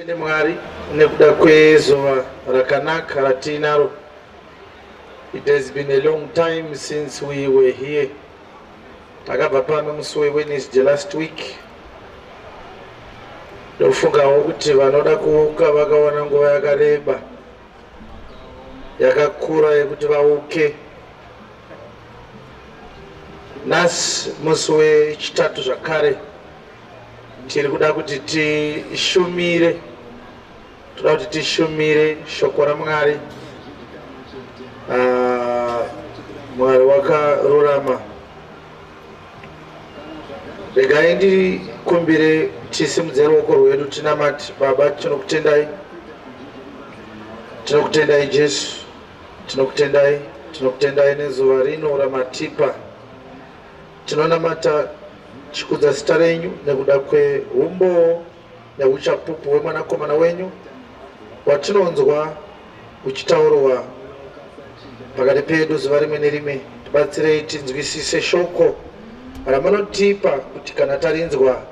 Ende Mwari nekuda kwezuva rakanaka ratinaro. It has been a long time since we were here. Takabva pano musi weWednesday last week. Ndofungawo kuti vanoda kuuka vakawana nguva yakareba yakakura yekuti vauke. Nhasi musi wechitatu zvakare tiri kuda kuti tishumire, toda kuti tishumire shoko raMwari. Mwari wakarurama. Regai ndikumbire tisimudze ruoko rwedu tinamati. Baba, tinokutendai, tinokutendai Jesu, tinokutendai nezuva rino ramatipa. Tinonamata chikudza zita renyu nekuda kweumbo neuchapupu hwemwanakomana wenyu watinonzwa uchitaurwa pakati pedu zuva rimwe nerimwe. Tibatsirei tinzwisise shoko ramanotipa kuti kana tarinzwa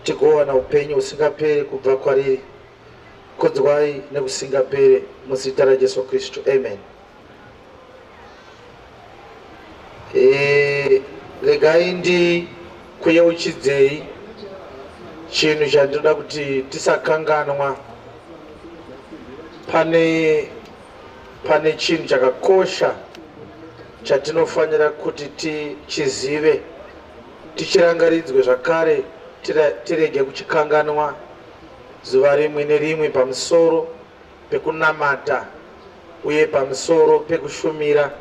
tigowana upenyu husingaperi kubva kwariri. Kodzwai nekusingaperi muzita raJesu Kristu, amen. Regai ndikuyeuchidzei chinhu chandinoda kuti tisakanganwa. Pane chinhu chakakosha chatinofanira kuti tichizive, tichirangaridzwe zvakare, tirege kuchikanganwa zuva rimwe nerimwe pamusoro pekunamata uye pamusoro pekushumira.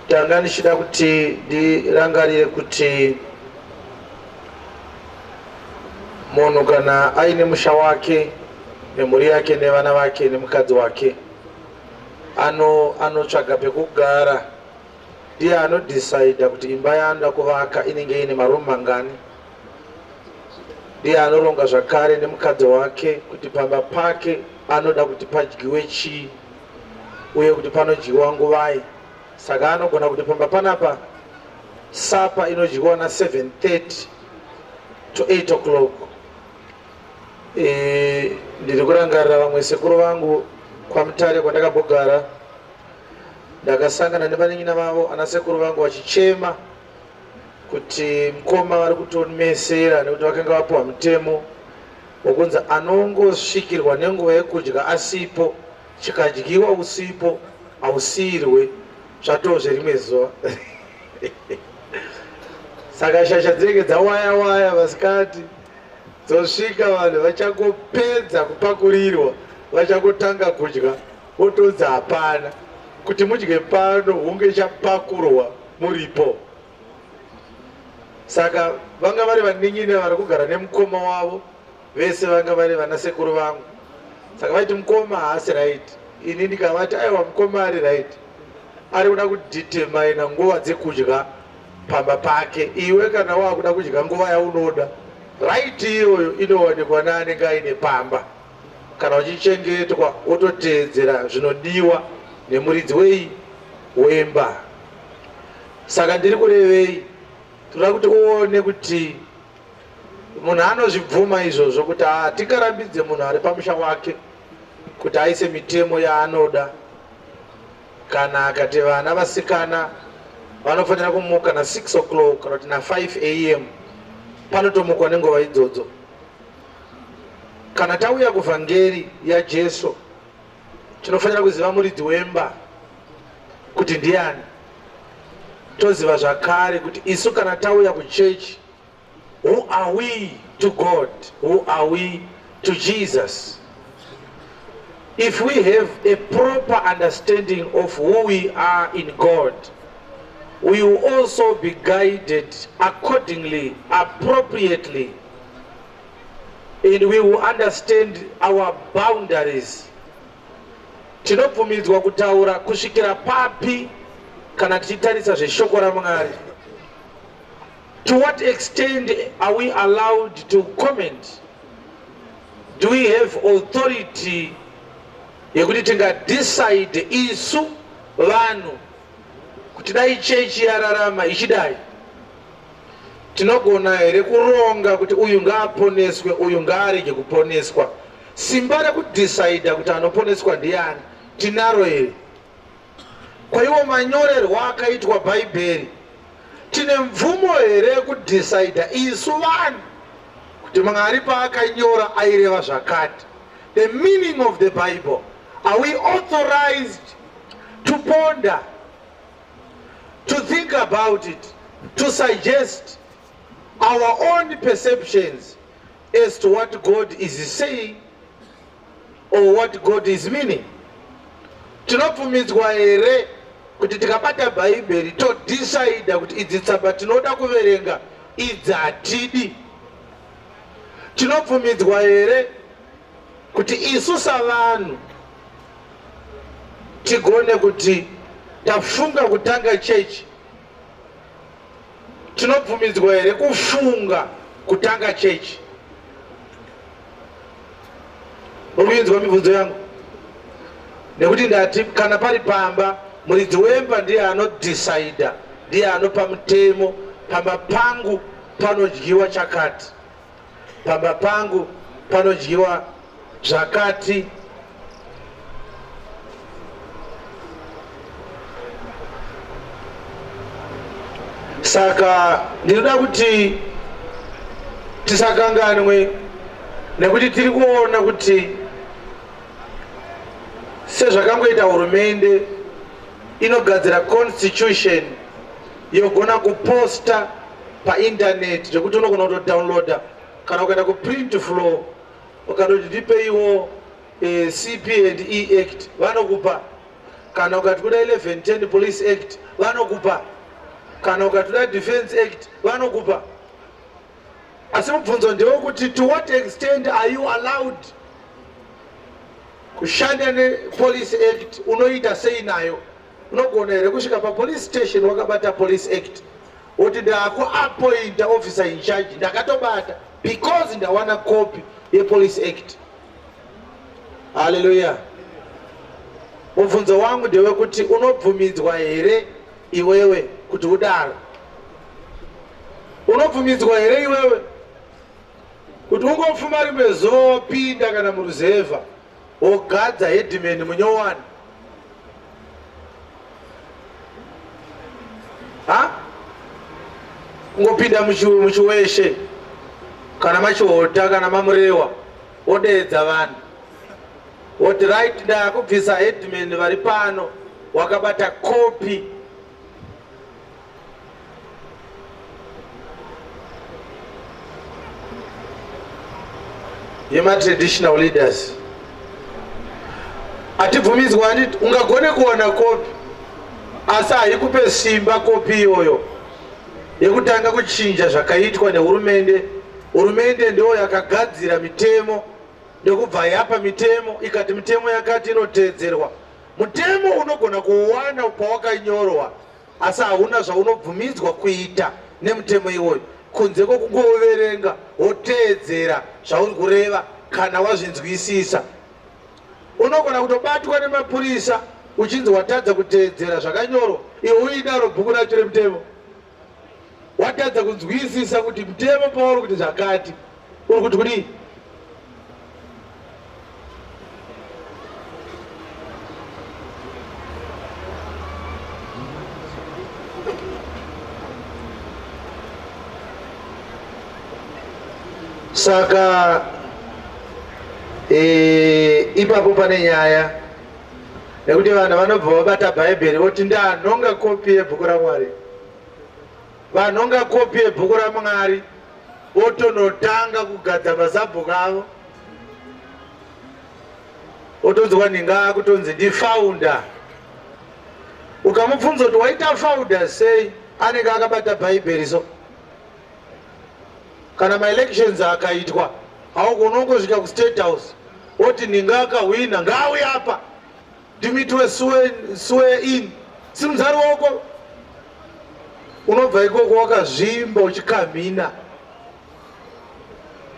Tanga ndichida kuti ndirangarire kuti munhu kana aine musha wake nemhuri yake nevana vake nemukadzi wake anotsvaga pekugara. Ndiye anodhisaidha kuti imba yaanoda kuvaka inenge ine marumu mangani. Ndiye anoronga zvakare nemukadzi wake kuti pamba pake anoda kuti padyiwe chii uye kuti panodyiwa nguvai. Saka anogona kuti pamba panapa sapa inodyiwa na 7:30 to 8 o'clock. Ndiri kurangarira vamwe sekuru vangu kwaMutare kwandakambogara. Ndakasangana nevanen'ina vavo ana sekuru vangu vachichema kuti mukoma vari kutomesera nekuti vakanga vapiwa mutemo wokunzi anongosvikirwa nenguva yekudya asipo, chikadyiwa usipo hausiyirwe, zvatozve rimwe zuva. Saka shasha dzinenge dzawaya vasikati dzosvika vanhu vachangopedza kupakurirwa vachangotanga kudya votonzi hapana, kuti mudye pano hunge chapakurwa muripo. Saka vanga vari vanin'ina vari kugara nemukoma wavo, vese vanga vari vana sekuru vangu. Saka vaiti mukoma haasi right, ini ndikavati aiwa mukoma ari right, ari kuda kudhitemaina nguva dzekudya pamba pake. Iwe kana wakuda kudya nguva yaunoda, right iyoyo inowanikwa naanenge aine pamba. Kana uchichengetwa wototeedzera zvinodiwa nemuridzi wemba. Saka ndiri kurevei, toda kuti uone kuti munhu anozvibvuma izvozvo kuti tingarambidze munhu ari pamusha wake kuti aise mitemo yaanoda. Kana akati vana vasikana vanofanira kumuka na 6 o'clock kana kuti na 5 am, panotomukwa nenguva idzodzo. Kana tauya kuvhangeri yaJesu tinofanira kuziva muridzi wemba kuti ndiani. Toziva zvakare kuti isu kana tauya kuchechi, who are we to God? Who are we to Jesus? If we have a proper understanding of who we are in God, we will also be guided accordingly, appropriately, and we will understand our boundaries. Tinobvumidzwa kutaura kusvikira papi kana tichitarisa zveshoko raMwari. To what extent are we allowed to comment? Do we have authority yekuti tingadecide isu vanhu kuti dai chechi yararama ichidai? tinogona here kuronga kuti uyu ngaaponeswe uyu ngaarege kuponeswa? Simba rekudhisaidha kuti anoponeswa ndiani tinaro here? Kwa iwo manyorerwo akaitwa bhaibheri, tine mvumo here kudhisaidha isu vanhu kuti Mwari paakanyora aireva zvakati? The meaning of the Bible, are we authorized to ponder, to think about it, to suggest our own perceptions as to what God is saying or what God is meaning? Tinobvumidzwa here kuti tikabata bhaibheri todhisaidha kuti idzi tsamba tinoda kuverenga, idzi hatidi? Tinobvumidzwa here kuti isu savanhu tigone kuti tafunga kutanga chechi? Tinobvumidzwa here kufunga kutanga chechi? Urikuinzwa mibvunzo yangu? Nekuti ndati kana pari pamba, muridzi wemba ndiye anodhisaidha, ndiye anopa mutemo. Pamba pangu panodyiwa chakati, pamba pangu panodyiwa zvakati. Saka ndinoda kuti tisakanganwe, nekuti tiri kuona kuti sezvakangoita hurumende inogadzira constitution yogona kuposta paindaneti zvekuti unogona kutodownloada, kana ukaenda kuprint floor ukandoti ndipeiwo CP&E Act vanokupa, kana ukati kuda 1110 Police Act vanokupa, kana ukati kuda Defense Act vanokupa. Asi mubvunzo ndewekuti to what extent are you allowed kushanda nePolice Act? Unoita sei nayo? Unogona here kusvika papolice station wakabata Police Act woti ndakuappointa officer in charge, ndakatobata because ndawana copy yePolice Act. Hallelujah. Mubvunzo wangu ndewekuti unobvumidzwa here iwewe kuti udaro? Unobvumidzwa here iwewe kuti ungofuma rimwe zuva wopinda kana muruzevha wogadza headman munyowani? Ungopinda muchiweshe kana machihota kana mamurewa wodedza vanhu woti right, ndakubvisa headman vari pano wakabata kopi yema-traditional leaders. Hatibvumidzwa handiti? Ungagone kuwana kopi asi haikupe simba kopi iyoyo yekutanga kuchinja zvakaitwa nehurumende. Hurumende ndiyo yakagadzira mitemo ndokubva yapa mitemo ikati mitemo yakati inoteedzerwa. Mutemo unogona kuuwana pawakanyorwa asi hauna zvaunobvumidzwa kuita nemutemo iwoyo kunze kwokungoverenga woteedzera zvauri kureva kana wazvinzwisisa. Unogona kutobatwa nemapurisa uchinzi watadza kuteedzera zvakanyorwa, iwe uinaro bhuku racho remutemo, watadza kunzwisisa kuti mutemo pauri kuti zvakati uri kuti kudii. Saka ipapo pane nyaya nekuti vanhu vanobva vabata bhaibheri voti ndanhonga kopi yebhuku raMwari, vanhonga kopi yebhuku raMwari votonotanga kugadza mazabhuku avo, votonzwa ninga kutonzi ndifounder. Ukamubvunza kuti waita founder sei, anenge akabata bhaibheri. So kana ma-elections akaitwa haukunongosvika kuState House woti ninga akahwina ngauye apa ndimitwe swear in, simuzari wako. Unobva ikoko wakazvimba uchikamhina.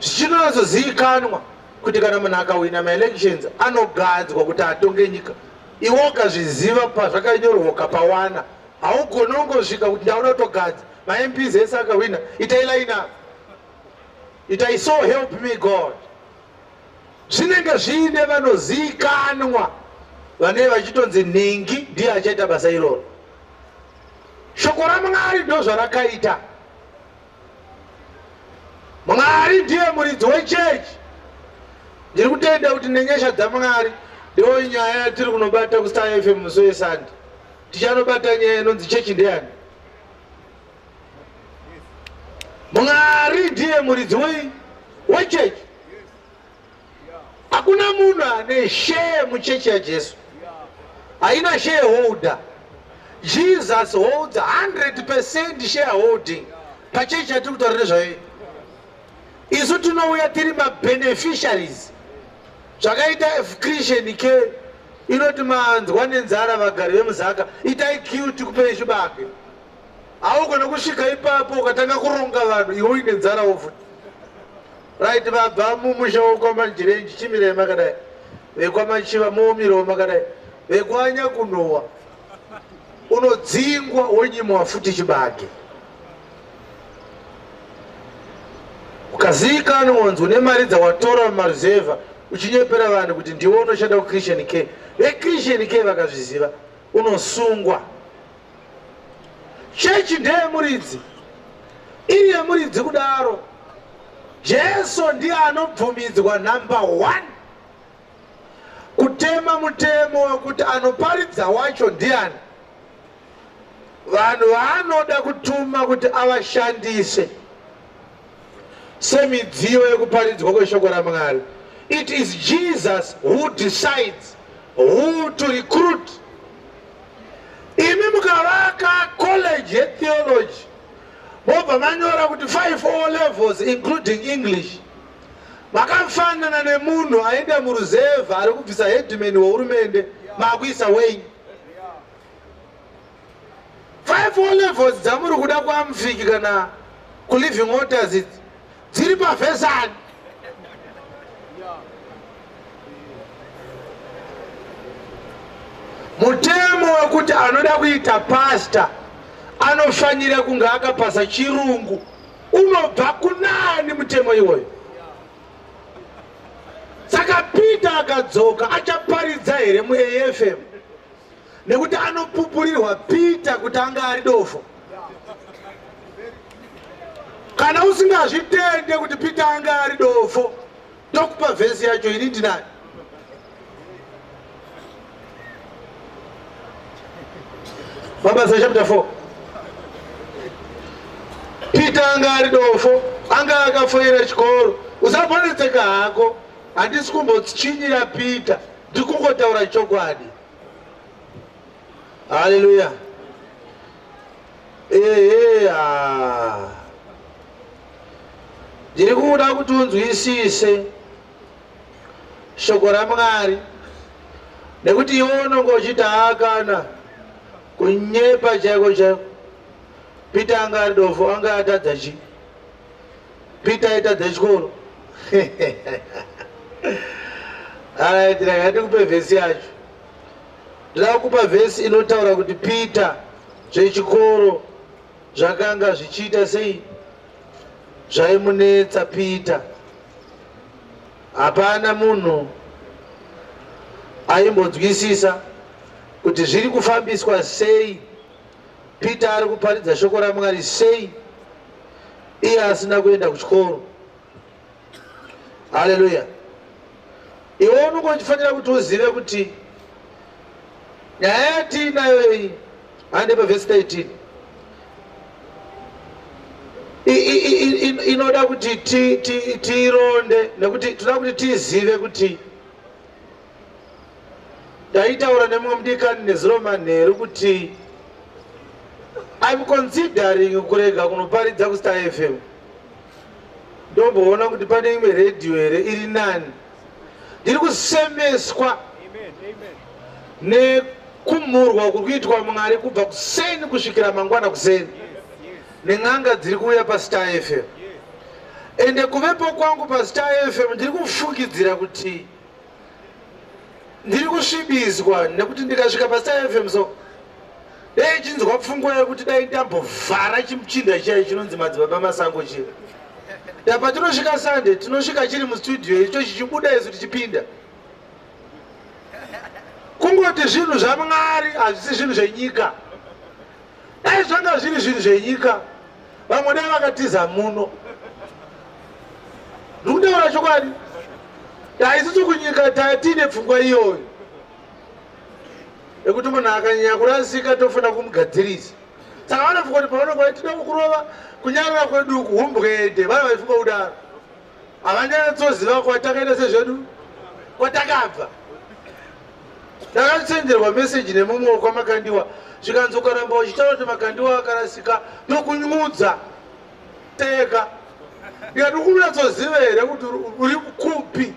Zvichinozozivikanwa kuti kana munhu akahwina ma-elections anogadzwa kuti atonge nyika. Iwe ukazviziva pazvakanyorwa ukapawana haugonongosvika kuti ndauda kutogadza MPs ese akawina itailaina itai so help me God. Zvinenge zvine vanozikanwa vane vachitonzi ningi ndiye achaita basa iroro. Shoko raMwari ndo zvarakaita. Mwari ndiye muridzi wechechi. Ndiri kutenda kuti nenyasha dzaMwari ndiyo nyaya yatiri kunobata kuStar FM musi weSunday. Tichanobata nyaya inonzi chechi ndiani? Mwari ndiye muridzi wechechi. Hakuna munhu ane share muchechi yaJesu. Haina shareholder. Jesus holds 100% shareholding pachechi yatiri kutaura nezvayo. Isu tinouya tiri mabeneficiaries. Zvakaita Christian K inoti manzwa nenzara vagari vemuzaka itai kiu tikupei chibage. Haugona kusvika ipapo ukatanga kuronga vanhu iwe uine nzara wofuti. Right, vabva mumusha wokwamanjirenji chimirei makadai, vekwamachiva moomirawo makadai, vekwanya kunowa unodzingwa wonyimwa futi chibage. Ukazikanwa wanzi une mari dzawatora mumaruzevha uchinyepera vanhu kuti ndiwe unoshanda kuChristian K. VeChristian K vakazviziva unosungwa. Chechi ndeye muridzi, iri yemuridzi kudaro. Jesu ndiye anobvumidzwa number 1 kutema mutemo wekuti anoparidza wacho ndiani? Vanhu vaanoda kutuma kuti avashandise semidziyo yekuparidzwa kweshoko raMwari. It is Jesus who decides who to recruit. Imi mukavaka college yetheology mobva manyora kuti 5 O levels including English, makafanana nemunhu aenda muruzevha ari kubvisa headman wehurumende makuisa wenyu. 5 O levels dzamuri kuda kuamufiki kana kuliving waters idzi dziri pavhesani. Mutemo wekuti anoda kuita pastor anofanira kunge akapasa chirungu unobva kunani mutemo iwoyo? Saka Peter akadzoka achaparidza here muAFM nekuti anopupurirwa Peter kuti anga ari dofo. Kana usingazvitende kuti Peter anga ari dofo, tokupa vhesi yacho ini ndinani? Mabasa chapter 4. Peter anga ari dofo, anga akafoira chikoro. Usaponetseka hako, handisi kumbochinyira Peter, ndikungotaura chokwadi. Hallelujah. Ndiri kuda kuti unzwisise shoko raMwari nekuti iwe unonge uchiti hakana kunyepa chaiko chaiko. Peter anga ari dofo, anga atadza chi? Peter aitadza chikoro? Alright, ndikupe vhesi yacho. Ndinoda kukupa vhesi inotaura kuti Peter zvechikoro zvakanga zvichiita sei, zvaimunetsa Peter. Hapana munhu aimbodzwisisa kuti zviri kufambiswa sei, Peter ari kuparidza shoko raMwari sei iye asina kuenda kuchikoro. Haleluya. Iwe unongofanira kuti uzive kuti nyaya yatinayo iyi, hande pavhesi 13, inoda kuti tiironde nekuti toda kuti tizive kuti ndaitaura nemumwe mudikani nezuro manheru kuti I'm considering kurega kunoparidza kuStar FM. Ndomboona kuti pane imwe radio here iri nani. Ndiri kusemeswa nekumhurwa kuri kuitwa Mwari kubva kuseni kusvikira mangwana kuseni nen'anga dziri kuuya paStar FM. Ende kuvepo kwangu paStar FM ndiri kufungidzira kuti ndiri kusvibiswa nekuti ndikasvika paStar FM so dai chinzwa pfungwa yekuti dai ndambovhara chimuchinda chaiye chinonzi Madzibaba Masango chiro dapa tinosvika Sunday tinosvika chiri mustudio icho chichibuda isu tichipinda kungoti zvinhu zvaMwari hazvisi zvinhu zvenyika. Dai zvanga zviri zvinhu zvenyika vamwe dai vakatiza muno. Ndikutaura chokwadi dai isusu kunyika tine pfungwa iyoyo yekuti munhu akanyanya kurasika tofuna kumugadzirisa. Saka vanofunga kuti pavanonga tinoda kurova kunyarira kwedu kuhumbwende vana vaifunga kudaro havanyatsoziva kwatakaenda sezvedu kwatakabva. Ndakatsenderwa meseji nemumaoko kwamakandiwa zvikanzokaramba uchitaura kuti makandiwa akarasika nokunyudza teka ndikati ukunatsoziva here kuti uri kupi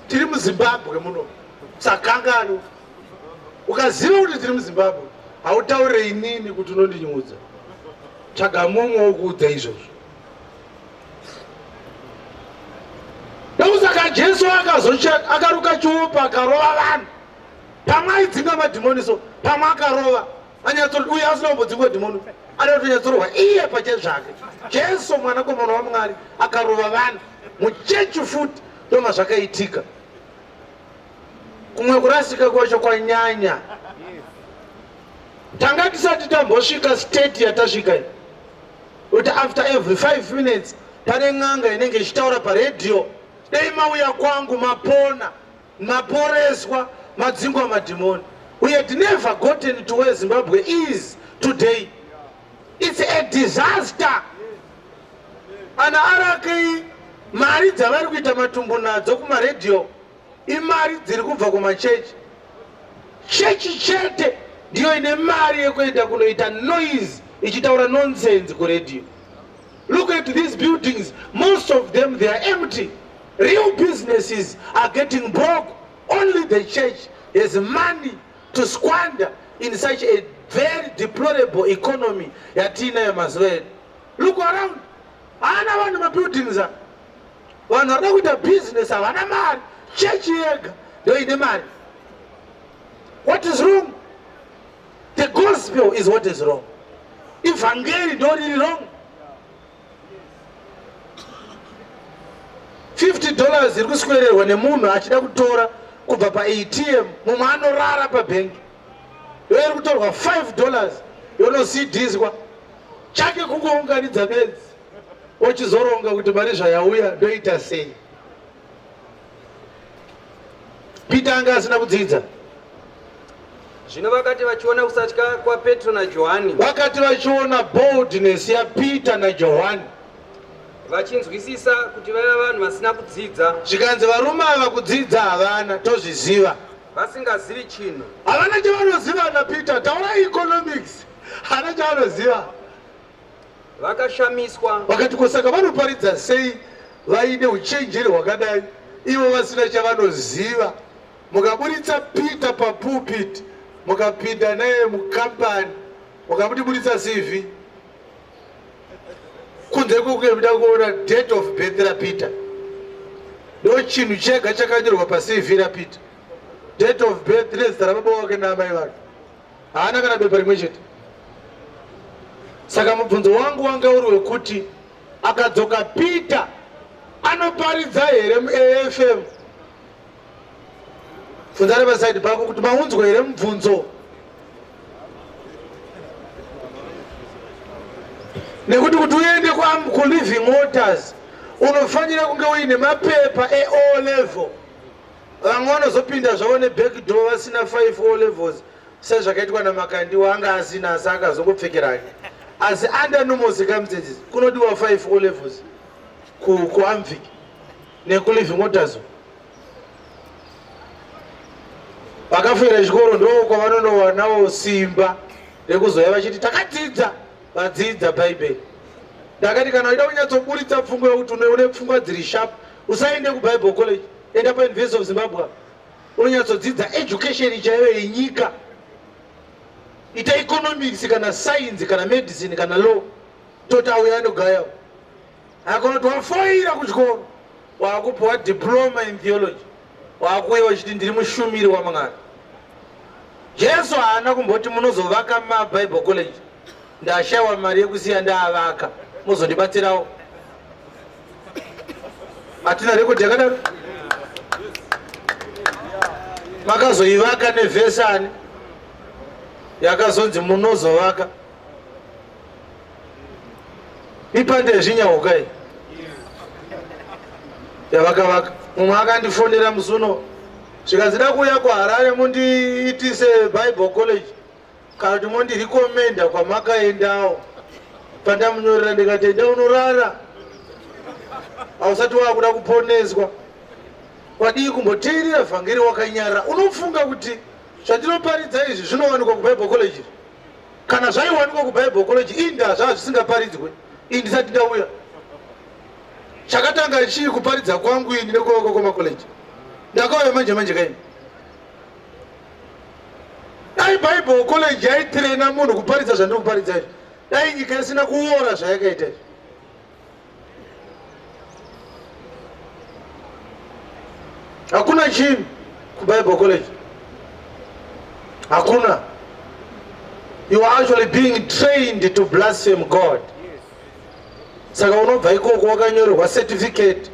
tiri muZimbabwe muno. Sakangano ukaziva kuti tiri muZimbabwe hautaurei inini kuti unondinyudza. Tsvaga mumwe wokuudza izvozvo. Ndokusaka Jesu akaruka chiupa akarova vanhu pamwe aidzinga madhimoniso pamwe akarova uye asina kumbodzingwa dhimoni anotonyatsorwa iye pache zvake. Jesu mwanakomana waMwari akarova vanhu muchechi futi ndoma zvakaitika. Kumwe kurasika kwacho kwanyanya. Tanga tisati tambosvika state yatasvika iyi kuti after every 5 minutes pane n'anga inenge ichitaura paredhiyo dai mauya kwangu mapona maporeswa madzingwa madhimoni. We had never gotten to where Zimbabwe is today. It's a disaster. Ana araki mari dzavari kuita matumbu nadzo kumaredhiyo imari dziri kubva kumachechi. Chechi chete ndiyo ine mari yekuenda kunoita noise ichitaura nonsense kuredhiyo. Look at these buildings, most of them they are empty. Real businesses are getting broke. Only the church has money to squander in such a very deplorable economy yatina yemazuva. Look around. Hana vanhu mabuildings a vanhu vanoda kuita business havana mari. Church yega ndio ine mari. What is wrong? The gospel is what is wrong. Evangeli ndio riri wrong. $50 iri kuswederwa nemunhu achida kutora kubva paATM mumwe anorara pabhengi. Iri kutorwa $5 yonosidhiswa chake kungounganidza bedzi ochizoronga kuti mari zvayauya ndoita sei. Peter anga asina kudzidza. Zvino vakati vachiona kusatya kwa Petro naJohani, vakati vachiona boldness yaPeter naJohani, vachinzwisisa kuti vaiva vanhu vasina kudzidza, zvikanzi varume ava kudzidza havana, tozviziva, vasingazivi chinhu. havana chavanoziva naPeter. Taura economics, havana chavanoziva. Vakashamiswa vakati kusaka vanoparidza sei vaine uchenjeri hwakadai ivo vasina chavanoziva. Mukaburitsa Peter papulpit, mukapinda naye mukambani, mukamutiburitsa CV, kunze kwekuenda kuona date of birth raPeter. Ndo chinhu chega chakanyorwa paCV raPeter. Date of birth nezita rababa wake naamai vake. Haana kana bepa rimwe chete. Saka mubvunzo wangu wanga uri wekuti akadzoka Peter anoparidza here muAFM? Funzare pasaidi pako kuti maunzwa here mubvunzo. Nekuti kuti uende kuLiving Waters unofanira kunge uine mapepa O level. Vamwe vanozopinda zvavo nebackdoor vasina 5 O levels sezvakaitwa naMakandiwa anga asina asi akazongopfekerani. Asi under normal circumstances kunodiwa 5 O levels kuAmvic nekuLiving Waters. Vakafira chikoro ndo kwavanonowanawo simba rekuzoya vachiti takadzidza vadzidza Bhaibheri. Ndakati kana uida kunyatsoburitsa pfungwa yekuti une pfungwa dziri sharp usaende kuBible College, enda paUniversity of Zimbabwe unonyatsodzidza education chaiyo yenyika. Ita economics kana science kana medicine kana law toti auya anogayawo. Akonoti wafoira kuchikoro wakupiwa diploma in theology wakuuya wachiti ndiri mushumiri waMwari. Jesu haana kumboti munozovaka maBible college, ndashawa mari yekusiya ndaavaka muzondibatsirawo. Hatina rekodhi yakadaro. Makazoivaka nevhesani yakazonzi munozovaka. Ipande yezvinyauka iyi yavakavaka. Mumwe akandifonera musuno, zvikazida kuuya kuHarare mundiitise Bible college kana kuti mondirikomenda kwamakaendawo. Pandamunyorera ndikati enda unorara, hausati wakuda kuponeswa. Wadii kumboteerera vhangeri wakanyarara. Unofunga kuti zvandinoparidza izvi zvinowanikwa kuBible college? Kana zvaiwanikwa kuBible college inda zvazvisingaparidzwe ndisati ndauya. Chakatanga chii kuparidza kwangu ini nekuvaka kwamakoleji? Ndakauya manje manje kaini. Dai Bible college yaitraina munhu kuparidza zvandiri kuparidza izvi, dai nyika isina kuora zvayakaita izvi. Hakuna chinhu kuBible college. Hakuna. You are actually being trained to blaspheme God. Saka unobva ikoko wakanyorerwa certificate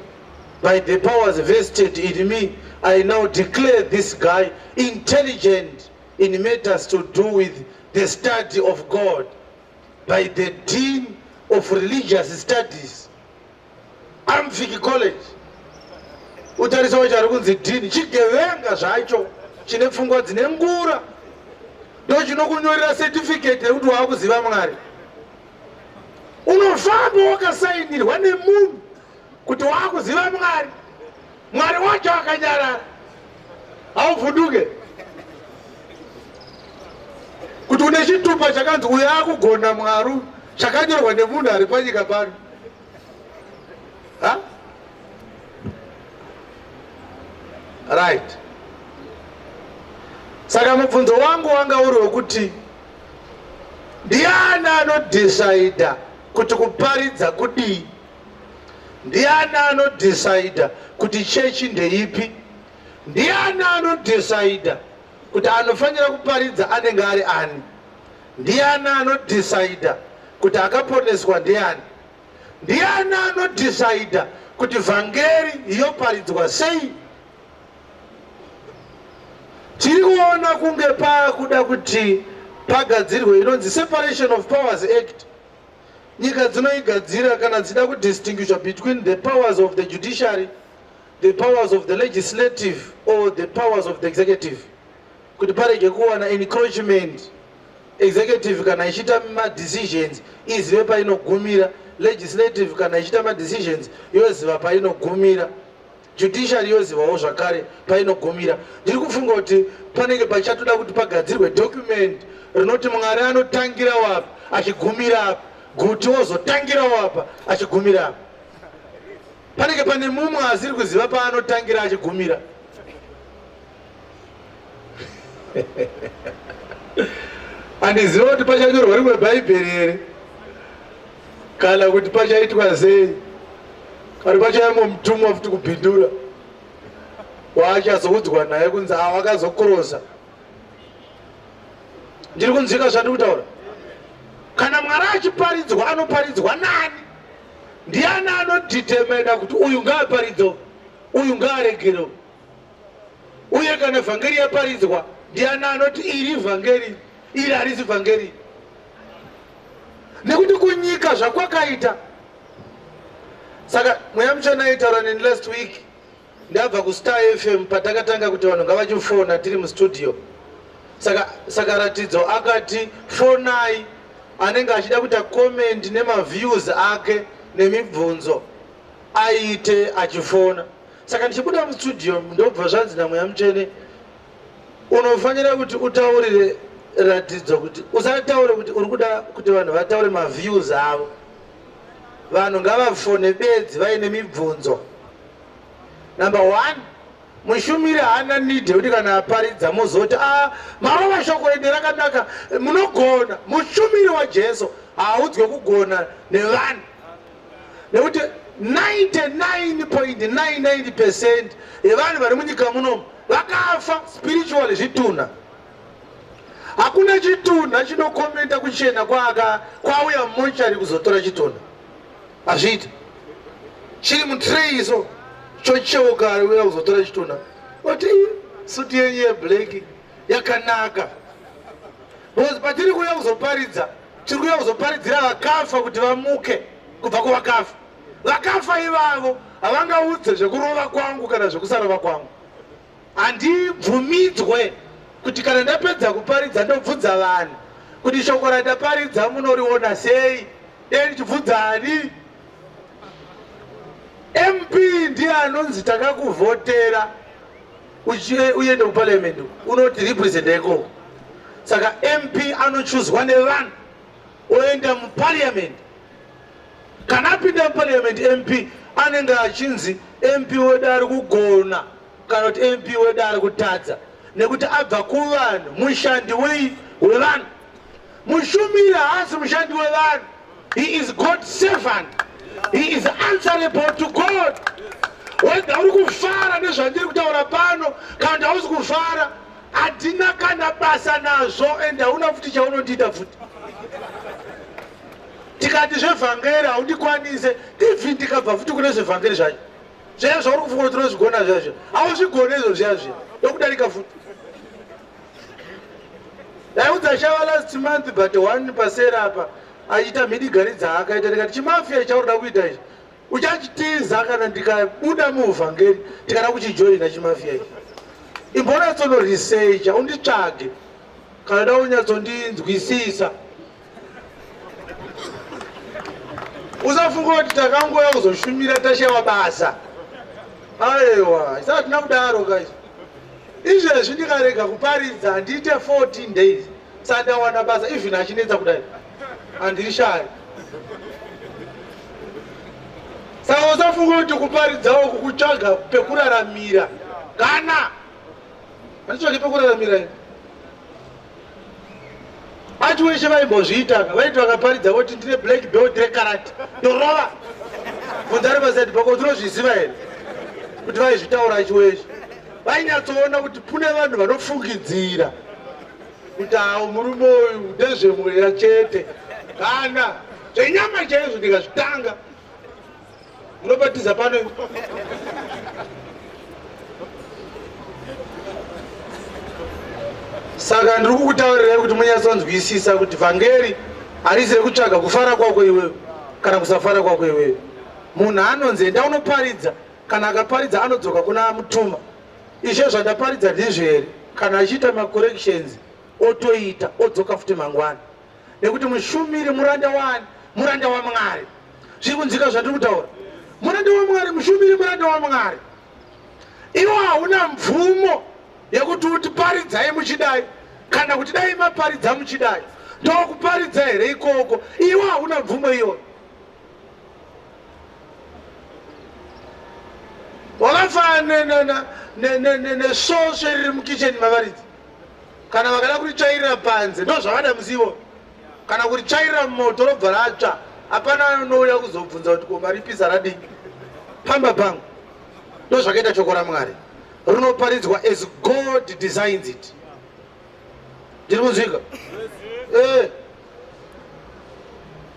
by the powers vested in me. I now declare this guy intelligent in matters to do with the study of God by the Dean of Religious Studies, Amfiki College. Utarisawo chari kunzi Dean chigevenga zvacho chine pfungwa dzine ngura ndo chinokunyorera certificate yekuti wakuziva Mwari. Unofamba wakasainirwa nemunhu kuti wakuziva Mwari. Mwari wacho akanyarara, hauvhunduke. Kuti une chitupa chakanzi uyo akugona Mwari chakanyorwa nemunhu ari panyika pano. Right. Saka mubvunzo wangu wanga uri wekuti ndiani anodecida kuti kuparidza kudii? Ndiani anodecida kuti chechi ndeipi? Ndiani anodecida kuti anofanira kuparidza anenge ari ani? Ndiani anodecida kuti akaponeswa ndiani? Ndiani anodecida kuti vhangeri yoparidzwa sei? Tiri kuona kunge pakuda kuti pagadzirwe inonzi Separation of Powers Act. Nyika dzinoigadzira kana dzida kudistinguisha between the powers of the judiciary, the powers of the legislative or the powers of the executive. Kuti parege kuwana encroachment. Executive kana ichita decisions izive painogumira, legislative kana ichita decisions yoziva painogumira, judiciary yozivawo zvakare painogumira. Ndiri kufunga kuti panenge pachatoda kuti pagadzirwe document rinoti Mwari anotangira wapa achigumira apa, Guti wozotangira wapa achigumira apa. Panenge pane mumwe asiri kuziva paanotangira achigumira. Handiziva kuti pachanyorwa rimwe Bhaibheri here kana kuti pachaitwa sei, kana pachaimo mutumwa futi kupindura waachazoudzwa naye kunzi wakazokorosa. Ndiri kunzvika zvandiri kutaura. Kana Mwari achiparidzwa anoparidzwa nani? Ndiani anodetermina kuti uyu ngaaparidzwe uyu ngaaregerewo? Uye kana vhangeri yaparidzwa ndiani anoti iri vhangeri iri harisi vhangeri? Nekuti kunyika zvakwakaita. Saka mweya muchana aitaura neni last week ndabva kuStar FM patakatanga kuti vanhu ngavachifona tiri mustudio. Saka ratidzo akati fonai anenge achida kuita comment nemaviews ake nemibvunzo aite achifona. Saka ndichibuda mustudio ndobva zvanzi namweya muchene unofanira kuti utaurire ratidzo kuti usataure kuti uri kuda kuti vanhu vataure maviews avo. Vanhu ngavafone bedzi vaine mibvunzo. Number 1, mushumiri haana need kuti kana aparidza muzoti marova shoko rede rakanaka munogona. Mushumiri waJesu haudzwe kugona nevanhu, nekuti 99.99% yevanhu vari munyika munomu vakafa spiritually zvituna. hakuna chitunha chinokomenta kuchena kwauya mumochari kuzotora chitunha. Hazviiti. Chiri mutray iso chocheuka uya kuzotora chitunha. Oti suti yenyu yeblack yakanaka. Because patiri kuya kuzoparidza, tiri kuya kuzoparidzira vakafa kuti vamuke kubva kuvakafa. Vakafa ivavo havangaudze zvekurova kwangu kana zvekusarova kwangu. Handibvumidzwe kuti kana ndapedza kuparidza ndobvudza vanhu kuti shoko randaparidza munoriona sei. Dei ndichibvudzani? MP ndiye anonzi takakuvhotera uende kuparliament unoti representa ikoko. Saka MP anochuzwa nevanhu oenda muparliament. Kana apinda muparliament MP anenge achinzi MP wedu ari kugona kana kuti MP wedu ari kutadza, nekuti abva kuvanhu. Mushandi wevanhu. Mushumiri haasi mushandi wevanhu. He is God's servant. He is answerable to God. Whether uri kufara nezvandiri kutaura pano kana kuti hausi kufara, hatina kana basa nazvo ende hauna futi chaunondiita futi. Tikati zvevhangeri haundikwanise, ivi ndikabva futi kune zvevhangeri zvacho. Zveya zvauri kufunga kuti unozvigona zvazvo, hauzvigone izvo zviya zviya, ndokudarika futi. Ndaiudza Shava last month but one pasera apa achiita mhidigari dzaakaita, ndikati chimafia chaurida kuita izvi uchachitiza kana ndikabuda muuvhangeri tikada kuchijoina chimafia ichi. Imbonatsonoresearcha unditsvage kana da unyatsondinzwisisa. Usafunga kuti takangoya kuzoshumira tashawa basa. Aiwa, isati tina kudaro kaizvi. Izvezvi ndikarega kuparidza handiite 14 days sati awana basa, even achinetsa kudai handiri shari. Saka usafunga kuti kuparidzawo kukutsvaga pekuraramira. Kana handitsvage pekuraramira ini. Acho weshe vaimbozviitanga vaiti vakaparidza voti ndine black belt rekarati ndorova munzari pasati pako. Tinozviziva here kuti vaizvitaura achi weshe vainyatsoona kuti kune vanhu vanofungidzira kuti hawo murume uyu ndezvemweya chete, kana zvenyama chaizvo ndikazvitanga munobatiza pano. Saka ndiri kukutaurirai kuti munyatsonzwisisa kuti vhangeri harisi rekutsvaga kufara kwako iwewe kana kusafara kwako iwewe. Munhu anonzi enda unoparidza, kana akaparidza anodzoka kuna mutuma. Izvo zvandaparidza ndizvo here? Kana achiita macorrections otoita odzoka futi mangwana, nekuti mushumiri muranda wani? Muranda waMwari. Zviri kunzika zvandiri kutaura? Muranda waMwari, mushumiri muranda waMwari. Iwo hauna mvumo yekuti utiparidzai muchidai kana kuti dai maparidza muchidai ndokuparidza here ikoko. Iwo hauna mvumo iyoyo. Wakafana nesvosve riri mukicheni mavaridzi. Kana vakada kuritsvairira panze ndozvavada musivo, kana kuritsvairira mumoto robva ratsva, hapana anouya kuzobvunza kuti koma ripisa radii. Pamba pangu ndozvakaita shoko raMwari, rinoparidzwa as God designs it. Ndiri kunzwika?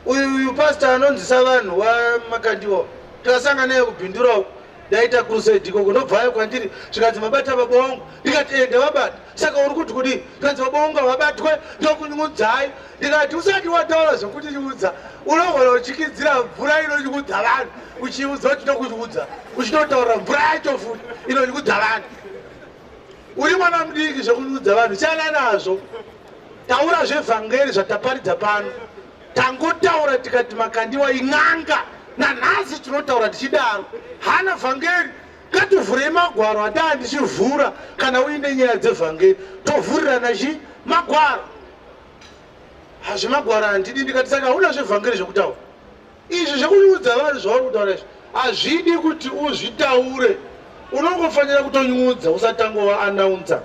Uyu pastor anonzisa vanhu wamakandiwo tikasanga naye kubhindurawo ndaita crusade ikoko, ndobvayo kwandiri zvikati mabata baba wangu, ndikati ende vabata. Saka uri kuti kudi? Zvikanzi baba wangu vabatwe ndokunyudzai. Ndikati usati wataura zvokutinyudza unogona uchikidzira mvura inonyudza vanhu uchiudza kuti ndokunyudza, uchinotaura mvura yacho futi inonyudza vanhu. Uri mwana mudiki zvekunyudza vanhu, chana nazvo. Taura zvevhangeri zvataparidza pano, tangotaura tikati makandiwa in'anga. Nanhasi tinotaura tichidaro, hana vhangeri. Ngativhurei magwaro hataa ndichivhura kana uine nyaya dzevhangeri, tovhurirana magwaro. Hazvimagwaro handidi. Ndikati saka hauna zvevhangeri zvekutaura. Izvi zvekunyudza vanhu zvauri kutaura izvi hazvidi kuti uzvitaure, unongofanira kutonyudza usatangova anaunza.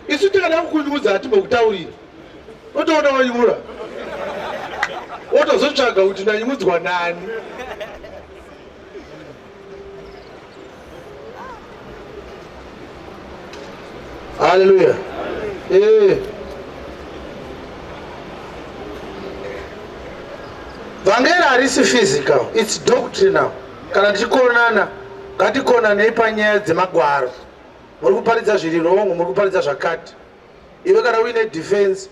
Isu tikada kukunyudza hatimbokutaurira, otoona wanyura wotozotsvaga kuti ndanyudzwa nani. Hallelujah. vhangeri harisi physical, it's doctrinal. Kana tichikonana ngatikonanei panyaya dzemagwaro. Muri kuparidza zviri wrong, muri kuparidza zvakati. Iwe kana uine defense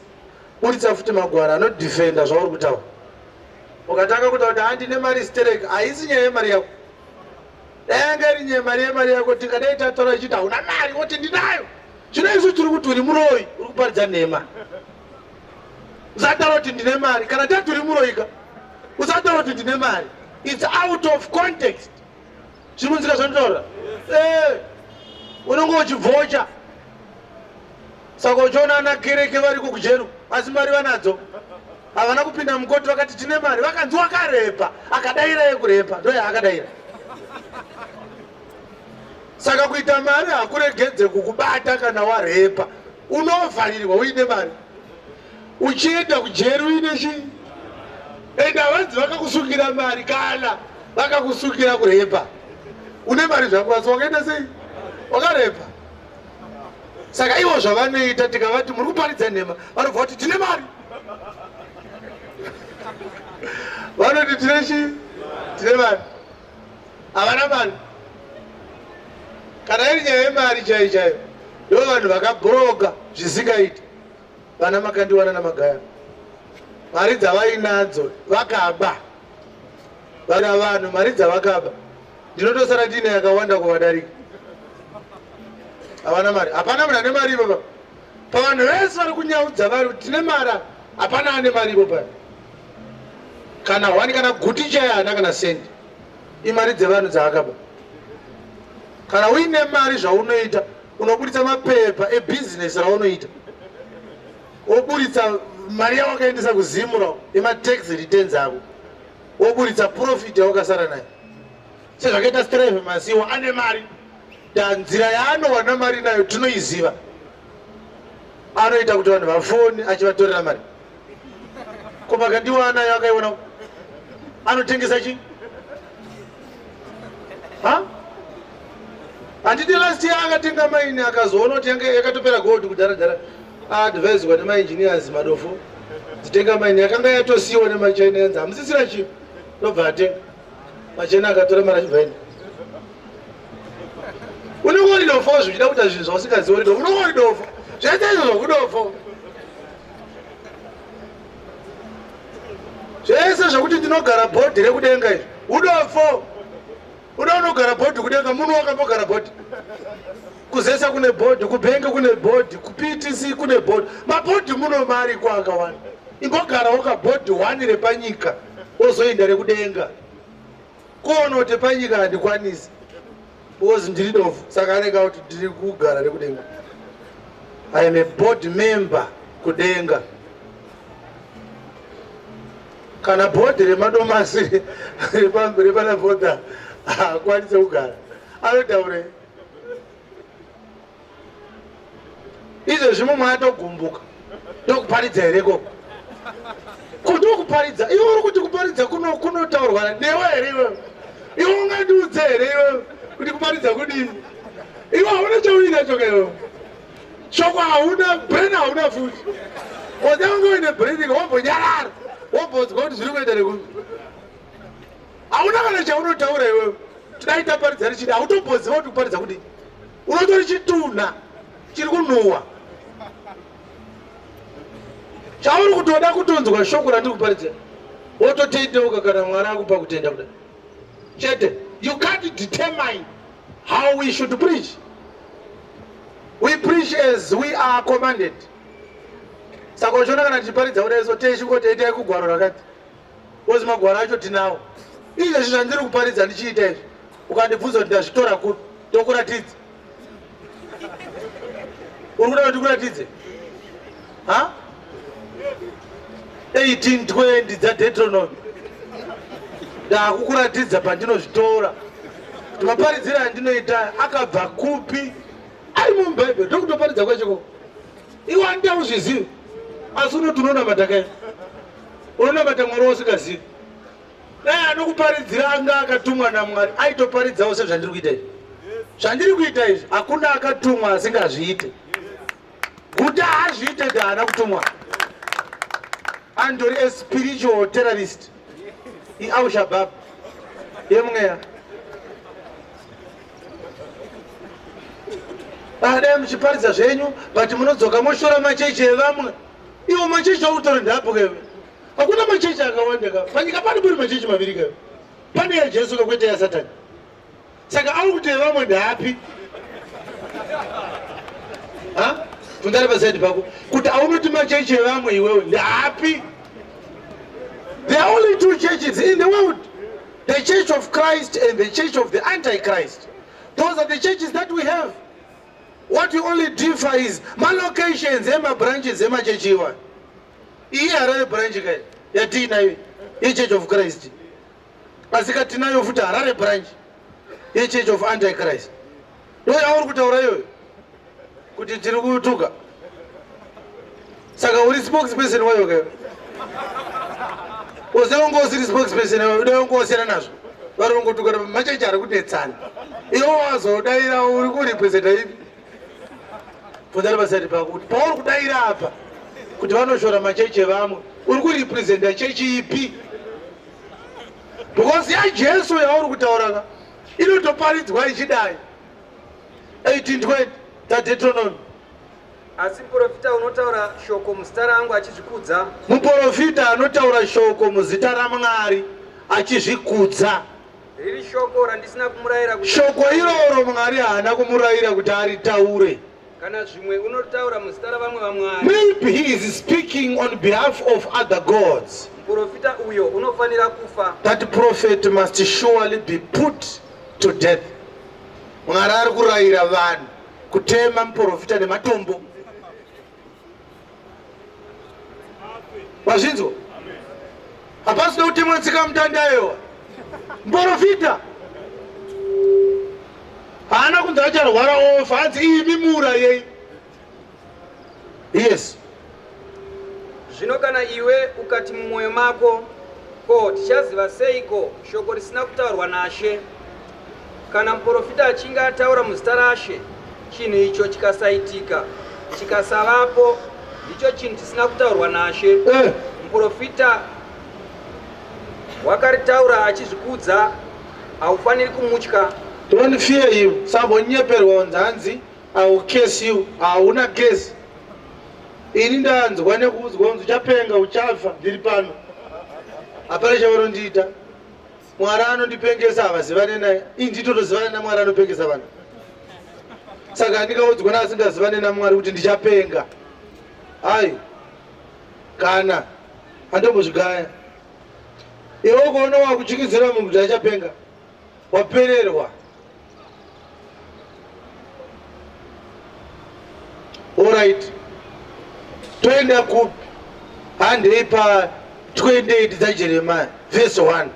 buritsa futi magwaro anodefenda zvauri kutaura. Ukatanga kutaura kuti handine mari stereke, haisi nyaya yemari yako. Danga iri nyaya yemari yako, tingadai tataura ichiti hauna mari woti ndinayo. Zvino izvo tiri kuti uri muroyi, uri kuparidza nhema. Usataura kuti ndine mari, kana tati uri muroyika usataura kuti ndine mari. It's out of context. Zvinonzika zvanotaura. Unonge uchivhocha. Saka uchiona ana kereke vari kukujeru, asi mari vanadzo. Havana kupinda mukoti vakati tine mari, vakanzi wakarepa, akadaira yekurepa, ndo yaakadaira. Saka kuita mari hakuregedze kukubata kana warepa. Unovharirwa uine mari. Uchienda kujeru uine chii? Enda vanzi vakakusungira mari kana vakakusungira kurepa. Une mari zvako asi wakaenda sei? Wakarepa. Saka ivo zvavanoita tikavati muri kuparidza nhema, vanobva kuti tine mari. Vanoti tine chii? Tine mari. Havana mari. Kana iri nyaya yemari chaiyo chaiyo, ndo vanhu vakabhuroga zvisingaiti. Vana makandiwana namagaya. Mari dzavainadzo vakaba. Vana vanhu mari dzavakaba. Ndinotosara ndine yakawanda kuvadarika. Havana mari. Hapana munhu ane mari ipopa. Pavanhu vese vari kunyaudza vari kuti tine mari, hapana ane mari ipopa. Kana wani kana guti chaiyo haana kana sendi. Imari dzevanhu dzaakaba. Kana uine mari zvaunoita, unoburitsa mapepa ebhizinesi raunoita. Woburitsa mari yawakaendesa kuZimura ema-tax returns ako. Woburitsa profit yawakasara nayo. Sezvakaita Strive Masiwa ane mari. Nzira yaanowana mari nayo tinoiziva. Anoita kuti vanhu vafoni achivatorera mari. Ko makandiwana yakaiona anotengesa chii? Ha? Handiti last year akatenga maini akazoona kuti yakatopera gold kudhara advise kwa nemaengineers madofo dzitenga maini yakanga yatosiyiwa nemachinese hamusisira chii ndobva atenga machina akatora mari achibvaini. Unenge uri dofo zvichida kuita zvinhu zvausingazivi uri dofo. Unenge uri dofo zvaita izvo zvokudofo zvese zvokuti ndinogara bhodhi rekudenga izvi udofo. Uda unogara bhodhi kudenga, munhu wakambogara bhodhi. Kuzesa kune bhodhi, kuBhengi kune bhodhi, kuPTC kune bhodhi. Mabhodhi muno mari kwaakawanda. Imbogara wakabhodhi 1 repanyika wozoenda rekudenga. Kuona kuti panyika handikwanisi. Because ndiri dofo. Saka anenge kuti ndiri kugara rekudenga. I am a board member kudenga. Kana bhodhi remadomasi repana bhodha hakwanise kugara. Anotaure. Izvo zvimwe mwatogumbuka. Ndokuparidza here koko. Kutokuparidza. Iwe uri kuti kuparidza kunotaurwa newe here iwe. Iwe ungandiudze here iwe kuti kuparidza kudini. Iwe hauna chauina choka iwe. Shoko hauna, brain hauna futi. Wazange uine breathing wambonyarara. Wambonzwa kuti zviri kuita nekuri. Hauna kana chaunotaura iwe. Tidaita paridza richidi hautomboziva kuti kuparidza kudini. Unotori chituna chiri kunhuhwa. Chauri kutoda kutonzwa shoko randiri kuparidza. Wototendeuka kana Mwari akupa kutenda kudai. Chete, you can't determine how we should preach. We preach as we are commanded. Saka uchiona kana tichiparidza kudai so teishingoti itai kugwaro rakati. Wozi magwaro acho tinawo. Izvo zvandiri kuparidza ndichiita izvi. Ukandibvunza kuti ndazvitora kuti ndokuratidza. Uri kuda kuti ndikuratidze? Ha? 18:20 dzaDeuteronomy. Ndakukuratidza pandinozvitora. Kuti maparidziro andinoita akabva kupi? Ari muBhaibheri ndokutoparidza kwachiko. Iwe handida kuzviziva. Asi unoti unonamata kai? Unonamata Mwari usingazivi. Dai anokuparidzira anga akatumwa naMwari aitoparidzawo sezvandiri kuita izvi. Zvandiri kuita izvi hakuna akatumwa asingazviite. Kuti haazviite haana kutumwa. Andori a spiritual terrorist. iAushabab yemweya baada mchiparidza zvenyu but munodzoka moshora machechi evamwe iwo machechi autori ndapo kewe hakuna machechi akawanda ka panyika pano puri machechi maviri kewe pane yajesu kakwete yasatani saka ari kuti evamwe ndapi tungari pasaidi pako kuti aunoti machechi evamwe iwewe ndapi. There are only two churches in the world, the Church of Christ and the Church of the Antichrist. Those are the churches that we have. What we only differ is my locations and my branches and my church. Here are the branch guy. Yatina, the Church of Christ. Asikatina yofuta are branch. The Church of Antichrist. No, I want to tell you. Could you tell me to Saka uri spokesperson wayo ke. Ozongo uri spokesperson udongo osera nazvo. Varongo tukara machechi ari kudetsana. Iwo wazodaira uri ku represent ipi. Fodari basati pakuti pauri kudaira apa kuti vanoshora machechi evamwe uri ku represent chechi ipi. Because yaJesu yauri kutaura ka inotoparidzwa ichidai. 18:20 taDeuteronomy. Asi muprofita unotaura shoko muzita rangu achizvikudza. Muprofita anotaura shoko muzita raMwari achizvikudza. Riri shoko randisina kumurayira kuti. Shoko iroro Mwari haana kumurayira kuti aritaure. Kana zvimwe unotaura muzita ravamwe vaMwari. Maybe he is speaking on behalf of other gods. Muprofita uyo unofanira kufa. That prophet must surely be put to death. Mwari ari kurayira vanhu kutema muprofita nematombo. Wazvinzwa? Hapasina kutemwa tsika mutandayo. Muprofita haana kunzi acharwara ofa, hanzi imi muurayei. Yes. Zvino kana iwe ukati mumwoyo mako, ko tichaziva seiko shoko risina kutaurwa naShe? Kana muprofita achinge ataura muzita raShe, chinhu icho chikasaitika, chikasavapo, ndicho chinhu chisina kutaurwa naShe. Muprofita wakaritaura achizvikudza, haufaniri kumutya. Don't fear him. Sabonyeperwa nzanzi, I will curse you. Hauna case. Ini ndanzwa nekuudzwa kunzi uchapenga uchafa ndiri pano. Hapana chavarondiita. Mwari anondipengesa havazivane naye. Ini nditotozivane naMwari anopengesa vanhu. Saka ndikaudzwa neasingazivane naMwari kuti ndichapenga. Ayi. Kana andombozvigaya. Iwe ukaona wakutyisidzira munhu kuti achapenga, wapererwa. Alright. Toenda kupi? Handei pa 28 dzaJeremiah verse 1.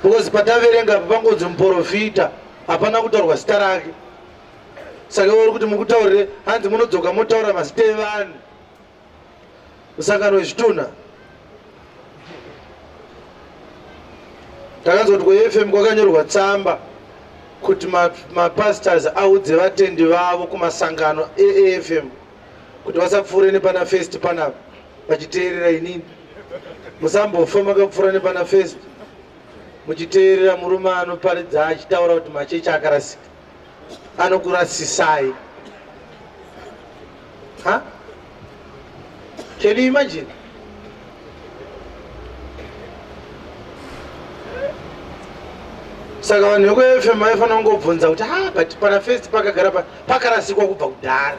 Because pataverenga pangodzi muprofita hapana kutaurwa zita rake. Saka uri kuti mukutaurire hanzi munodzoka motaura mazita evanhu. Musangano wezvitunha. Takanzwa kuti kuFM kwakanyorwa tsamba kuti mapastors audze vatendi vavo kumasangano eFM kuti vasapfuure nepana first panapa vachiteerera inini. Musambofa makapfuura nepana first muchiteerera murume anoparidza achitaura kuti machechi akarasika. Anokurasisai. Huh? Can you imagine? Saka vanhu vekuFM vaifana kungobvunza kuti but pana first pakagara pakarasikwa kubva kudhara.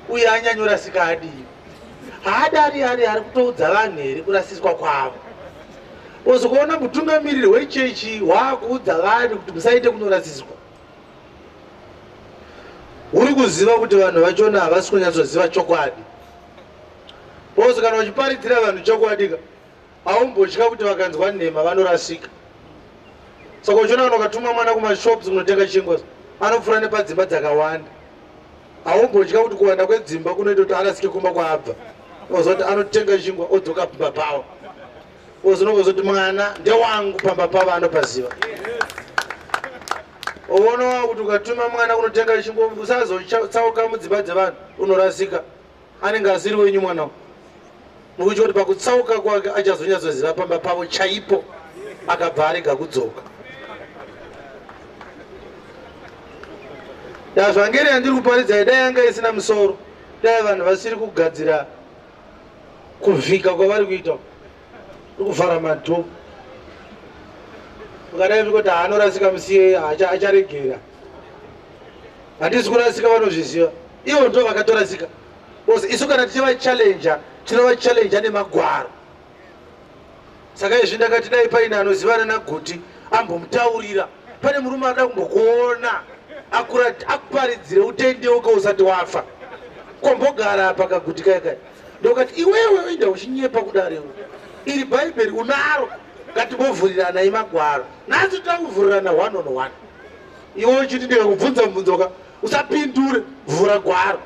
Uye anyanyorasika adii? Haadari ari kutoudza vanhu here kurasiswa kwavo. Uzokuona mutungamiriri wechechi waakuudza vanhu kuti musaite kunorasiswa. Uri kuziva kuti vanhu vachona havasi kunyatsoziva chokwadi. Bozo kana uchiparidzira vanhu chokwadi ka haumbotya kuti vakanzwa nhema vanorasika. Saka uchiona vanhu vakatuma mwana kumashops kunotenga chingwa anopfuura nepadzimba dzakawanda. Haumbotya kuti kuwanda kwedzimba kunoita kuti arasike kumba kwaabva. Ozoti anotenga chingwa odzoka pamba pavo. Ozoti mwana ndewangu pamba pavo anopaziva. Uona kuti ukatuma mwana kunotenga chingwa usazotsauka mudzimba dzevanhu unorasika. Anenge asiri wenyu mwana. nokuti kuti pakutsauka kwake achazonyatsoziva pamba pavo chaipo akabva arega kudzoka. Zvangeri yandiri kuparidza dai yanga isina musoro, dai vanhu vasiri kugadzira kuvhika kwavari kuita kuvhara madhomu. Ukadai kuti anorasika musiye acharegera. Handisi kurasika vanozviziva. Ivo ndo vakatorasika. Bose isu kana tichivachallenja, tinovachallenja nemagwaro. Saka izvi ndakati dai paine anozivana naGuti ambomutaurira. Pane murume ada kumbokuona akuparidzire utendeuka usati wafa. Kombogara apa kaGuti kai. Ndokati iwewe uenda uchinyepa kudare. Iri Bhaibheri unaro. Ngatimbovhurirana imagwaro. Nasi takuvhurirana one on one. Iwe uchiti ndikakubvunza mubvunzo usapindure, vhura gwaro.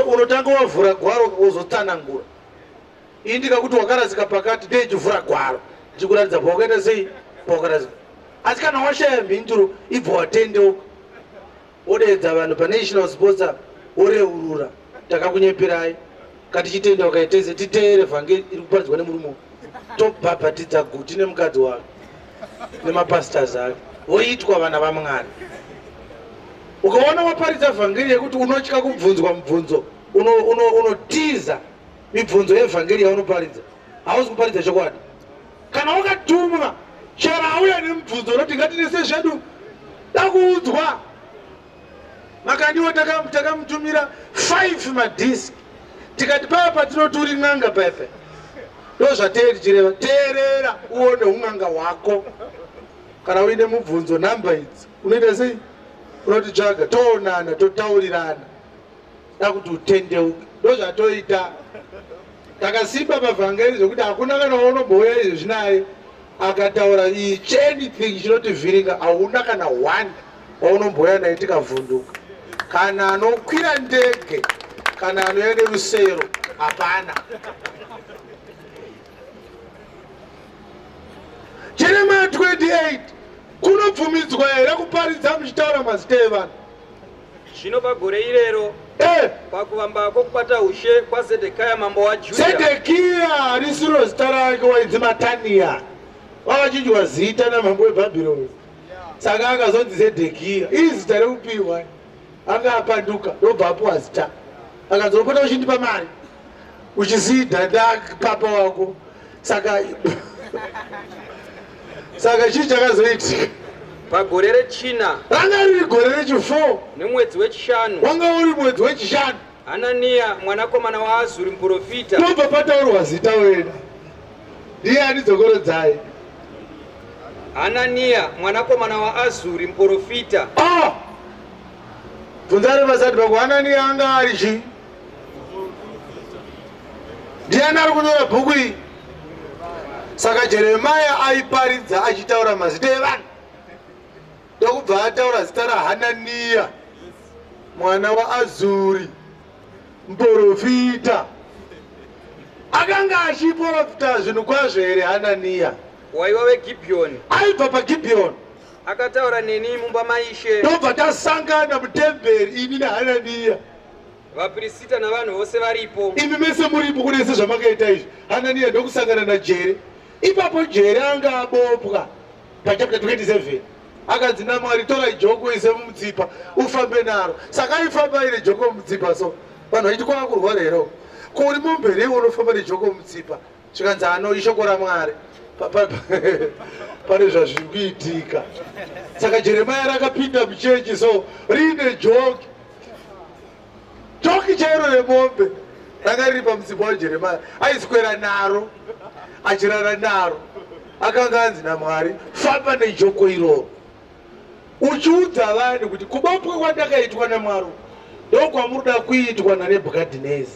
Unotanga wavhura gwaro uzotsanangura. Ini ndikakuti wakarasika pakati ndechivhura gwaro. Ndikuratidza pawakaita sei pawakarasika. Asi kana washaya mhinduro ibva watendeuka. Wodedza vanhu paNational Sports woreurura. Takakunyeperai. Katichitendeuka tese titeere vhangeri iri kuparidzwa nemurume. Tobhabhatidza Guti nemukadzi wake nemapastors ake. Voitwa vana vaMwari. Ukaona waparidza vhangeri yekuti unotya kubvunzwa mubvunzo, unotiza mibvunzo yevhangeri yaunoparidza, hausi kuparidza chokwadi. Kana wakatumwa chero auya nemubvunzo unoti ngatinese zvedu dakuudzwa. Makandiwo takamutumira 5 madhiski tikati paya patinoti uri n'anga pepe. Ndozvatei tichireva teerera uone un'anga hwako. Kana uine mubvunzo namba idzi unoita sei? Unotitsvaga toonana totaurirana dakuti utendeuke. Ndozvatoita. Takasimba pavhangeri zvokuti hakuna kana unombouya izvi zvinaye akataura anything chinotivhiringa, hauna kana 1 waunombouya naye tikavhunduka. Kana anokwira ndege kana anouya nerusero hapana. Jeremiah 28 kunobvumidzwa here kuparidza muchitaura mazita evanhu. Zvino pagore irero pakuvamba kwokubata ushe kwaZedhekia mambo waJudha. Zedhekia risiro zita rake wainzi Matania. Vakachinjwa zita namambo weBhabhironi. Saka akazonzi Zedhekia. Iri zita rekupiwa. Anga apanduka ndobva apuwa zita. Akazopota uchindipa mari. Uchizidhanda papa wako. Saka chii chakazoitika? Pagore rechina ranga riri gore rechi4 nemwedzi wechishanu wanga uri mwedzi wechishanu, Hanania mwanakomana waAzuri muprofita. ndobva pataurwa zita wena. Ndiani dzokorodzai? Hanania mwanakomana waAzuri muprofita. Bvunzai vasati pako Hanania anga ari chii? Ndiani ari kunyora bhuku iyi? Saka Jeremia aiparidza achitaura mazita evanhu. Ndokubva ataura zita raHanania mwana waAzuri muprofita. Akanga achiprofita zvinhu kwazvo here Hanania? Waiva veGibheoni. Aibva paGibheoni. Akataura neni mumba maishe. Ndobva tasangana mutemberi ini naHanania. Vaprista navanhu vose varipo. Imi mese muripo kunese zvamakaita izvi. Hanania ndokusangana naJere. Ipapo Jere anga abopwa pachapter 27. Akanzi naMwari tora ijoko ise mumutsipa ufambe naro. Saka aifamba ine joko mumutsipa so. Vanhu vachiti kwava kurwara here. Kuri mumberi unofamba nejoko mumutsipa. Zvikanzi ano ishoko raMwari. Pane zvazviri kuitika. Saka Jeremia rakapinda muchechi so rine joki. Joki chairo remombe ranga riri pamutsipa waJeremia. Aiswera naro achirara naro. Akanga anzi naMwari famba nejoko iroro. Uchiudza vanhu kuti kubopwa kwandakaitwa naMwari ndokwamunoda kuitwa naNebhukadhineza.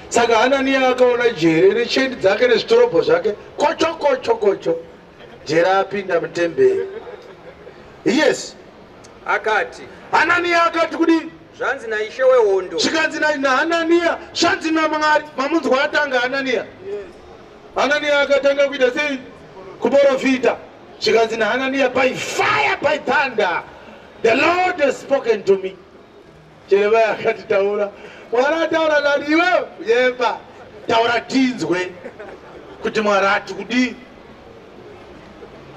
Saka Hanania akaona Jere nechendi dzake nezvitorobho zvake kocho. Jere apinda mutemberi. Yes. Akati Hanania akati kudini? zvanzi naishe wehondo. Zvikanzi naHanania zvanzi naMwari. Mamunzwa atanga Hanania. Hanania akatanga kuita sei? Kuprofita. Zvikanzi naHanania, by fire, by thunder, the Lord has spoken to me. Jeremia akati taura. Mwari ataura nani iwe yemba. Taura tinzwe kuti Mwari ati kudii.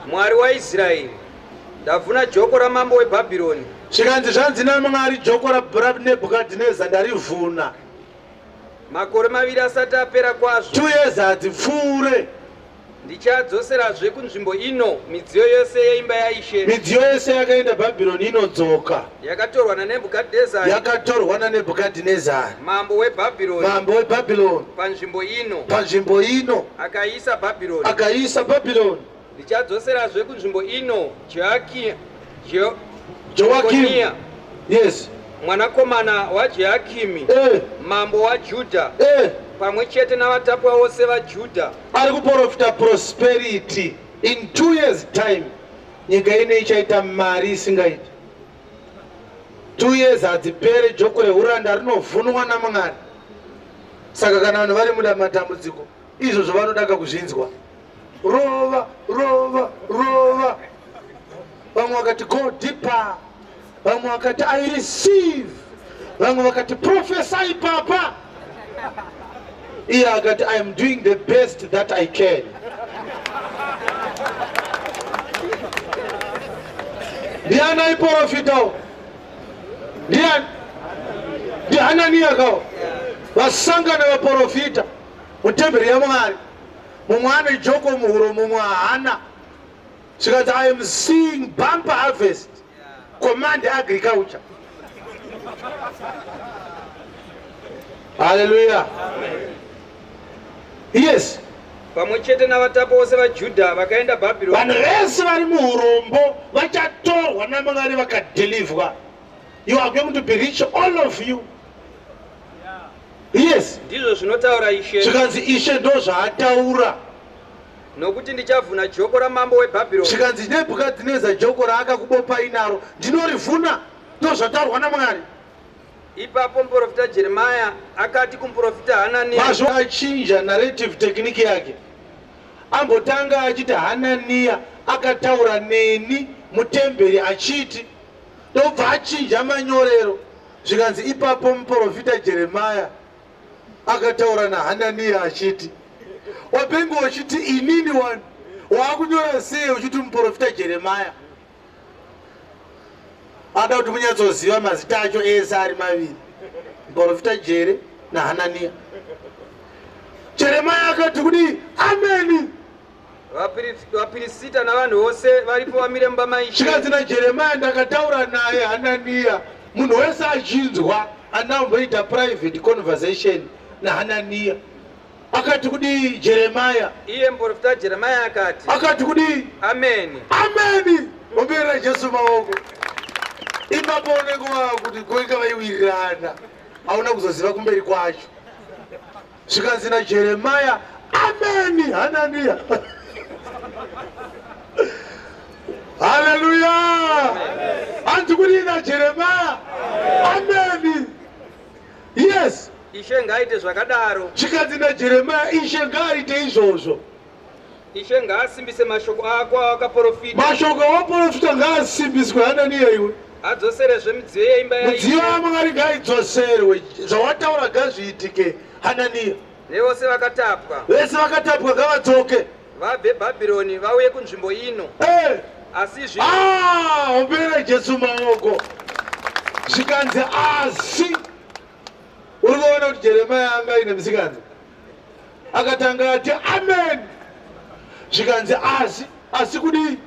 Mwari waIsraeri, ndavhuna joko ramambo weBhabhironi. Zvikanzi zvanzi naMwari joko raNebhukadhineza ndarivhuna. Makore maviri asati apera kwazvo, 2 years hadzipfuure. Ndichadzoserazve kunzvimbo ino midziyo yose yeimba yaIshe. Midziyo yose yakaenda Bhabhironi inodzoka. Yakatorwa naNebhukadhinezari. Yakatorwa naNebhukadhinezari. Mambo weBhabhironi. Mambo weBhabhironi. Panzvimbo ino. Panzvimbo ino. Akaisa Bhabhironi. Akaisa Bhabhironi. Ndichadzoserazve kunzvimbo ino Joakim. Yes. Mwanakomana waJeakimi. Mambo waJudha. Pamwe chete navatapwa vose vaJudha. Ari kuprofita prosperity. In 2 years time, nyika ine ichaita mari isingaiti. 2 years hadzipere joko reuranda rinovhunwa naMwari. Saka kana vanhu vari muda matambudziko, izvozvo vanoda kuzvinzwa. Rova, rova, rova. Vamwe vakati go deeper. Vamwe vakati I receive. Vamwe vakati prophesy papa. Iye akati I am doing the best that I can. Ndiani aiprofitawo? Ndiani? Ndihanania kawo. Vasangana vaprofita mutemberi yaMwari. Mumwe ane joko muhuro, mumwe haana. Zvikanzi I am seeing bumper harvest. Command agriculture. Hallelujah. Yes. Pamwe chete navatapwa vose vaJudha vakaenda Bhabhironi. Vanhu vese vari muurombo vachatorwa naMwari vakadeliverwa. You are going to be rich, all of you. Yes. Ndizvo zvinotaura Ishe. Zvikanzi Ishe ndo zvaataura. Nokuti ndichavhuna joko ramambo weBhabhironi. Zvikanzi Nebhukadhineza joko raakakubopai naro ndinorivhuna. Ndo zvataurwa naMwari. Ipapo muprofita Jeremia akati kumuprofita Hanania. Mazvo achinja narrative technique yake. Ambotanga achiti Hanania akataura neni mutemberi achiti. Ndobva achinja manyorero. Zvikanzi ipapo muprofita Jeremia akataura naHanania achiti. Wapengo uchiti inini wani. Wakunyora sei uchiti muprofita Jeremia. Ada kuti munyatsoziva mazita acho ese ari maviri. Muprofita Jere naHanania. Jeremia akati kudii? Ameni. Vapirisita navanhu vose varipo vamire mumba maIshe. Zvikanzi naJeremia ndakataura naye Hanania. Munhu wese achinzwa anamboita private conversation naHanania. Akati kudii Jeremia? Iye muprofita Jeremia akati kudii? Ameni. Ameni. Mumbere Jesu maoko. Ipapo unenguva kuti goika vaiwirirana. Hauna kuzoziva kumberi kwacho. Zvikanzi naJeremia, ameni. Hanania. Hallelujah. Anti kudii naJeremia? Ameni. Yes. Ishe ngaaite zvakadaro. Zvikanzi naJeremia, Ishe ngaaite izvozvo. Ishe ngaasimbise mashoko ako akaprofita. Mashoko awaprofita ngaasimbiswe. Hanania iwe. Adzoserezve midziyo yeimba yaIshe. Midziyo yaMwari ngaidzoserwe. Zvawataura ngazviitike. Hanania. Nevose vakatapwa. Vese vakatapwa ngavadzoke. Vabve Bhabhironi vauye kunzvimbo ino. Asi zvino. Umbere Jesu maoko. Zvikanzi asi. Uri kuona kuti Jeremia anga ine musikanzi. Akatanga ati amen. Zvikanzi asi kudii?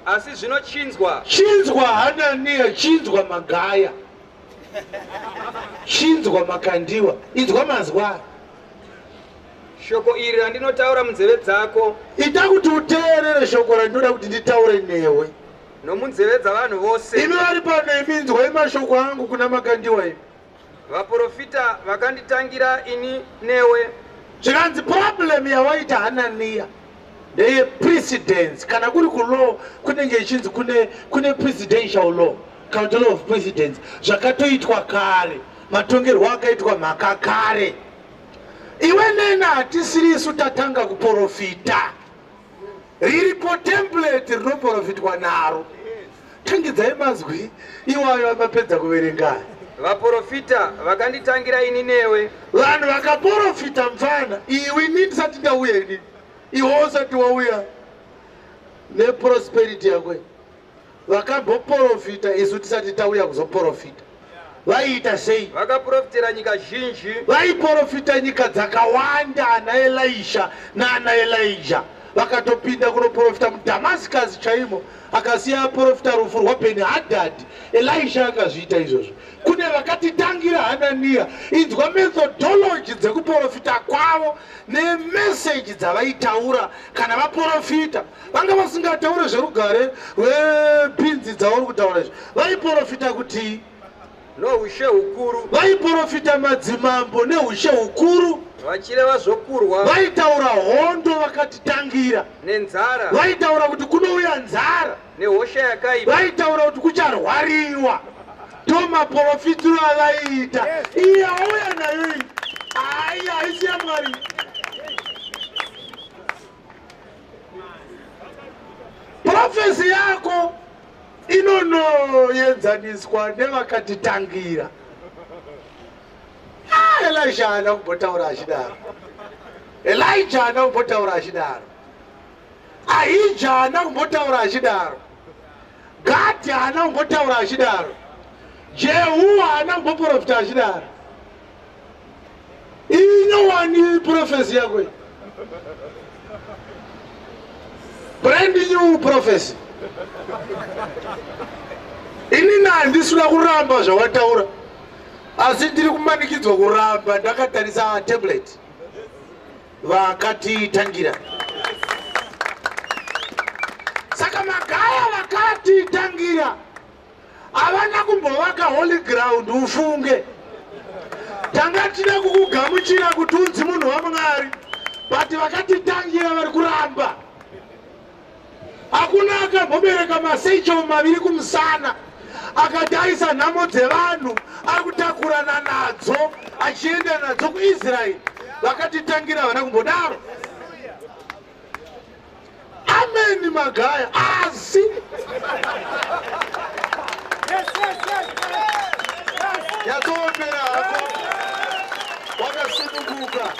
Asi zvino chinzwa. Chinzwa Hanania, chinzwa magaya. Chinzwa makandiwa. Inzwa mazwa. Shoko iri randinotaura munzeve dzako. Ita kuti uteerere shoko randinoda kuti nditaure newe. Nomunzeve dzavanhu vose. Imi vari pano iminzwa mashoko angu kuna makandiwa imi. Vaprofita vakanditangira ini newe. Zvikanzi problem yawaita Hanania ndeye precedence. Kana kuri kulaw kunenge ichinzi kune presidential law, county law of precedence. Zvakatoitwa kare, matongerwo akaitwa mhaka kare. Iwe nena hatisirisu tatanga kuprofita. Riripo template rinoprofitwa naro. Tangidzai mazwi iwayo amapedza kuverenga. vaprofita vakanditangira ini newe. Vanhu vakaprofita mfana iwe ini ndisati ndauya ini iwe usati wauya neprosperity yakwe. Vakamboprofita isu tisati tauya kuzoprofita. Vaiita sei? Vakaprofitira nyika zhinji. Vaiprofita nyika dzakawanda, ana Elisha naana Elijah. Vakatopinda kunoprofita muDamascus chaimo, akasiya profita rufu rwaBeni Hadhadhi. Elisha akazviita izvozvo. Kune vakatitangira Hananiya, inzwa methodology dzekuprofita kwavo nemessage dzavaitaura kana vaprofita. Vanga vasingataure zverugare rwebhinzi dzavari kutaura izvo. Vaiprofita kuti noushe hukuru. Vaiprofita madzimambo neushe hukuru. Vachireva zvokurwa. Vaitaura hondo vakatitangira. Nenzara. Vaitaura kuti kunouya nzara. Nehosha yakaipa. Vaitaura kuti kucharwariwa. Ndomaprofitiro avaiita. Iye auya nayo iyi. Haisi yaMwari. Profesi yako inonoenzaniswa nevakatitangira. Elisha haana kumbotaura achidaro. Elijah haana kumbotaura achidaro. Ahija haana kumbotaura achidaro. Gati haana kumbotaura achidaro. Jehu haana kumboprofita achidaro. Inowani profesi yako. Brand new prophecy. Ini handisina kuramba zvawataura. Asi ndiri kumanikidzwa kuramba ndakatarisa tablet vakatitangira. Saka magaya vakatitangira havana kumbovaka holy ground ufunge. Tanga tine kukugamuchira kuti unzi munhu waMwari, but vakatitangira vari kuramba. Hakuna akambobereka masecho maviri kumusana akataisa nhamo dzevanhu akutakurana nadzo achienda nadzo kuIsraeri. Vakatitangira havana kumbodaro. Amen magaya. Asi yatoomera hako wakasimukuka.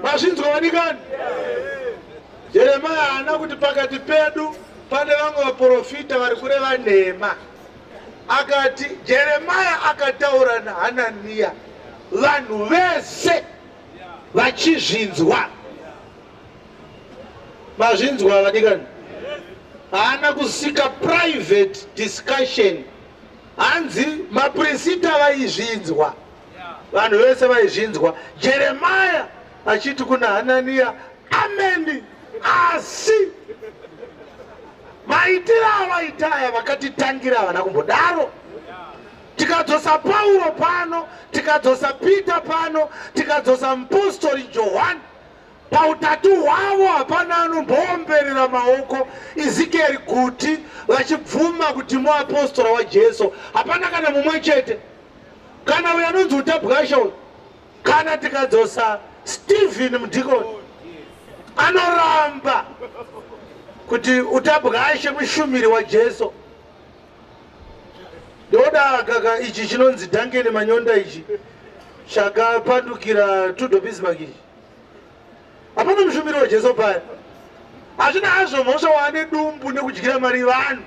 Mazvinzwa vanikani? Jeremiah haana kuti pakati pedu pane vamwe vaprofita vari kureva nhema. Akati Jeremiah akataura naHananiya, vanhu vese vachizvinzwa. Mazvinzwa vanikani? Haana kusika private discussion. Hanzi maprofita vaizvinzwa. Vanhu vese vaizvinzwa. Jeremiah achiti kuna Hananiya, amen. Asi maitiro avaita aya vakatitangira havana kumbodaro. Tikadzosa Pauro pano, tikadzosa Peter pano, tikadzosa mupostori Johani, pautatu hwavo hapana anomboomberera maoko Ezekieri kuti vachibvuma kuti muapostora waJesu. Hapana kana mumwe chete. Kana uyo anonzi Utabhasha, kana tikadzosa Stephen mudhikoni, anoramba kuti Utabhasha mushumiri waJesu. Ndoda kaka ichi chinonzi Duncan Manyonda ichi chakapandukira Tudo Bismarck ichi. Hapana mushumiri waJesu paya. Hazvina hazvo mhosva waane dumbu nekudyira mari vanhu.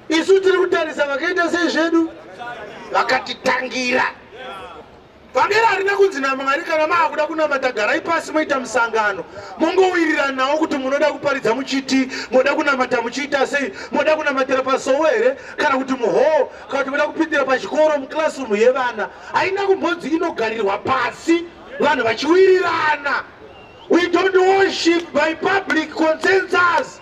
Isu tiri kutarisa vakaita sei zvedu vakatitangira. Vangera harina kunzi naMwari kana maakuda kunamata garai pasi moita musangano. Mongowirirana nawo kuti munoda kuparidza muchiti, moda kunamata muchiita sei, moda kunamatira paSowe here kana kuti muHall, kana kuti moda kupindira pachikoro muclassroom yevana. Haina kumbonzi inogarirwa pasi vanhu vachiwirirana. We don't worship by public consensus.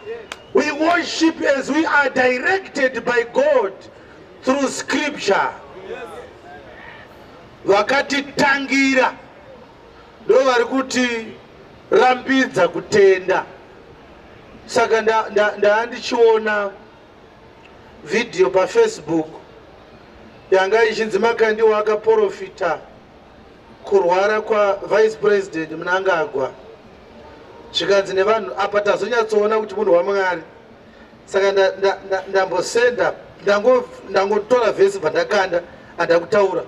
We worship as we are directed by God through scripture. Vakatitangira ndo vari kuti rambidza kutenda. Saka ndaandichiona video paFacebook yanga ichinzi Makandiwa akaprofita kurwara kwa Vice President Mnangagwa. Zvikanzi nevanhu apa tazonyatsoona kuti munhu waMwari saka ndambosenda ndangotora vhesi pandakanda andakutaura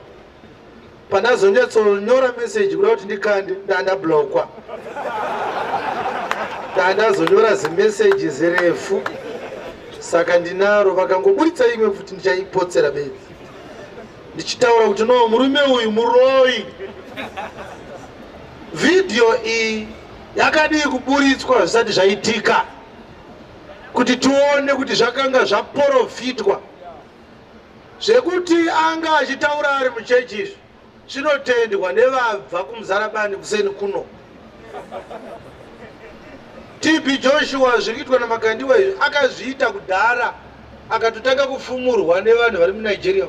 pandazonyatsonyora meseji kuda kuti ndikande ndandablokwa ndandazonyora zimeseji zirefu saka ndinaro vakangoburitsa imwe futi ndichaipotsera bedzi ndichitaura kuti no murume uyu muroyi. Vhidhiyo iyi yakadii kuburitswa zvisati zvaitika kuti tione kuti zvakanga zvaprofitwa zvekuti anga achitaura ari muchechi izvi zvinotendwa nevabva kumuzarabani kuseni kuno. TB Joshua zviri kuitwa namakandiwa izvi akazviita kudhara akatotanga kufumurwa nevanhu vari muNigeria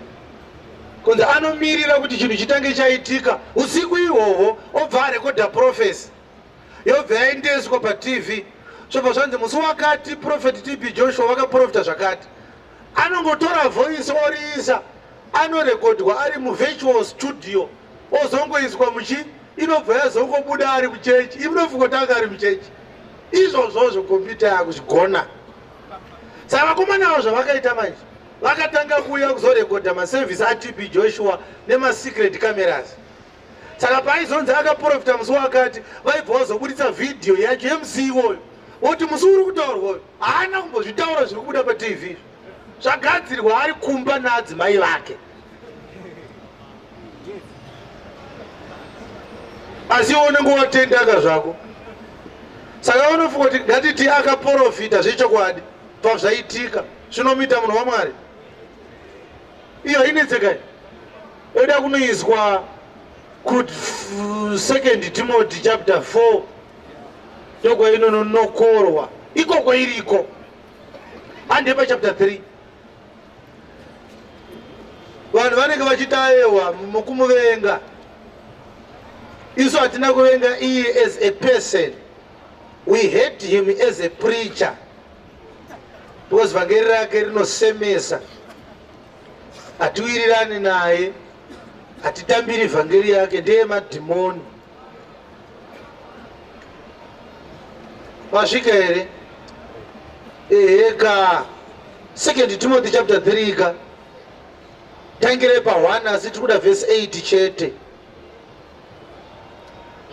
kunze anomirira kuti chinhu chitange chaitika usiku ihwohwo obva arekodha profesi yobva yaendeswa paTV zvobva zvanzi musi wakati Prophet TB Joshua vakaprofita zvakati anongotora voice oriisa anorekodhwa ari muvirtual studio ozongoiswa muchi inobva yazongobuda ari muchechi inofungotanga ari muchechi izvozvozvo kompyuta yakuzvigona. Saka vakomanawo zvavakaita manje vakatanga kuuya kuzorekodha masevhisi aTB Joshua nemasecret cameras. Saka paizonzi akaprofita musi wakati vaibva vazoburitsa vhidhiyo yacho yeMC iwoyo woti musi uri kutaurwa uyu haana kumbozvitaura zviri kubuda paTV zvagadzirwa ari kumba naadzimai vake. Asi unenge watendaka zvako saka unofunga kuti ngatiti akaprofita zvechokwadi pazvaitika zvinomita munhu waMwari iyo inetsekai oda kunoiswa kuti 2 Timothy chapter 4 ndokwa inonokorwa ikoko iriko handepa chapter 3 vanhu vanenge vachitayewa mukumuvenga. Isu hatina kuvenga iye as a person, we hate him as a preacher because vhangeri rake rinosemesa. Hatiwirirani naye, hatitambiri vhangeri yake, ndeye madhimoni. Masvika here eheka 2 Timothy chapter 3 ka tangire pa 1 asi tikuda verse 8 chete.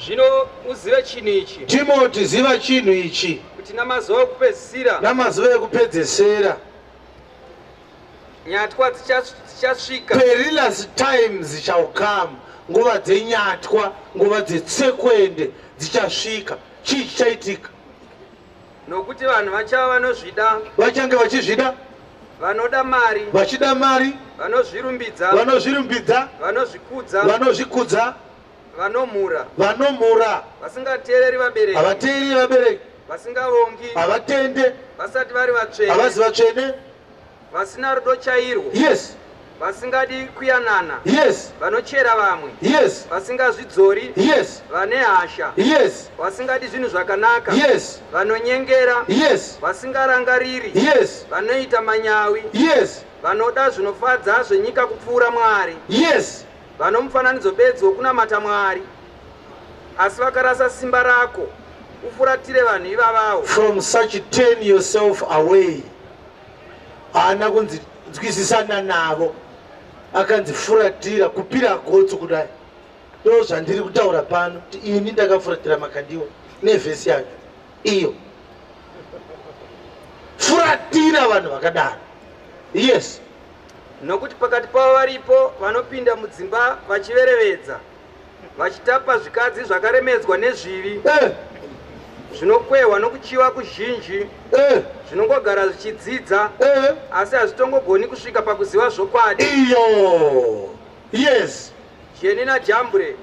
Zvino uzive chinhu ichi Timothy, ziva chinhu ichi kuti namazuva okupedzisira ekupedzesera nyatwa dzichasvika. Perilous times shall come. Nguva dzenyatwa, nguva dzetsekwende dzichasvika. Chii chichaitika? Nokuti vanhu vachava vanozvida, vachange vachizvida, vanoda mari, vachida mari, vanozvirumbidza, vanozvikudza, vanomura, vasingateereri vabereki, havateereri vabereki, vasingavongi, havatende, vasati vari vatsvene, havasi vatsvene, vasina rudo chairwo, yes, vasingadi kuyanana, yes, vanochera vamwe, yes, vasingazvidzori, yes, vane hasha, yes, vasingadi zvinhu zvakanaka, yes, vanonyengera, yes, vasingarangariri, yes, vanoita manyawi, yes, vanoda zvinofadza zvenyika kupfuura Mwari, yes, vanomufananidzo bedzi wokunamata Mwari, asi vakarasa simba rako. Ufuratire vanhu ivavawo. From such turn yourself away. Haana kunzwisisana navo, akanzifuratira kupira gotso kudai. Ndo zvandiri kutaura pano kuti ini ndakafuratira makandiwa nevhesi yacho iyo. Furatira vanhu vakadaro. Yes. Nokuti pakati pavo varipo vanopinda mudzimba vachiverevedza, vachitapa zvikadzi zvakaremedzwa nezvivi, zvinokwehwa nokuchiva kuzhinji, zvinongogara zvichidzidza, asi hazvitongogoni kusvika pakuziva zvokwadi. Iyo. Yes. Jeni naJambure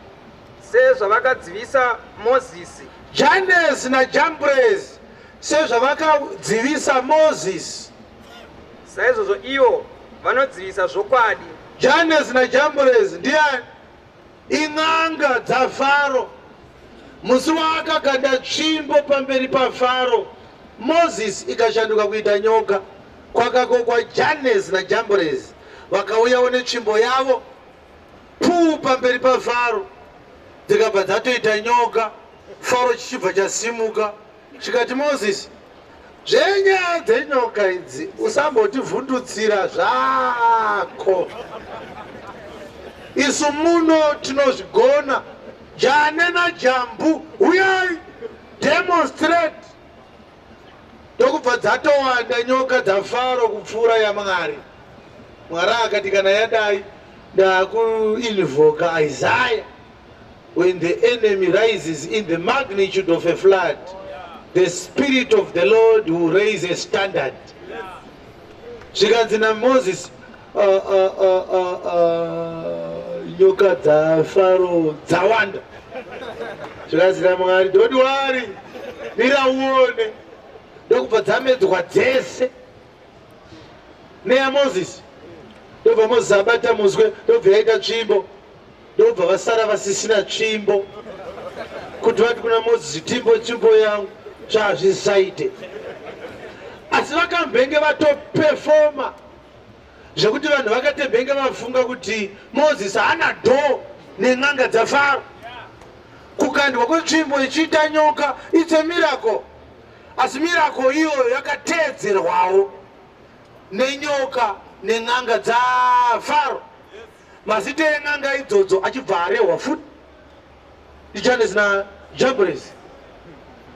sezvavakadzivisa Mozisi. Janes naJambres sezvavakadzivisa Moses, saizvozvo ivo vanodzivisa zvokwadi. Janes naJambres ndiani? Ing'anga dzaFaro. Musi waakaganda tsvimbo pamberi paFaro, Moses ikashanduka kuita nyoka. Kwakakokwa Janes naJambres vakauyawo netsvimbo yavo pamberi paFaro, dzikabva dzatoita nyoka. Faro chichibva chasimuka chikati, Moses, zvenyaya dzenyoka idzi usambotivhundutsira zvako. Isu muno tinozvigona. Jane naJambu uyai demonstrate. Ndokubva dzatowanda nyoka dzaFaro kupfuura yaMwari. Mwari akati kana yadai ndakuinvoka Isaiah, when the enemy rises in the magnitude of a flood, the Spirit of the Lord will raise a standard. Zvikanzi naMoses, nyoka dzaFaro dzawanda. Zvikanzi naMwari, don't worry, mira uone. Ndokubva dzamedzwa dzese neyaMozisi. Ndobva Mozisi abata muswe, ndobva yaita tsvimbo, ndobva vasara vasisina tsvimbo. Kuti vati kuna Mozisi, tsvimbo yangu zvazvisaite. Asi vakambenge vatopefoma zvekuti vanhu vakatembenge vafunga kuti Mozisi haana dhoo nen'anga dzaFaro. Kukandwa kwetsvimbo ichiita nyoka, it's a miracle. Asi miracle iyoyo yakateedzerwawo nenyoka nen'anga dzaFaro. Mazita en'anga idzodzo achibva arehwa futi. Janesi naJambres.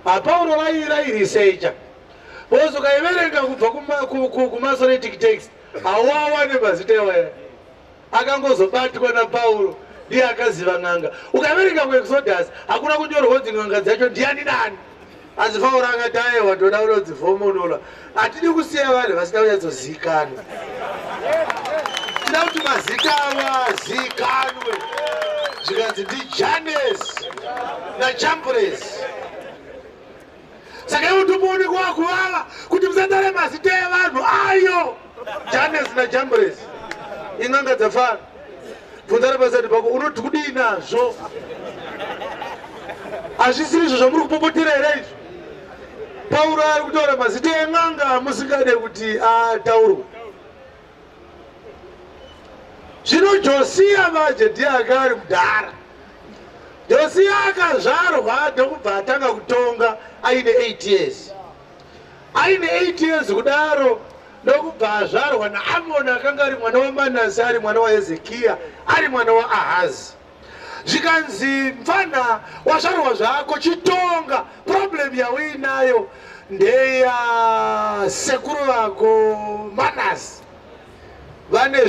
Paulo vairisecha. Bozo kaiverenga kubva kumasoretic text. Hawawane mazita iwaya. Akangozobatwa naPaulo ndiye akaziva n'anga. Ukaverenga kuExodus hakuna kunyorwa kuti n'anga dzacho ndiani nani. Asi Paulo akati aiwa toda kunodzifomonola. Hatidi kusiya vanhu vasina kunyatsozikanwa. Tinoda kuti mazita ava azikanwe. Zvikanzi ndiJanesi naJambres. Saka utomboone kwakuvava kuti musatare mazita evanhu ayo. Janesi naJambres, in'anga dzaFaro. Bvunza pasati pako, unoti kudii nazvo? Hazvisiri izvo zvamuri kupopotera here izvo? Paulo ari kutaura mazita en'anga musingade kuti ataurwe. Zvino Josia manje ndiye akari kudhara. Josia akazvarwa ndokubva atanga kutonga aine 8 years. Aine 8 years kudaro ndokubva azvarwa naAmoni akanga ari mwana waManase, ari mwana waHezekia, ari mwana waAhazi. Zvikanzi mfana wazvarwa zvako chitonga, problem yauinayo ndeya sekuru vako Manase. Vane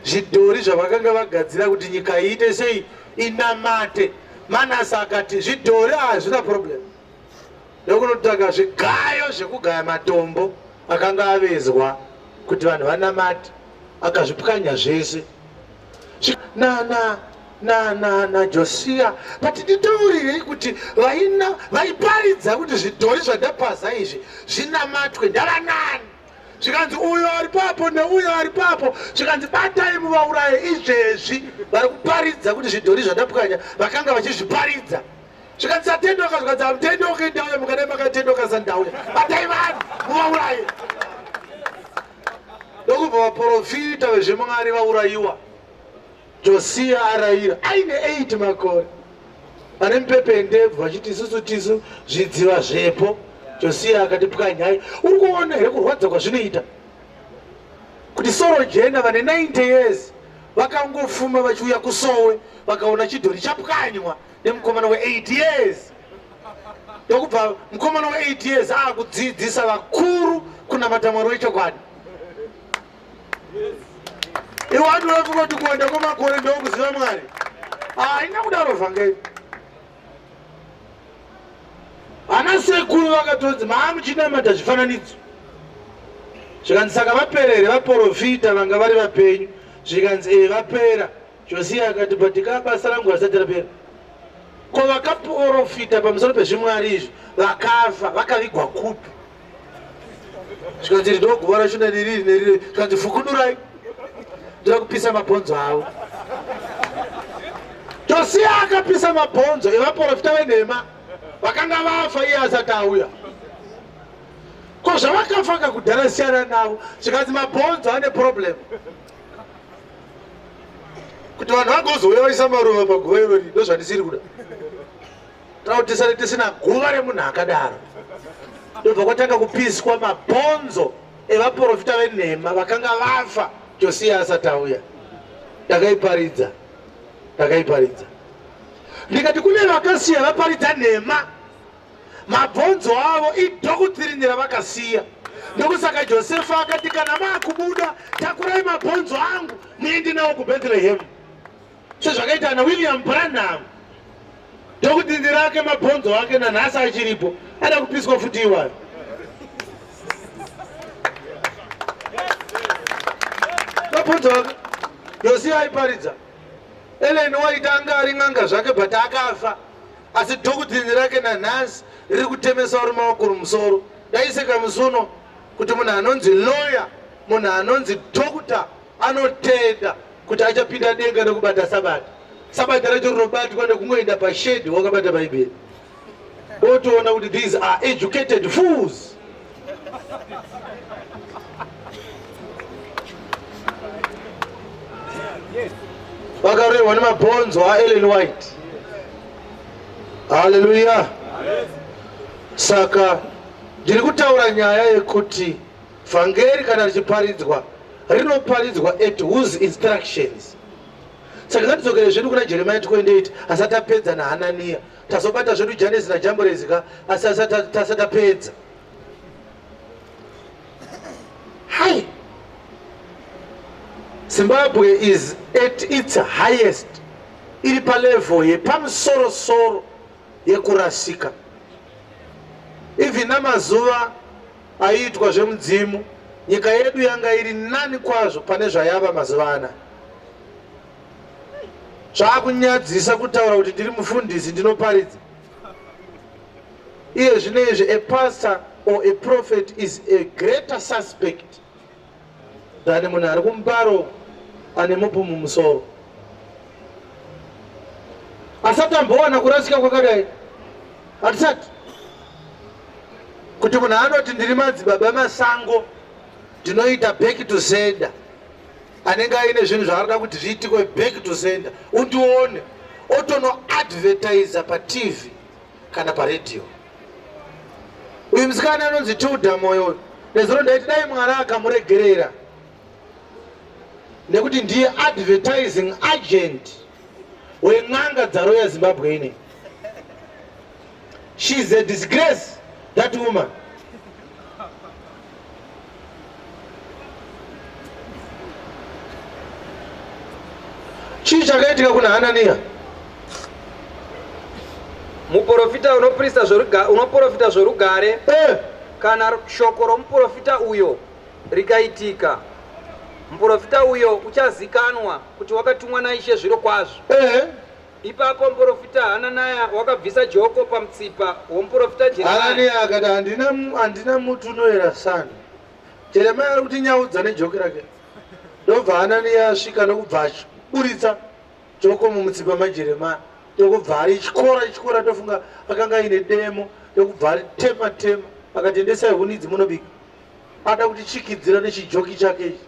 zvidhori zvavakanga vagadzira kuti nyika iite sei inamate. Manase akati zvidhori hazvina problem. Ndokunotaka zvigayo zvekugaya matombo akanga avezwa kuti vanhu vanamate, akazvipwanya zvese. Na Josia patiditaurirei kuti vaiparidza kuti zvidhori zvandapasa izvi zvinamatwe ndavanani. Zvikanzi uyo ari papo neuyo ari papo. Zvikanzi batai muvauraye izvezvi. Vari kuparidza kuti zvidhori zvandapwanya vakanga vachizviparidza. Zvikanzi satendoka, zvikanzi hamutendoke ndauya, mukadai makatendoka sandauya. Batai vanhu muvauraye. Ndokubva vaprofita vezveMwari vaurayiwa. Josia arayira aine 8 makore. Vane mupepe ndebvu vachiti tisu zvidziva zvepo. Josia akati pwanyai. Uri kuona here kurwadza kwazvinoita? Kuti Soro Jena vane 90 years vakangofuma vachiuya kuSowe vakaona chidhori chapwanywa nemukomana we8 years. Ndokubva mukomana we8 years akudzidzisa vakuru kunamata Mwari wechokwadi. Iwe vanhu vafunga kuti kuwanda kwemakore ndokuziva Mwari. Haina kudaro vhangei. Vana sekuru vakatonzi maamuchinamata zvifananidzo. Zvikanzi saka vaperere vaprofita vanga vari vapenyu. Zvikanzi vapera. Josia akati patika basa rangu hasati rapera. Ko vakaprofita pamusoro pezvimwari izvi vakafa vakavigwa kupi. Zvikanzi ndoguva rachona neriri neriri. Zvikanzi fukunurai. Ndoda kupisa mabhonzo avo. Josia akapisa mabhonzo evaprofita venhema vakanga vafa iye asati auya. Ko zvavakafa kakudhara siyana navo. Zvikanzi mabhonzo ane problem. Kuti vanhu vangozouya vaisa maruva paguva irori ndozvandisiri kuda. Takuti tisare tisina guva remunhu akadaro. ndobva kwatanga kupiswa mabhonzo evaprofita venhema vakanga vafa Josiya asati auya. Takaiparidza ndikati kune vakasiya vaparidza nhema mabhonzo avo idhokutsirinira vakasiya. Ndokusaka Josefa akati kana maakubuda takurai mabhonzo angu muende nawo kuBethlehem, sezvakaita naWilliam Branham. Dhokutsirinira ake mabhonzo ake nanhasi achiripo, ada kupiswa futi iwayo. Mabhonzo ake Josiya aiparidza. Ellen White anga ari n'anga zvake but akafa, asi dhokutsirinira ake nanhasi riri kutemesa uri maoko rumusoro. Daiseka musuno kuti munhu anonzi lawyer, munhu anonzi doctor anotenda kuti achapinda denga nekubata sabata. Sabata racho rinobatwa nekungoenda pashedhi wakabata Bhaibheri. Otoona kuti these are educated fools. Vakarehwa nemabhonzo aEllen White. Hallelujah. Saka ndiri kutaura nyaya yekuti vhangeri kana richiparidzwa rinoparidzwa at whose instructions. Saka ngatidzokere zvedu kuna Jeremiah 28 asati apedza naHananiya. Tazobata zvedu Janesi naJamburezi asi asati apedza. Hai, Zimbabwe is at its highest, iri palevel yepamusoro-soro yekurasika. Even namazuva aiitwa zvemudzimu, nyika yedu yanga iri nani kwazvo pane zvayava mazuva ana. Zvaakunyadzisa kutaura kuti ndiri mufundisi ndinoparidza. Iye zvinezvi a pastor or a prophet is a greater suspect than munhu ari kumbaro ane mupu mumusoro. Asati ambowana kurasika kwakadai. Hatisati. Kuti munhu anoti ndiri madzibaba masango ndinoita back to sender, anenge aine zvinhu zvaanoda kuti zviitikwe back to sender, undione otonoadvertisa paTV kana paredio. Uyu musikana anonzi Tilda Moyo, nezuro ndaiti dai Mwari akamuregerera nekuti ndiye advertising agent wen'anga dzaro yaZimbabwe ine. She is a disgrace, that woman. Chii chakaitika kuna Hananiya? Muprofita unoprofita zvorugare kana shoko romuprofita uyo rikaitika, muprofita uyo uchazikanwa kuti wakatumwa naIshe zviro kwazvo. Ipapo muprofita Hananiya wakabvisa joko pamutsipa womuprofita Jeremiah. Hananiya akati handina mutu unoyera sana. Jeremiah ari kuti nyaudza nejoko rake. Ndobva Hananiya asvika nokubva achiburitsa joko mumutsipa maJeremiah. Ndokubva ari chikora tofunga akanga aine demo, ndokubva ari tema akati endesai huni idzi munobika. Ada kuti chikidzira nechijoki chake ichi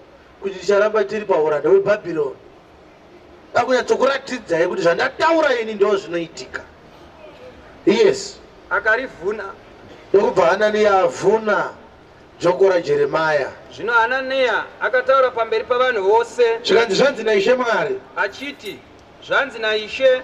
kuti ticharamba tiri pauranda hweBhabhironi. Akunyatsokuratidzai kuti zvandataura ini ndo zvinoitika. Yes. Akarivhuna. Ndokubva Hananiya avhuna joko raJeremiah. Zvino Hananiya akataura pamberi pavanhu vose. Zvikanzi zvanzi naIshe Mwari. Achiti, zvanzi naIshe,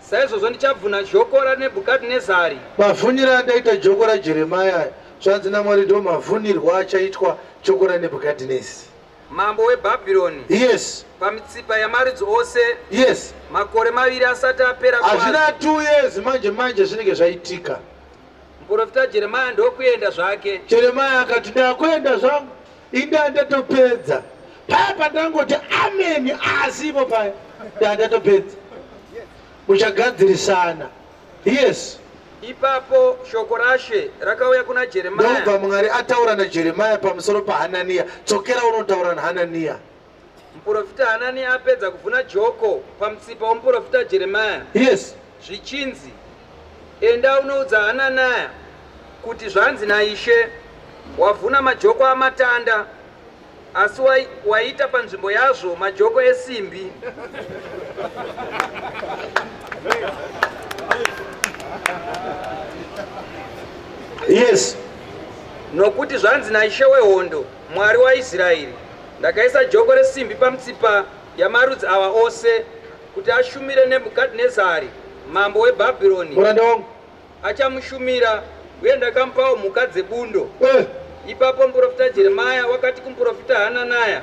saizvozvo ndichabvuna joko raNebhukadhinezari. Mavhuniro andaita joko raJeremiah, zvanzi naMwari ndo mavhunirwo achaitwa joko raNebhukadhinezi, mambo weBhabhironi. Yes. Pamitsipa yamaridzi ose. Yes. Makore maviri asati apera kwazo. Hazvina 2 years manje zvinenge zvaitika. Muprofita Jeremiah ndokuenda zvake. Jeremiah akati ndakuenda zvangu indandatopedza. Paya pandangoti amen asipo paya ndandatopedza. Muchagadzirisana. Yes. Ipapo shoko raShe rakauya kuna Jeremiah. Ndobva Mwari ataura naJeremiah pamusoro paHananiya. Dzokera unotaura naHananiya. Muprofita Hananiya apedza kuvhuna joko pamutsipa womuprofita Jeremiah. Yes. Zvichinzi, enda unoudza Hananiya kuti zvanzi naIshe, wavhuna majoko amatanda asi waita panzvimbo yazvo majoko esimbi. Yes. nokuti zvanzi naishe wehondo, Mwari waIsraeri, ndakaisa joko resimbi pamitsipa yamarudzi awa ose kuti ashumire Nebhukadhinezari mambo weBhabhironi. muranda wangu Achamushumira, uye ndakamupawo mhuka dzebundo. Ipapo muprofita Jeremia wakati kumuprofita Hanania,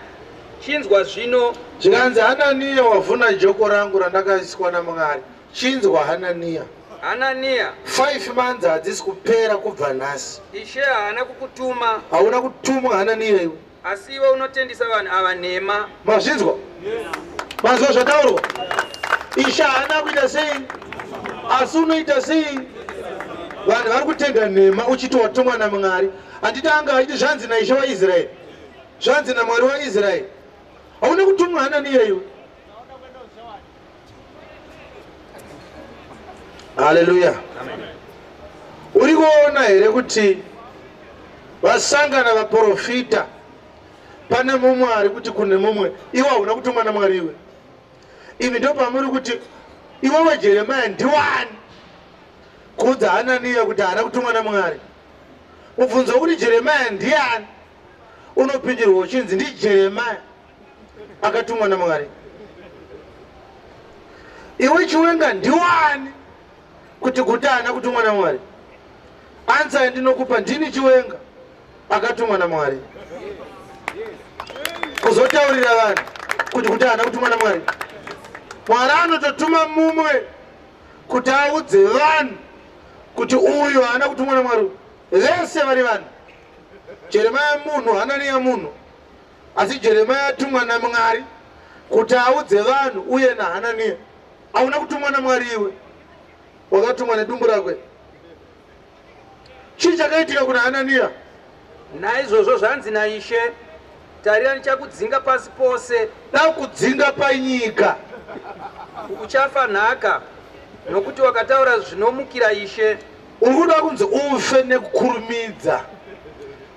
chinzwa zvino. zvikanzi Hanania wavhuna joko rangu randakaiswa naMwari. Chinzwa Hanania. 5 months hadzisi kupera kubva nhasi. Ishe haana kukutuma. Hauna kutumwa Hanania iwe. Asi iwe unotendesa vanhu ava nhema. Mazvinzwa? Mazwa zvataurwa? Ishe haana kuita sei? Asi unoita sei? Vanhu vari kutenda nhema uchiti watumwa naMwari. Handitanga achiti zvanzi naishe waIsraeri. Zvanzi naMwari waIsraeri. Hauna kutumwa Hanania iwe. Haleluya. Uri kuona here kuti vasangana vaprofita pane mumwe ari kuti kune mumwe iwe hauna kutumwa naMwari iwe. Ivi ndo pamuri kuti iwewe Jeremia ndiwani kuudza Hanania kuti haana kutumwa naMwari. Mubvunzo kuti Jeremia ndiani, unopindirwa uchinzi ndi Jeremia akatumwa naMwari. Iwe chiwenga ndiwani kuti haana kutumwa naMwari. Ansa yandinokupa ndini chiwenga akatumwa naMwari kuzotaurira vanhu kuti haana kutumwa naMwari. Mwari anototuma mumwe kuti audze vanhu kuti uyu haana kutumwa naMwari. Vese vari vanhu. Jeremia munhu, Hanania munhu, asi Jeremia atumwa naMwari kuti audze vanhu uye naHanania. Hauna kutumwa naMwari iwe, wakatumwa nedumbu rakwe. Chii chakaitika kuna Hanania? Naizvozvo zvanzi naishe, tarira ndichakudzinga pasi pose. Ndakudzinga panyika. Uchafa nhaka, nokuti wakataura zvinomukira Ishe. Uri kuda kunzi ufe nekukurumidza.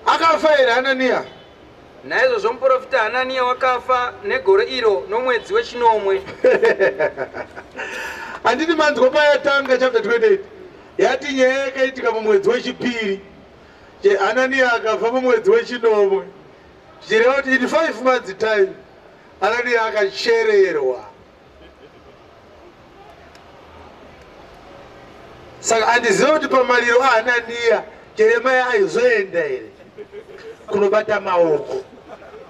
Akafa here Hanania? Naizvozvo muprofita Hanania wakafa negore iro nomwedzi wechinomwe. Handiti manzwa payatanga chapter 28 yati nyaya yakaitika mumwedzi wechipiri, Hanania akafa mumwedzi wechinomwe. Zvichireva kuti in 5 months time Hanania akachererwa. Saka handiziva kuti pamariro aHanania Jeremia aizoenda here kunobata maoko.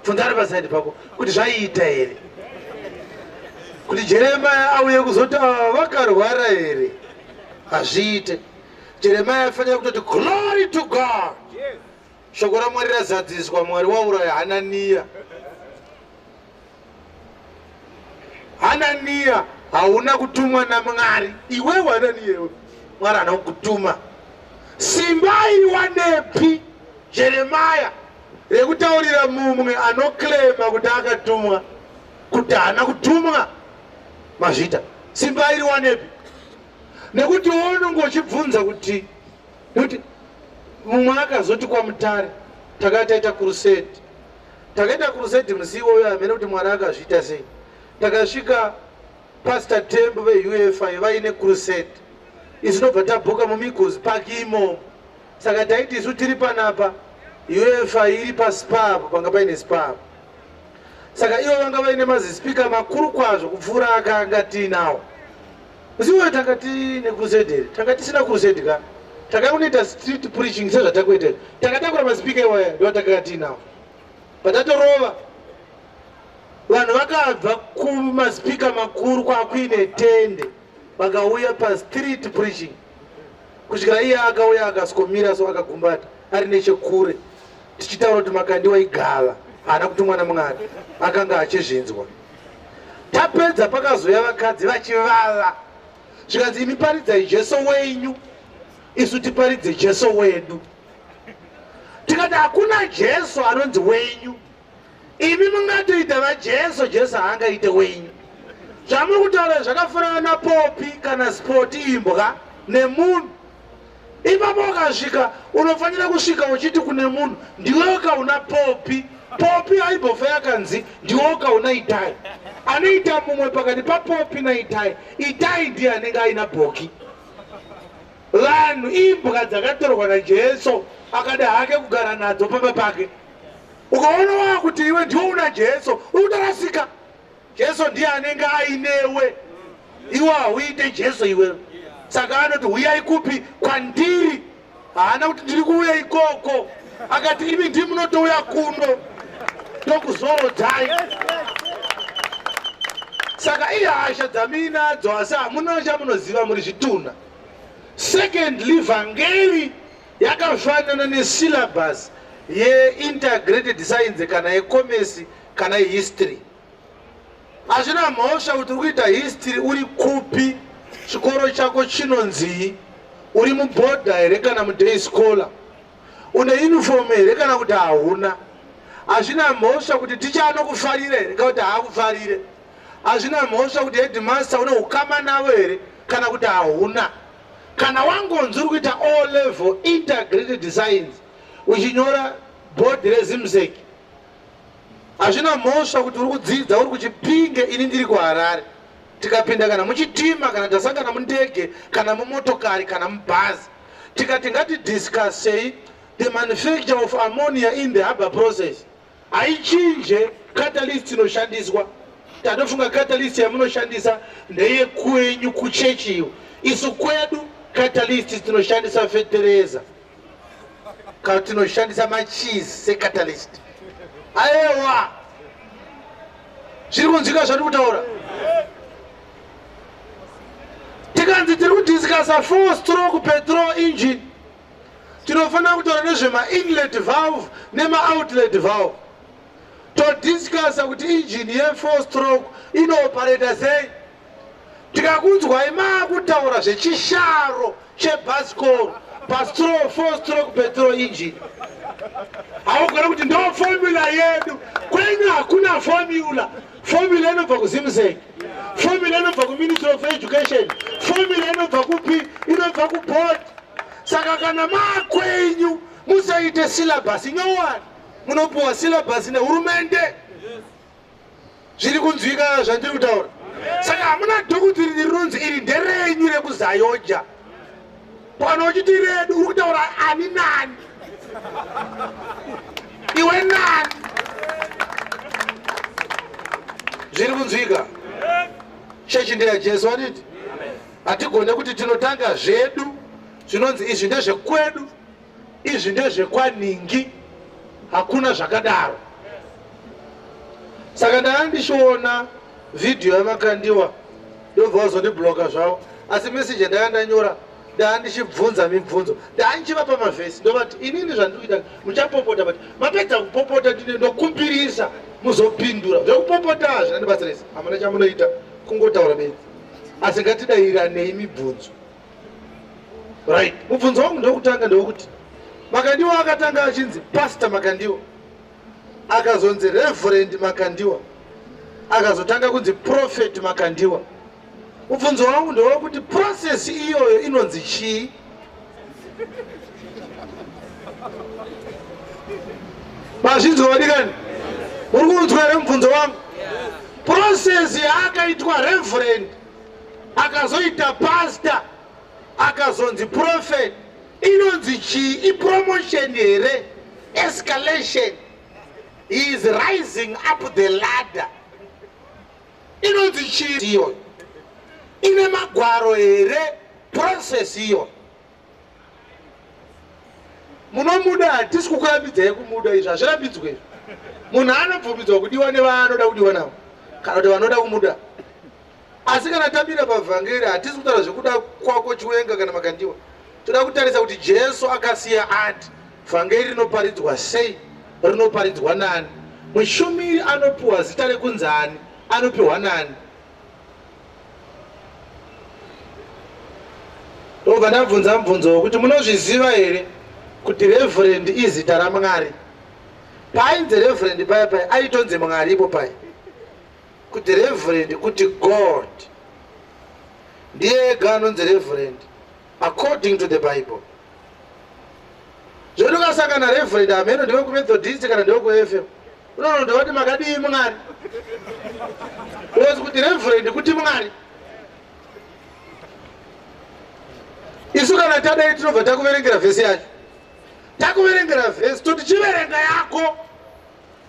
Pfunzana pasaidi pako kuti zvaiita here, kuti Jeremia auye kuzoti vakarwara here. Hazviite. Jeremia afanira kutoti glory to God. Shoko raMwari razadziswa, Mwari wauraya Hanania. Hanania hauna kutumwa naMwari. Iwewe Hanania, Mwari haana kukutuma. Simba iriwanepi Jeremia rekutaurira mumwe anoklema kuti akatumwa kuti haana kutumwa? Mazvita simba iriwanepi? Nekuti unonge uchibvunza kuti mumwe akazoti kwaMutare takataita crusade. Takaita crusade musi iwoyo hamene kuti Mwari akazviita sei. Takasvika Pastor Tembo veUFI vaine crusade. Isu tobva tabhuka muMigosi Park imo. Saka taiti isu tiri panapa, UFI iri paSpapo, panga paine Spapo. Saka ivo vanga vaine mazispeaker makuru kwazvo kupfuura akanga tiinawo. Usiwe takati necrusade, takati sina crusade ka. Takaita street preaching sezvatakuita. Takatakura mazispeaker iwaya ndiwo takanga tiinawo. Patatorova vanhu vakabva kumazispeaker makuru kwakuine tende vakauya pastreet preaching. Kusvikira iye akauya akaskomira so akagumbata ari nechekure tichitaura kuti makandi waigava haana kutumwa naMwari, akanga achizvinzwa. Tapedza pakazoya vakadzi vachivava, zvikanzi imi paridzai Jesu wenyu, isu tiparidze Jesu wedu. Tikati hakuna Jesu anonzi wenyu, imi mungatoita vaJesu, Jesu haangaite wenyu. Zvamuri kutaura zvakafanana napopi kana spoti imbwa nemunhu. Ipapo ukasvika unofanira kusvika uchiti kune munhu ndiwe kauna popi. Popi aibhofa yakanzi ndiwe kauna Itai. Anoita mumwe pakati papopi naItai. Itai ndiye anenge aina bhoki. Vanhu imbwa dzakatorwa naJesu akada hake kugara nadzo pamba pake. Ukaona wakuti iwe ndiwo una Jesu utarasika. Jesu ndiye anenge ainewe, iwe hauite Jesu iwe. Saka anoti huyai kupi? Kwandiri. Haana kuti ndiri kuuya ikoko. Akati imi ndimi munotouya kuno ndokuzorodzai. Saka ihasha dzaminadzo asi hamuna chamunoziva muri zvituna. Secondly, vhangeri yakafanana nesyllabus ye-integrated science kana ye-commerce kana ye-history. Hazvina mhosva kuti uri kuita history uri kupi, chikoro chako chinonzi, uri mubhodha here kana muday scholar, une uniform here kana kuti hauna. Hazvina mhosva kuti ticha anokufarira here kana kuti haakufarire. Hazvina mhosva kuti headmaster une ukama navo here kana kuti hauna. Kana wangonzi uri kuita O level integrated science uchinyora bhodhi rezimseki, hazvina mhosva kuti uri kudzidza uri kuchipinge. Ini ndiri kuHarare, tikapinda kana muchitima kana tasangana mundege kana mumotokari kana mubhazi, tikati ngatidiscussei the manufacture of ammonia in the Haber process, haichinje catalyst inoshandiswa. Tanofunga catalyst yamunoshandisa ndeye kwenyu kuchechiyo. Isu kwedu catalyst tinoshandisa fertilizer, kana tinoshandisa macheese secatalyst. Aiwa, zviri kunzwika zvati kutaura. Tikanzi tiri kudiscussa 4-stroke petrol engine, tinofanira kutaura nezvema-inlet valve nema-outlet valve. Todiscussa kuti engine ye-4-stroke inoparata sei. Tikakunzwai maakutaura zvechisharo chebhasikoro pa-4-stroke petrol engine, haugona kuti ndo formula yedu. Kwenyu hakuna formula. Formula inobva kuZimsek, formula inobva kuMinistry of Education, formula inobva kupi? Inobva kuboard. Saka kana makwenyu musaite syllabus nyowani, munopuwa syllabus nehurumende. Zviri kunzwika zvandiri kutaura. Saka hamuna dhokotiri rinonzi iri nderenyu rekuzayoja. Pano uchiti redu uri kutaura ani nani. Iwe nani? Zviri kunzwika. Chechi ndeyaJesu waditi. Hatigone kuti tinotanga zvedu zvinonzi izvi ndezvekwedu, izvi ndezvekwaningi. Hakuna zvakadaro. Saka ndakandichiona video yamakandiwa ndobva wazondibloka zvavo, asi message ndakandanyora ndakandichibvunza mibvunzo, ndakandichivapa mavhesi ndovati inini zvandikuita muchapopota, but mapedza kupopota ndokumbirisa muzopindura. Zvekupopota hazvinandibatsirisa, hamuna chamunoita kungotaura bedzi. Asi ngatidairanei mibvunzo. Right, mubvunzo wangu ndokutanga ndokuti Makandiwa akatanga achinzi Pastor Makandiwa, akazonzi Reverend Makandiwa, akazotanga kunzi Prophet Makandiwa. Mubvunzo wangu ndokuti process iyoyo inonzi chii? Mazvinzwa wadikani? Uri kunzwa here mubvunzo wangu? Process yaakaitwa Reverend, akazoita Pastor, akazonzi Prophet, inonzi chii? I-promotion here, escalation. He is rising up the ladder. Inonzi chii iyoyo? Ine magwaro here process iyo. Munomuda hatisi kukurambidzai kumuda, izvi hazvirambidzwe izvi. Munhu anobvumidzwa kudiwa nevanoda kudiwa navo kana kuti vanoda kumuda. Asi kana tamira pavhangeri hatisi kutaura zvekuda kwako Chiwenga kana Makandiwa. Toda kutarisa kuti Jesu akasiya ati vhangeri rinoparidzwa sei, rinoparidzwa nani, mushumiri anopiwa zita rekunzi ani, anopiwa nani. Ndobva ndabvunza mubvunzo kuti munozviziva here kuti Reverend izita raMwari. Painzi Reverend paya paya aitonzi Mwari ipo paya. Kuti Reverend kuti God. Ndiye ega anonzi Reverend according to the Bible. Zvino ukasangana Reverend amene ndiwe kuMethodist kana ndiwe kuFM, unono ndawati makadii Mwari. Unozi kuti Reverend kuti Mwari. Isu kana tadai tinobva takuverengera vhesi yacho. takuverengera vhesi toti chiverenga yako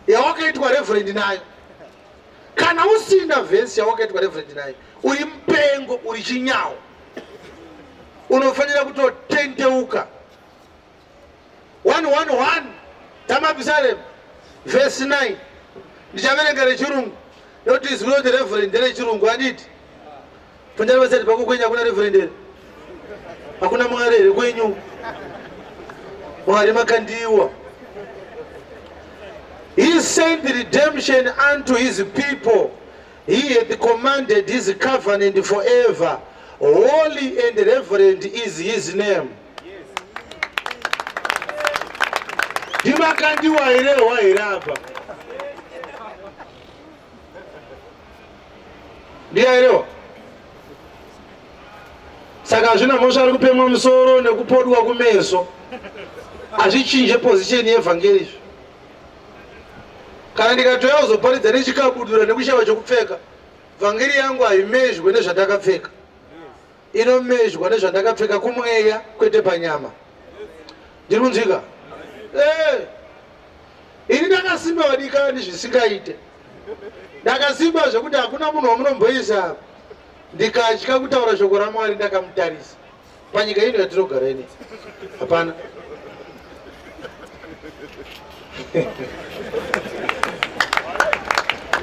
yawakaitwa referendi nayo. Kana usina vhesi yawakaitwa referendi nayo, uri mupengo, uri chinyawo, unofanira kutotendeuka. 111 Tamapisarem vhesi 9 ndichaverenga rechirungu noti izwi roti referendi rechirungu anditi panjari vasati pako kwenyu hakuna referendi here, hakuna mwari here kwenyu, mwari makandiwa. He sent redemption unto his people. He hath commanded his covenant forever. Holy and reverend is his name. Ndimakandiwa here wahere apa ndiyaerewa. Saka hazvina mhosva ari kupemwa musoro nekupodwa kumeso, hazvichinje position yeevhangeri izvi. Kana ndikatoya kuzoparidza nechikabudura nekushava chokupfeka, vhangeri yangu haimezhwe nezvandakapfeka, inomezhwa nezvandakapfeka kumweya kwete panyama. Ndiri kunzwika? Ini ndakasimba vadikani zvisingaite, ndakasimba zvekuti hakuna munhu wamunomboisa ndikatya kutaura shoko raMwari ndakamutarisa panyika ino yatinogara ine. Hapana.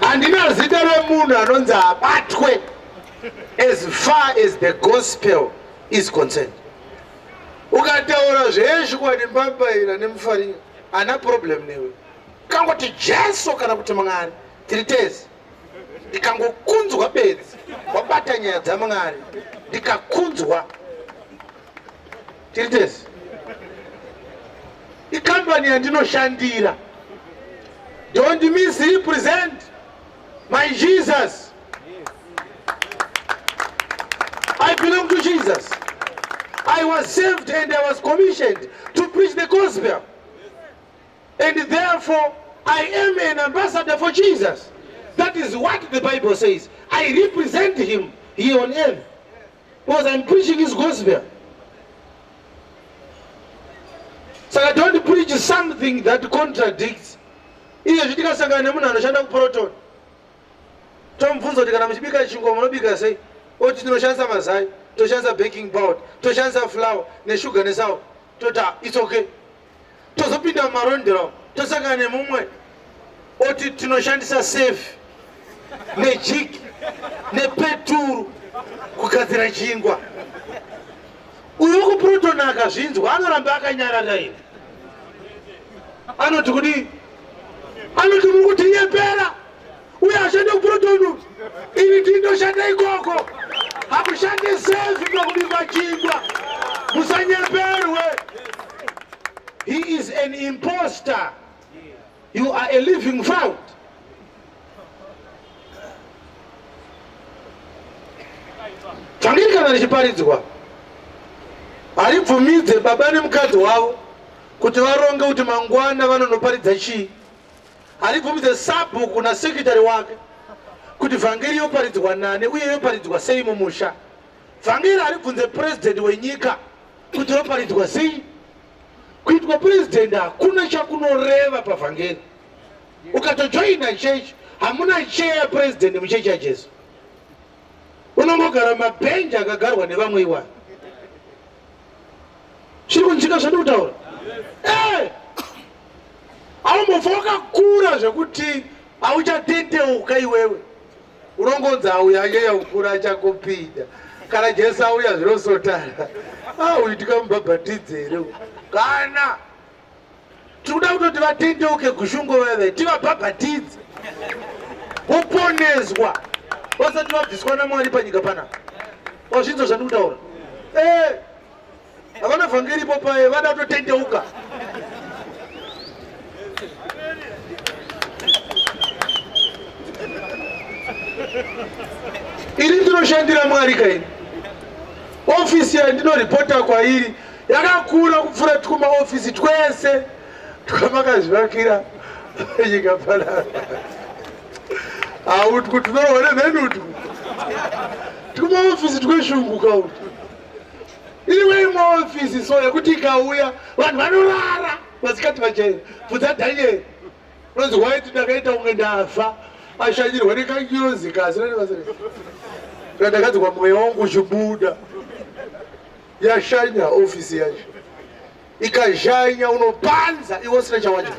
Handina zita remunhu anonzi abatwe as far as the gospel is concerned. Ukataura zveshukwadi mbambaira nemufaringa hana problem newe. Kangoti Jesu kana kuti Mwari tiri tezi, ndikangokunzwa bedzi wabata nyaya dzaMwari ndikakunzwa tiri tezi. Ikambani yandinoshandira, don't misrepresent my Jesus. I belong to Jesus. I was saved and I was commissioned to preach the gospel. And therefore, I am an ambassador for Jesus. That is what the Bible says. I represent him here on earth because I'm preaching his gospel. So I don't preach something that contradicts. Iyo zvitikasangana nemunhu anoshanda kuproton, tomubvunza kuti kana muchibika chingwa munobika sei? Oti tinoshandisa mazai, toshandisa baking powder, toshandisa flour neshuga nesau. Tota it's okay. Tozopinda mumarondero tosangana nemumwe oti tinoshandisa safe nejiki nepeturu kugadzira chingwa. Uyo kuproton akazvinzwa anoramba akanyarara ine. Anoti kudi, anoti muri kutinyepera, uye ashande kuproton, ini ndinoshanda ikoko, hakushande safe nokubikwa chingwa. Musanyeperwe. He is an imposter. You are a living fraud. Vhangeri kana richiparidzwa haribvumidze baba nemukadzi wavo kuti varonge kuti mangwana vanonoparidza chii. Haribvumidze sabhuku nasekretari wake kuti vhangeri yoparidzwa nane uye yoparidzwa sei mumusha. Vhangeri haribvunze president wenyika kuti yoparidzwa sei. Kuitwa president hakuna chakunoreva pavhangeri. Ukatojoina chechi hamuna cheya president muchechi yaJesu. Unongogara mabhenji akagarwa nevamwe iwana. Zviri kunzika zvandiri kutaura? Aumbofa wakakura zvekuti hauchatendeuka iwewe. Unongonzi auya yeya ukura achakopinda. Kana Jesu auya zvinosotara. Uitika mubhabhatidze here. Kana tinoda kutoti vatendeuke kushungo veve tivabhabhatidze voponeswa vasati vabviswa naMwari panyika panapa. Wazvinzwa zvandiri kutaura? Havana vhangeri popaye vada kutotendeuka. Iri ndinoshandira Mwari kaini. Ofisi yandinoripota kwairi yakakura kupfuura tukumaofisi twese twamakazvivakira nyika panapa. Autku tunoona nenutku tukumaofisi tweshunguka utu. iriwe muofisi so yekuti ikauya vanhu vanorara vasikati vachena bvudza Daniel unonzi waiti ndakaita unge ndafa ashanyirwa nekangirozi kasi ndakadzikwa mweya wangu uchibuda yashanya ofisi yacho ikazhanya unopanza iwe usina chawadya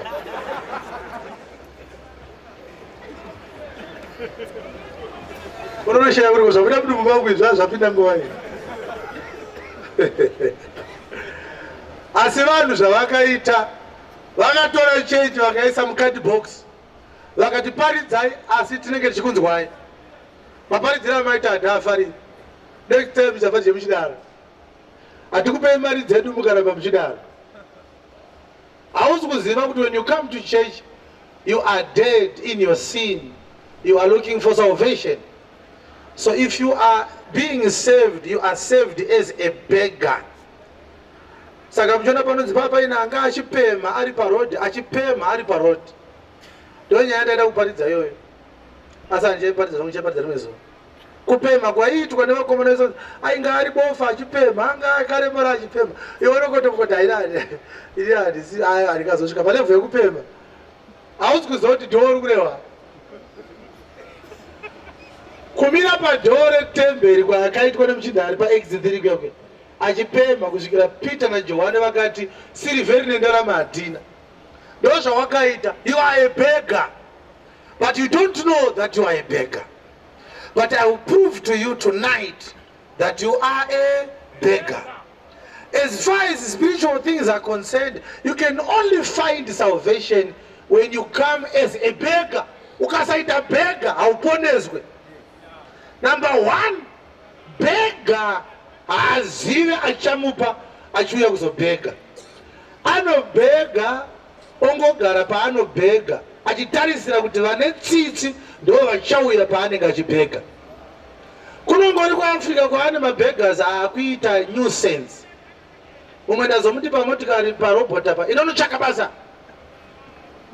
unonoshaya kuti zvakuda kuti mumangu izva zvapinda nguva iyi asi vanhu zvavakaita vakatora change vakaisa mukadhibox vakati paridzai asi tinenge tichikunzwai maparidzira amaita hatafariri next time zvafa zvemuchidaro hatikupei mari dzedu mukaramba muchidaro hausi kuziva kuti when you come to church you are dead in your sin you are looking for salvation so if you are being saved you are saved as a beggar saka muchiona panonzi papa ina anga achipema ari parodi achipema ari parodi ndonyaya yataida kuparidza iyoyo asi handichaiparidza zvangu chiparidza rimwe zuva kupema kwaiitwa nevakomana veso ainge ari bofa achipema anga akaremara achipema iwe unokotokoti ini handikazosvika palevhu yekupema hausi kuziva kuti dhoo uri kureva kumira padhoo retemberi kwaakaitwa nemuchindari paexit 3 kwekwe achipema kusvikira Peter naJohane vakati sirivheri nendarama hatina ndo zvawakaita you are a beggar but you don't know that you are a beggar but I will prove to you tonight that you are a beggar as far as spiritual things are concerned you can only find salvation when you come as a beggar ukasaita beggar hauponeswe number 1 beggar haazive achamupa achiuya kuzobhega anobhega ongogara paanobhega achitarisira kuti vane tsitsi ndo vachauya paanenge achibhega kunongori kuafrica kwaane mabhegas akuita nuisance umwe ndazomuti pamotikari parobhot apa inonotsvaka basa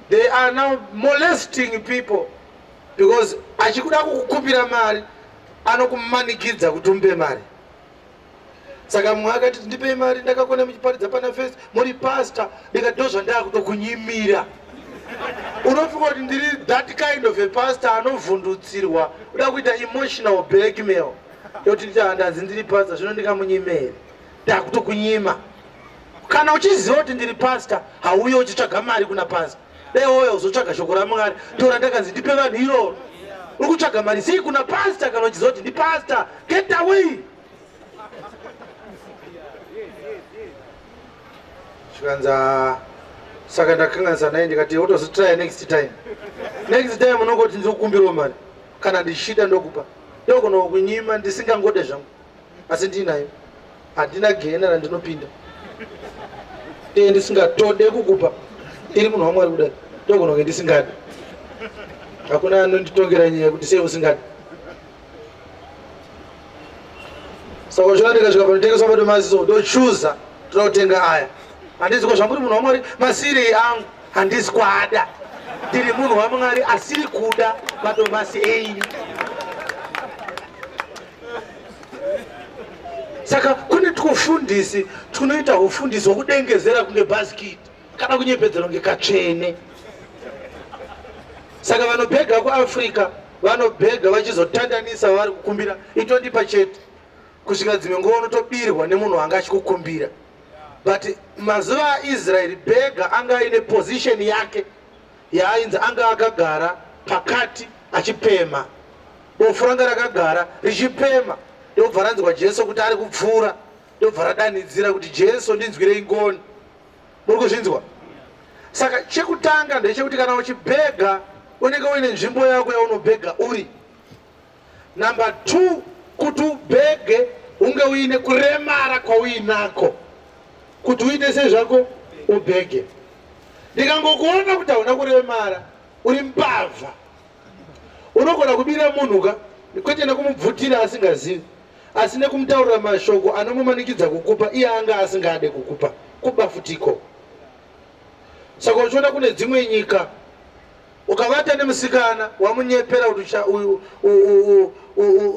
they are now molesting people because achikuda kukukumbira mari anokumanikidza kuti umpe mari saka mumwe akati ndipei mari ndakakona muchiparidza pana face muri pastor ndikati ndozvandaa kutokunyimira unofika kuti ndiri that kind of a pastor anovhundutsirwa uda kuita emotional blackmail yoti ndihandanzi ndiri pastor zvino ndikamunyimeri ndakutokunyima kana uchiziva kuti ndiri pastor hauye uchitsvaga mari kuna pastor dai wauya uzotsvaga shoko ramwari tora ndakanzi ndipe vanhu iroro uri kutsvaga mari sei kuna pastor kana uchiziva kuti ndipastor get away chikanza saka ndakanganisa naye ndikati wotozotry next time unongoti ndikukumbirawo mari kana ndichida ndokupa ndokona kunyima ndisingangode zvangu asi ndinayo handina gena randinopinda dei ndisingatode kukupa iri munhu wamwari kudai ndokona kunge ndisingadi hakuna anonditongera nyaya kuti sei usingadi saka zvona ndikasvika panotengeswa madomasi so ndochuza toda kutenga aya handisi kwa zvamuri munhu wamwari masiri angu handisi kwada ndiri munhu wamwari asiri kuda madomasi enyu saka kune tukufundisi tunoita ufundisi hwekudengezera kunge basikiti kana kunyepedzera kunge katsvene saka vanobhega kuafrica vanobhega vachizotandanisa vari kukumbira itondipa chete kusvika dzimwe nguva unotobirwa nemunhu anga achikukumbira but mazuva aIsraeri bhega anga aine position yake yaainzi anga akagara pakati achipema bofu ranga rakagara richipema ndobva ranzwa Jesu kuti ari kupfuura ndobva radanidzira kuti Jesu ndinzwirei ngoni muri kuzvinzwa saka chekutanga ndechekuti kana uchibhega unenge uine nzvimbo yako yaunobhega uri number 2 kuti ubhege unge uine kuremara kwauinako kuti uite sezvako ubhege ndikangokuona kuti hauna kuremara uri mbavha unogona kubira munhuka kwete nekumubvutira asingazivi asi nekumutaurira mashoko anomumanikidza kukupa iye anga asingade kukupa kuba futiko saka uchiona kune dzimwe nyika ukavata nemusikana wamunyepera kuti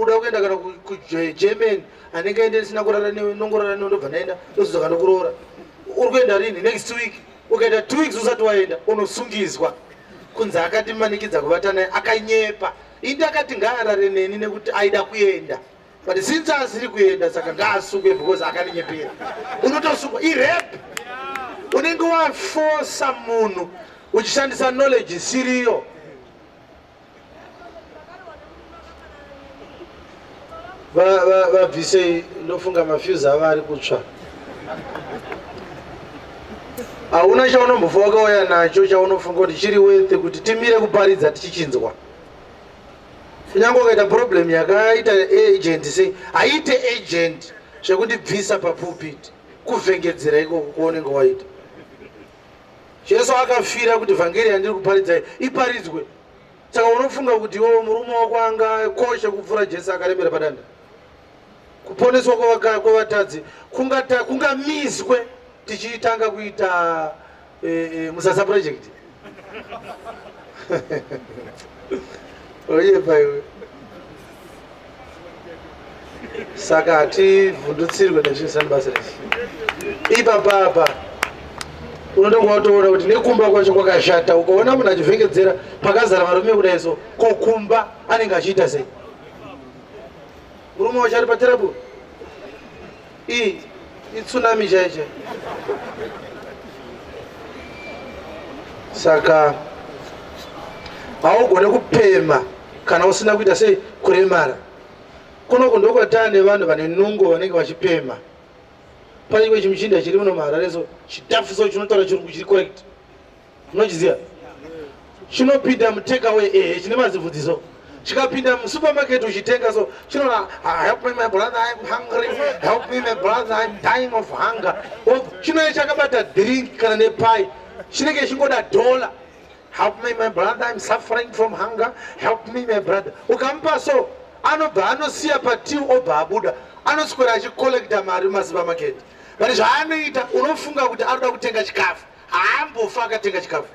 uda kuenda kana kugermany anenge ende sina nongorara ndobva naenda ndozozoka ndokuroora uri kuenda rini next week ukaita 2 weeks usati waenda unosungizwa kunzi akatimanikidza kuvata naye akanyepa indi akati ngaarare neni nekuti aida kuenda but since asiri kuenda saka ngaasungwe because akaninyepera unotosungwa irep unenge wafosa munhu uchishandisa knowledge isiriyo. Vabvise ndofunga mafuse ava ari kutsva. Hauna chaunombofa wakauya nacho chaunofunga kuti chiri worth kuti timire kuparidza tichichinzwa. Kunyange ukaita problem yakaita agent sei haite agent zvekundibvisa papulpit kuvhengedzera ikoko kuonenge waita. Jesu akafira kuti vhangeri yandiri kuparidza iparidzwe. Saka unofunga kuti iwo murume wako anga koshe kupfuura Jesu akarembera padanda. Kuponeswa kwevatadzi kungamizwe tichitanga kuita Musasa project. Oye paiwe. Saka hativhundutsirwe nezvisani basa resi. Ipapapa unondokuwatoona kuti nekumba kwacho kwakashata ukaona munhu achivhengedzera pakazara varume kudai so kokumba anenge achiita sei. Murume wacho ari paterabu itsunami chaicha. Saka haugone kupema kana usina kuita sei kuremara. Kunoko ndokwatava nevanhu vane nungo vanenge vachipema. Pane chimuchinda chiri muno muHarare so chitafu so chinotaura chirungu chiri correct. Unochiziva? Chinopinda mutakeaway chine mazivhudziso. Chikapinda musupermarket uchitenga so chinona help me my brother I'm hungry, help me my brother I'm dying of hunger. Chinoye chakabata drink kana nepie chinenge chingoda $1. Help me my brother I'm suffering from hunger, help me my brother. Ukampa so anobva anosiya patiu obva abuda anoswera achicollecta mari mumasupermarket. But zvaanoita unofunga kuti arikuda kutenga chikafu haambofa akatenga chikafu.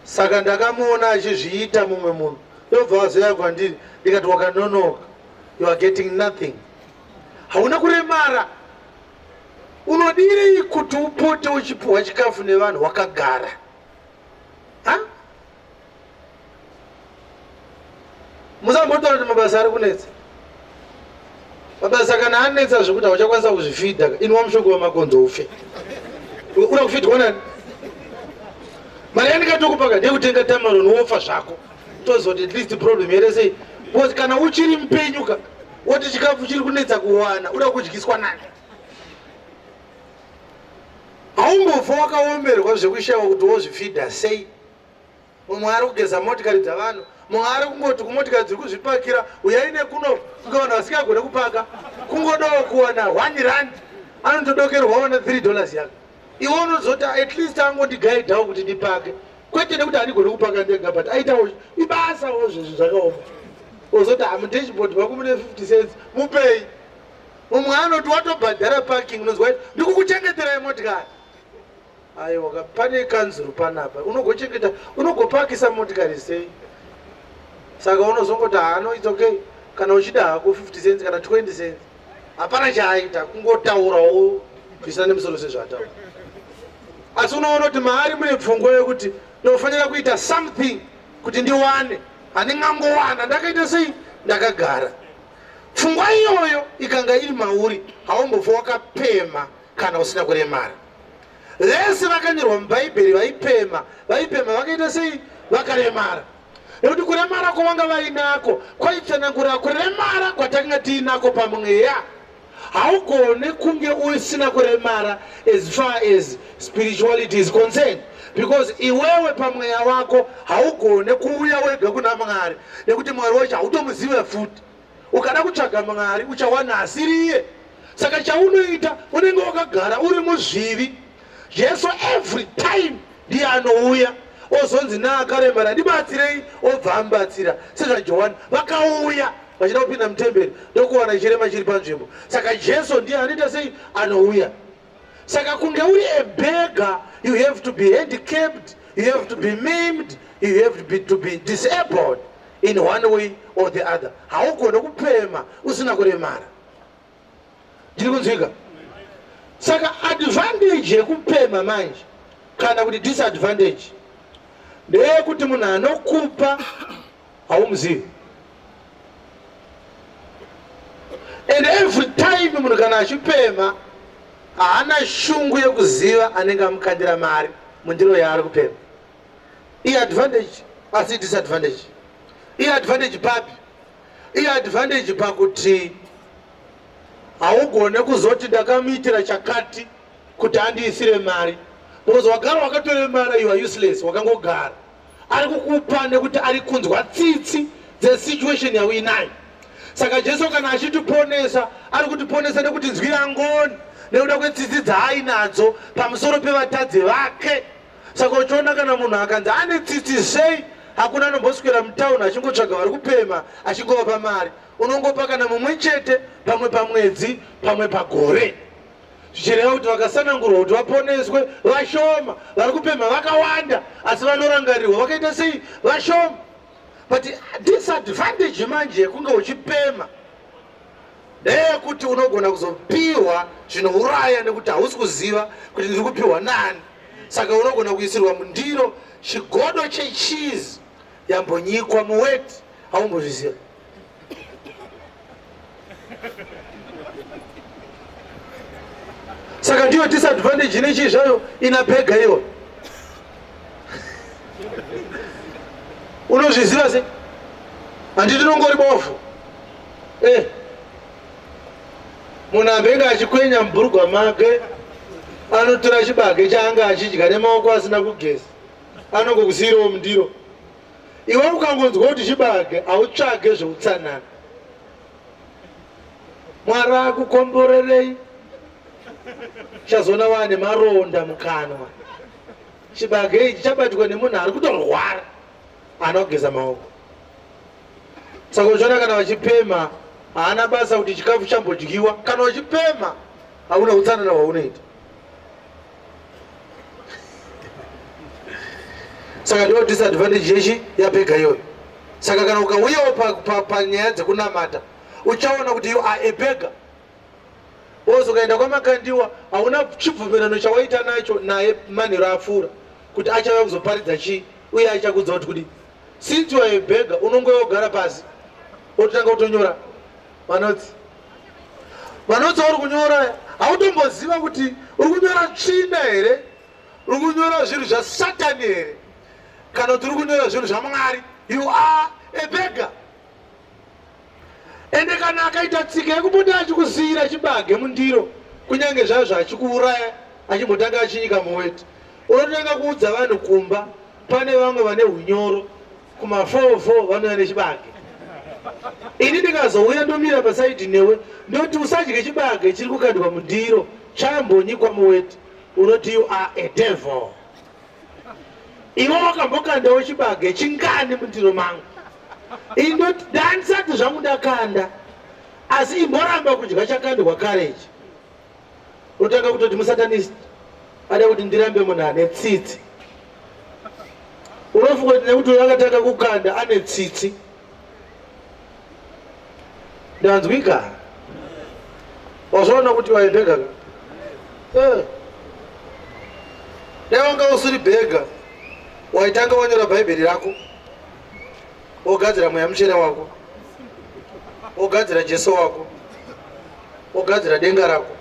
Saka ndakamuona achizviita mumwe munhu ndobva wazoya kwandiri ndikati wakanonoka, you are getting nothing. Hauna kuremara. Unodiri kuti upote uchipuhwa chikafu nevanhu wakagara. Musambotaura kuti mabasa ari kunetsa. Mabasa kana anetsa zvekuti hauchakwanisa kuzvifidha inwa mushonga wemakonzo ufe. Uda kufidhwa nani? Mari yandikatokupaka ndekutenga tamaroni wofa zvako. Tozoti at least problem here sei. Because kana uchiri mpenyuka woti chikafu chiri kunetsa kuwana uda kudyiswa nani? Haumbofa wakaomerwa zvekushaiwa kuti wozvifidha sei. Mumwe ari kugeza motikari dzavanhu, mumwe ari kungoti kumotikari dziri kuzvipakira uyai nekuno kukavanhu vasingagone kupaka kungodawo kuwana R1 anotodokerwawo na $3 yake. Iwe unozoti at least angondigaidhawo kuti ndipake kwete nekuti handigone kupaka ndega but aitawo ibasawo zvezvo zvakaoma. Uzoti hamudashboard mako mune 50 cents mupei. Mumwe anoti watobhadhara parking unonzwa ndikukuchengeterai motikari. Aiwa pane kanzuru panapa unogochengeta unogopakisa motikari sei. Saka unozongoti hano it's okay kana uchida hako 50 cents kana 20 cents hapana chaaita kungotaurawo kuisana nemusoro sezvataura. Asi unoona kuti maari mune pfungwa yekuti ndofanira kuita something kuti ndiwane handingangowana ndakaita sei ndakagara. Pfungwa iyoyo ikanga iri mauri haumbofa wakapema kana usina kuremara. Vese vakanyorwa mubhaibheri vaipema vakaita sei vakaremara. Nekuti kuremara kwavanga vainako kwaitsanangura kuremara kwatakanga tiinako pamweya. Haugone kunge usina kuremara as far as spirituality is concerned. Because iwewe pamweya wako haugone kuuya wega kuna Mwari nekuti Mwari wacho hautomuziva futi. Ukada kutsvaga Mwari uchawana asiriye. Saka chaunoita unenge wakagara uri muzvivi. Jesu every time ndiye anouya ozonzi naakaremara ndibatsirei obva amubatsira. SezvaJohani vakauya vachida kupinda mutemberi ndokuwana chirema chiri panzvimbo. Saka Jesu ndiye anoita sei anouya. Saka kunge uri a beggar, you have to be handicapped, you have to be maimed, you have to be disabled in one way or the other. Haugone kupema usina kuremara. Ndiri kunzwika? Saka advantage yekupema manje kana kuti disadvantage ndeyekuti munhu anokupa haumuzivi. And every time munhu kana achipema haana shungu yekuziva anenge amukandira mari mundiro yaari kupema. Advantage asi disadvantage. Advantage papi? Advantage pakuti haugone kuzoti ndakamuitira chakati kuti andiisire mari, because wagara wakatore mari, you are useless, wakangogara. Ari kukupa nekuti ari kunzwa tsitsi dzesituation yauinayo. Saka Jesu kana achitiponesa ari kutiponesa nekuti nzwira ngoni nekuda kwetsitsi dzaainadzo pamusoro pevatadzi vake. Saka uchiona kana munhu akanzi ane tsitsi sei, hakuna anomboswera mutauni achingotsvaga vari kupema achingova mari. Unongopa kana mumwe chete, pamwe pamwedzi, pamwe pagore. Zvichireva kuti vakasanangurwa kuti vaponeswe vashoma, vari kupema vakawanda asi vanorangarirwa vakaita sei vashoma. But disadvantage manje yekunge uchipema ndeyekuti unogona kuzopiwa zvinouraya nekuti hausi kuziva kuti ndiri kupiwa nani. Saka unogona kuisirwa mundiro chigodo checheese yambonyikwa muweti haumbozviziva. Saka ndiyo disadvantage inechi zvayo inapega iyo. Unozviziva se? Handiti nongori bofu. Munhu ambenge achikwenya mubhurugwa make anotora chibage chaanga achidya nemaoko asina kugeza, anongokusiyirawo mundiro. Iwe ukangonzwa kuti chibage hautsvage zveutsanana. Mwari akukomborerei chazona wane maronda mukanwa. Chibage ichi chabatwa nemunhu ari kutorwara anogeza maoko. Saka uchiona kana vachipema haana basa kuti chikafu chambodyiwa. Kana vachipema hauna utsanana hwaunoita. Saka ndiyo disadvantage yechi yapega iyoyo. Saka kana ukauyawo panyaya dzekunamata uchaona kuti you are a beggar. Ozo ukaenda kwamakandiwa hauna chibvumirano chawaita nacho naye manhero afura kuti achauya kuzoparidza chii uye achakudza kuti since you are a beggar unongogara pasi ototanga kutonyora manotsi. Manotsi auri kunyora hautomboziva kuti uri kunyora tsvina here, uri kunyora zvinhu zvasatani here, kana kuti uri kunyora zvinhu zvaMwari. You are a beggar. Ende kana akaita tsika yekupota achikusiyira chibage mundiro kunyange zvazvo achikuuraya achimbotanga achinyika muweti, unotanga kuudza vanhu kumba pane vamwe vane hunyoro kuma4 vanouya nechibage. Ini ndikazouya ndomira pasaidi newe ndoti usadye chibage chiri kukandwa mundiro chambonyikwa muweti, unoti you are a devil. Iwe wakambokandawo chibage chingani mundiro mangu. Indoti ndanisati zvangu ndakanda asi imboramba kudya chakandwa karechi. Unotanga kutoti musatanist ada kuti ndirambe munhu ane tsitsi. Unofunga kuti nekuti akatanga kukanda ane tsitsi. Ndanzwika? Wazvaona kuti waibhega? Dai wanga usiri bhega waitanga wanyora bhaibheri rako, wogadzira mweya muchena wako, wogadzira Jesu wako, wogadzira denga rako.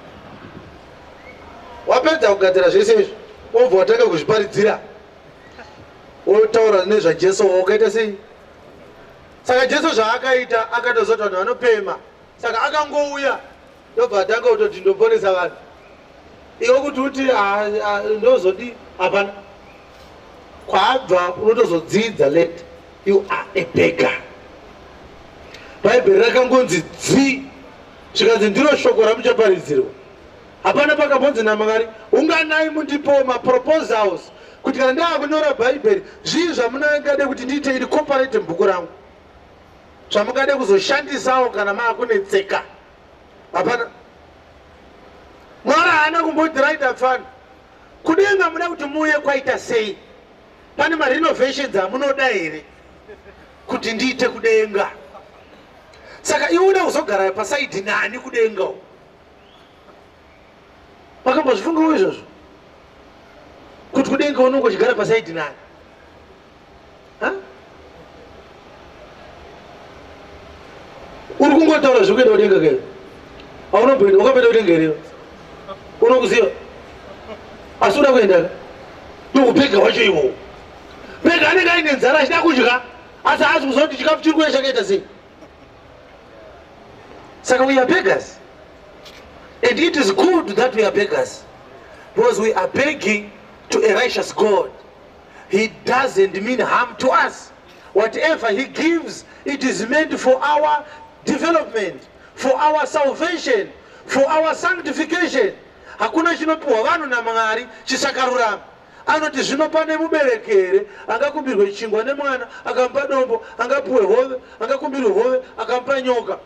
Wapedza kugadzira zvese izvi wobva watanga kuzviparidzira wotaura nezvaJesu wakaita sei. Saka Jesu zvaakaita akatozoti vanhu vanopema, saka akangouya ndobva atanga kutoti ndoponesa vanhu. Iwe kuti uti ndozodi hapana, kwaabva unotozodzidza leta. You are a beggar. Bhaibheri rakangonzi dzi zvikanzi ndiro shoko ramuchaparidzirwa. Hapana pakambonzi naMwari unganai mundipo maproposals kuti kana ndaakunyora bhaibheri zvii zvamunangade kuti ndiite iri corporate mubhuku rangu, zvamungade kuzoshandisawo kana maakunetseka. Hapana. Mwari haana kumbodhiraita pfano kudenga muda kuti muuye kwaita sei. Pane marenovations amunoda here kuti ndiite kudenga. Saka iwe uda kuzogara pasaidi nani kudenga. Makambozvifungawo izvozvo kuti kudenga unongochigara pasaidi nani? Uri kungotaura zvekuenda kudenga kaiwe? Aunomboenda wakapenda kudenga here? Unokuziva? Asi uda kuenda ndokupega wacho iwowo. Pega anenge aine nzara achida kudya asi haasi kuziva kuti chikafu chiri kuuya chakaita sei. Saka we are beggars. And it is good that we are beggars, because we are begging to a righteous God. He doesn't mean harm to us. Whatever he gives, it is meant for our development, for our salvation, for our sanctification. Hakuna chinopiwa vanhu naMwari chisakarurama. Anoti zvinopa nemuberekere, angakumbirwe chingwa nemwana, akampa dombo, angapuwe hove, angakumbirwe hove, akampa nyoka,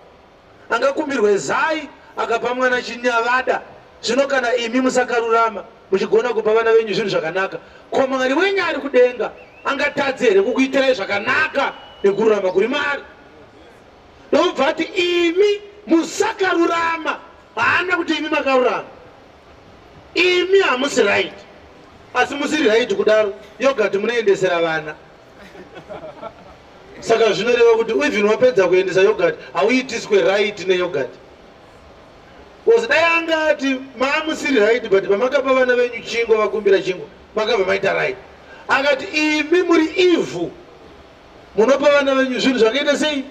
angakumbirwe zai, akapa mwana chinyavada. Zvino kana imi musakarurama, muchigona kupa vana venyu zvinhu zvakanaka, ko Mwari wenyu ari kudenga angatadze here kukuitirai zvakanaka nekururama kuri mari? Ndobva ati imi musakarurama, haana kuti imi makarurama. Imi hamusi right. Asi musiri right kudaro, yogurt munoendesera vana. Saka zvinoreva kuti even wapedza kuendesa yogurt hauitiswe right neyogurt. Because dai angati maamusiri right, but pamakapa vana venyu chingwa vakumbira chingwa makabva maita right. Akati imi muri evil, munopa vana venyu zvinhu zvakaita sei?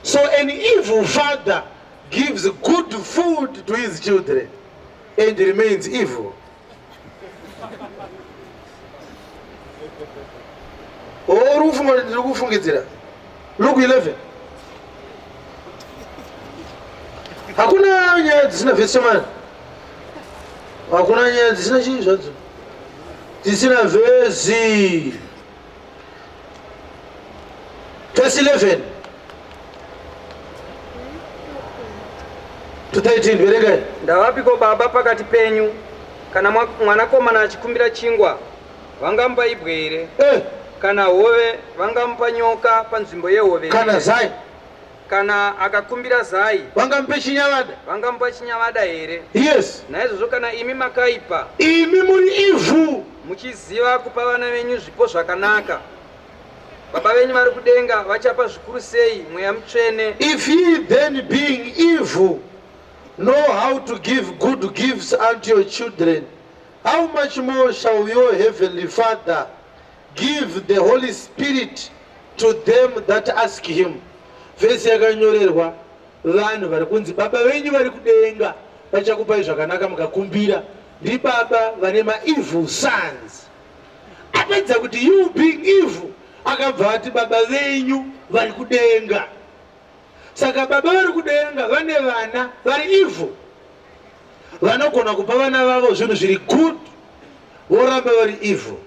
So an evil father gives good food to his children and remains evil. Luke 11. Hakuna nyaya dzisina vhesi mani. Hakuna nyaya dzisina chii zvadzo. Dzisina vhesi. Verse 11 to 13. Verengai. Ndavapiko baba pakati penyu kana mwanakomana achikumbira chingwa vangamupa ibwe here? Kana hove vangamupa nyoka panzvimbo yehove? Kana zai, kana akakumbira zai vangamupa chinyavada? Vangamupa chinyavada here? Yes. Naizvozvo kana imi makaipa, imi muri ivhu, muchiziva kupa vana venyu zvipo zvakanaka, baba venyu vari kudenga vachapa zvikuru sei mweya mutsvene. If ye then being evil know how to give good gifts unto your children, how much more shall your heavenly Father give the Holy Spirit to them that ask him? Vhesi yakanyorerwa vanhu vari kunzi baba venyu vari kudenga vachakupai zvakanaka mukakumbira. Ndi baba vane ma-evil sons. Apedza kuti you being evil, akabva ati baba venyu vari kudenga. Saka baba vari kudenga vane vana vari evil, vanogona kupa vana vavo zvinhu zviri good, voramba vari evil.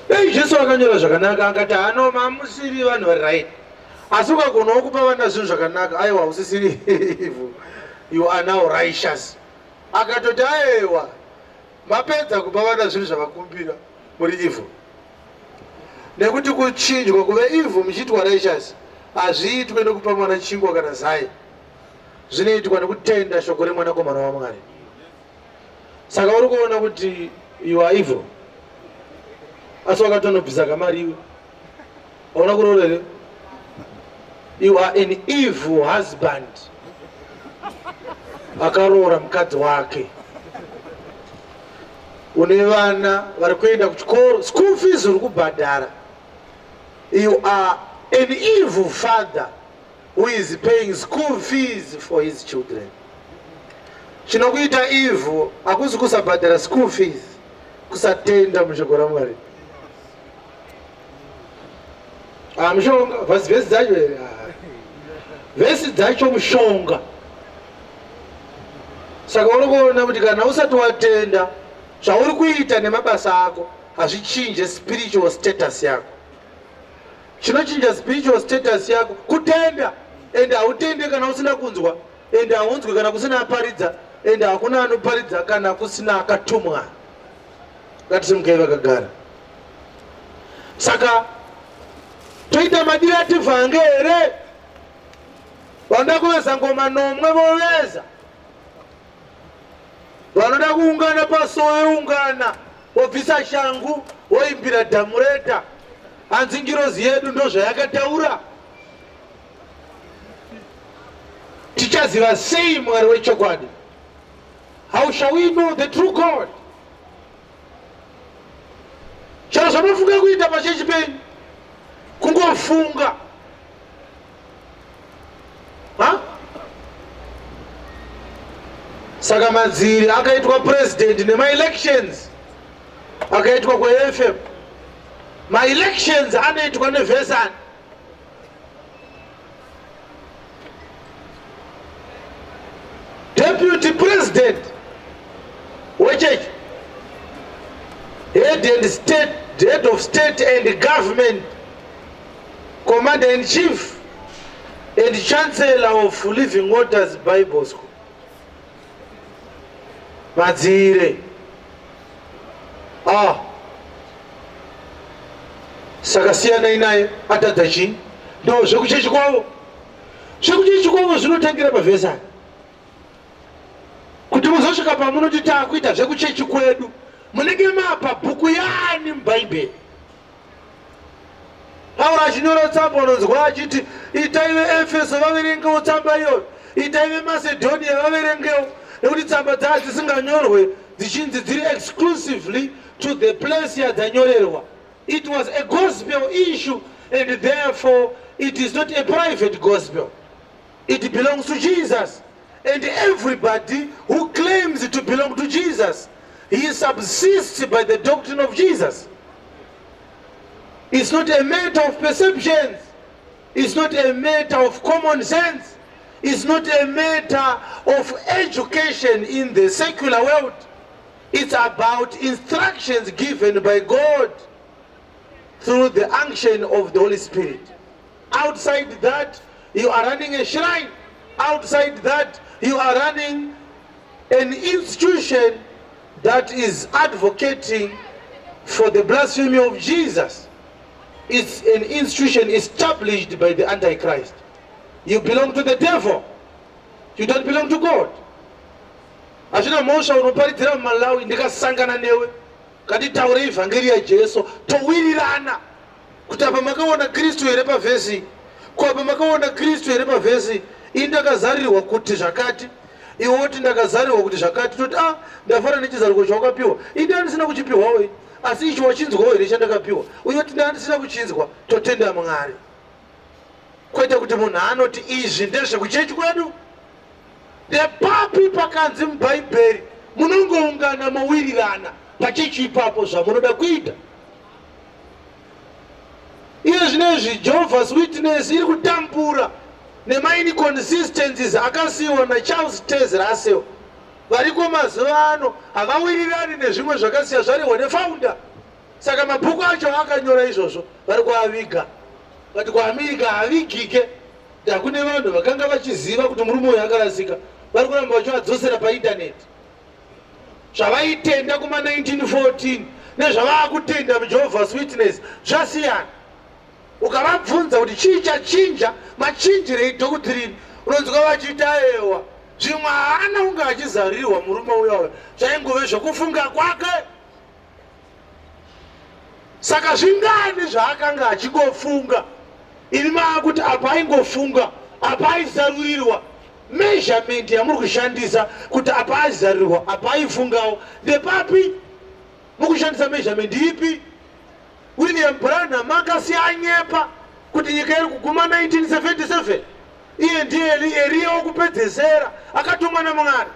Dai Jesu akanyora zvakanaka akati hano mamusiri vanhu vari right, asi ukagonawo kupa vana zvinhu zvakanaka, aiwa usisiri evil, you are now righteous. Akatoti aiwa mapedza kupa vana zvinhu zvavakumbira muri evil. Nekuti kuchinjwa kuve evil muchiitwa righteous hazviitwe nekupa mwana chingwa kana zai, zvinoitwa nekutenda shoko remwanakomana waMwari. Saka uri kuona kuti you are evil, asi wakatonobvisa kamari iwe. Hauna kuroora here? You are an evil husband. Akaroora mukadzi wake. Une vana vari kuenda kuchikoro, school fees uri kubhadhara. You are an evil father who is paying school fees for his children. Chinokuita evil hakusi kusabhadhara school fees, kusatenda mushoko raMwari. Mushonga vhesi dzacho here, vhesi dzacho mushonga. Saka uri kuona kuti kana usati watenda, zvauri kuita nemabasa ako hazvichinje spiritual status yako. Chinochinja spiritual status yako kutenda. ende hautende kana usina kunzwa, ende haunzwi kana kusina aparidza, ende hakuna anoparidza kana kusina akatumwa. Ngatisimukei vakagara. Saka toita madiro ativhange here, vanoda kuveza ngoma nomwe voveza, vanoda kuungana pasowe ungana, wobvisa shangu woimbira dhamureta. Hanzi ngirozi yedu ndo zvayakataura. Tichaziva sei Mwari wechokwadi? How shall we know the true God? Chero zvanofunga kuita pachechi penyu kungofunga. Saka Madziri akaitwa president nema-elections akaitwa kwa-FM. Ma-elections anoitwa nevhesani. Deputy president wechechi, head of state and government, commander-in-chief and chancellor of Living Waters Bible School, Madziri. Saka siyanai naye atadza chii? Ndo zvekuchechi kwavo. Zvekuchechi kwavo zvinotangira pavhesani. Kuti muzosvika pamunoti taakuita zvekuchechi kwedu, munenge mapa bhuku yani mubhaibheri. Pauro achinyora tsamba unonzwa achiti itai veEfeso vaverengewo tsamba iyoyo, itai veMasedhonia vaverengewo, nekuti tsamba dzava dzisinganyorwe dzichinzi dziri exclusively to the place yadzanyorerwa. It was a gospel issue, and therefore it is not a private gospel. It belongs to Jesus. And everybody who claims to belong to Jesus, he subsists by the doctrine of Jesus. It's not a matter of perceptions. It's not a matter of common sense. It's not a matter of education in the secular world. It's about instructions given by God through the unction of the Holy Spirit. Outside that, you are running a shrine. Outside that, you are running an institution that is advocating for the blasphemy of Jesus. It's an institution established by the Antichrist. You belong to the devil. You don't belong to God. Achina mosha unoparidzira muMalawi ndikasangana newe katitaure evhangeri yaJesu towirirana kuti apa makaona Kristu here pavhesi, ko apa makaona Kristu here pavhesi. Ini ndakazarirwa kuti zvakati, iwe woti ndakazarirwa kuti zvakati, toti ndafana nechizaruko chawakapiwa. Ini handisina kuchipiwawo, asi ichi wachinzwawo here chandakapiwa. Uye woti handisina kuchinzwa, totenda Mwari. Kwete kuti munhu anoti izvi ndezvekuchechi kwedu. Ndepapi pakanzi mubhaibheri munongoungana mowirirana pachechi ipapo zvamunoda kuita. Iye zvinezvi Jehovah's Witness iri kutambura nema-inconsistencies akasiyiwa naCharles Taze Russell. Variko mazuva ano havawirirani nezvimwe zvakasiya zvarehwa nefounder. Saka mabhuku acho akanyora izvozvo vari kuaviga. Vati kuAmerika havigike. Hakune vanhu vakanga vachiziva kuti murume uyu akarasika. Vari kuramba vachiwadzosera paindaneti. Zvavaitenda kuma1914 nezvavaakutenda muJehovah's Witness zvasiyana. Ukavabvunza kuti chii chachinja machinjirei doctrine, unonzwa vachiti ayewa zvimwe haana kunge achizarirwa murume uyoyo, zvaingove zvokufunga kwake. Saka zvingani zvaakanga achingofunga, ini maakuti apa aingofunga, apa aizarurirwa. Measurement yamuri kushandisa kuti apa aizarurirwa, apa aifungawo ndepapi? Mukushandisa measurement ipi? William Branham akasiyanyepa kuti nyika iri kuguma 1977. Iye ndiye Eliya wokupedzesera akatumwa naMwari.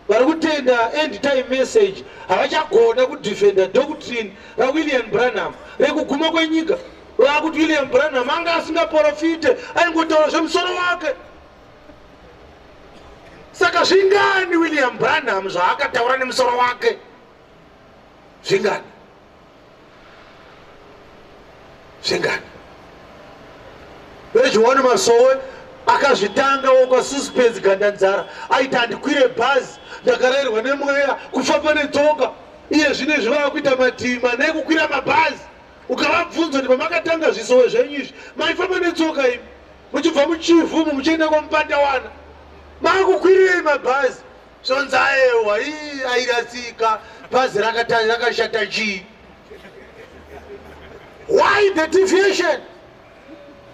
Vari kutenda end time message havachagona kudefenda doctrine raWilliam Branham rekuguma kwenyika. Vakuti William Branham anga asingaprofite, aingotaura zvemusoro wake. Saka zvingani William Branham zvaakataura nemusoro wake? Zvingani? Zvingani? Vechiona masowe akazvitangawo kwa suspense gandanzara aiti andikwire bhazi ndakarayirwa nemweya kufamba netsoka iye zvine zvivava kuita matima nekukwira mabhazi ukavabvunza kuti pamakatanga zvisowe zvenyu izvi maifamba netsoka imi muchibva muchivhumu muchienda kwamupandawana maakukwirirei mabhazi zvonzi ayewa airasika bhazi rakashata chii. Why the deviation?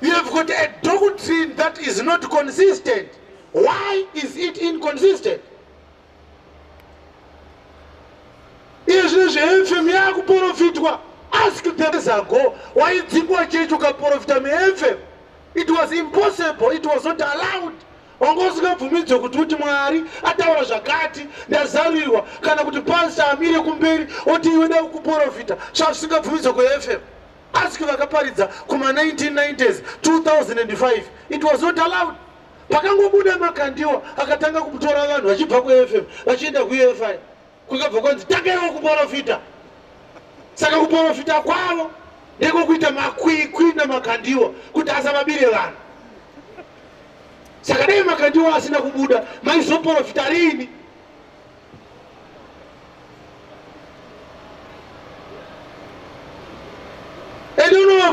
You have got a doctrine that is not consistent. Why is it inconsistent? FM yakuprofitwa. Ask them ago why dzingwa chechu kaprofita FM. It was impossible. It was not allowed. Ongosingabvumidzwe kuti kuti Mwari ataura zvakati ndazarurirwa kana kuti pastor amire kumberi oti iwe da kuprofita zvasingabvumidzwe kuFM. Ask vakaparidza kuma 1990s 2005 it was not allowed. Pakangobuda makandiwa akatanga kutora vanhu vachibva kuFM vachienda kuFI kukabva kwanzi takaiwa kuprofita. Saka kuprofita kwavo ndiko kuita makwikwi namakandiwa kuti asavabire vanhu. Saka dai makandiwa asina kubuda maizoprofita rini?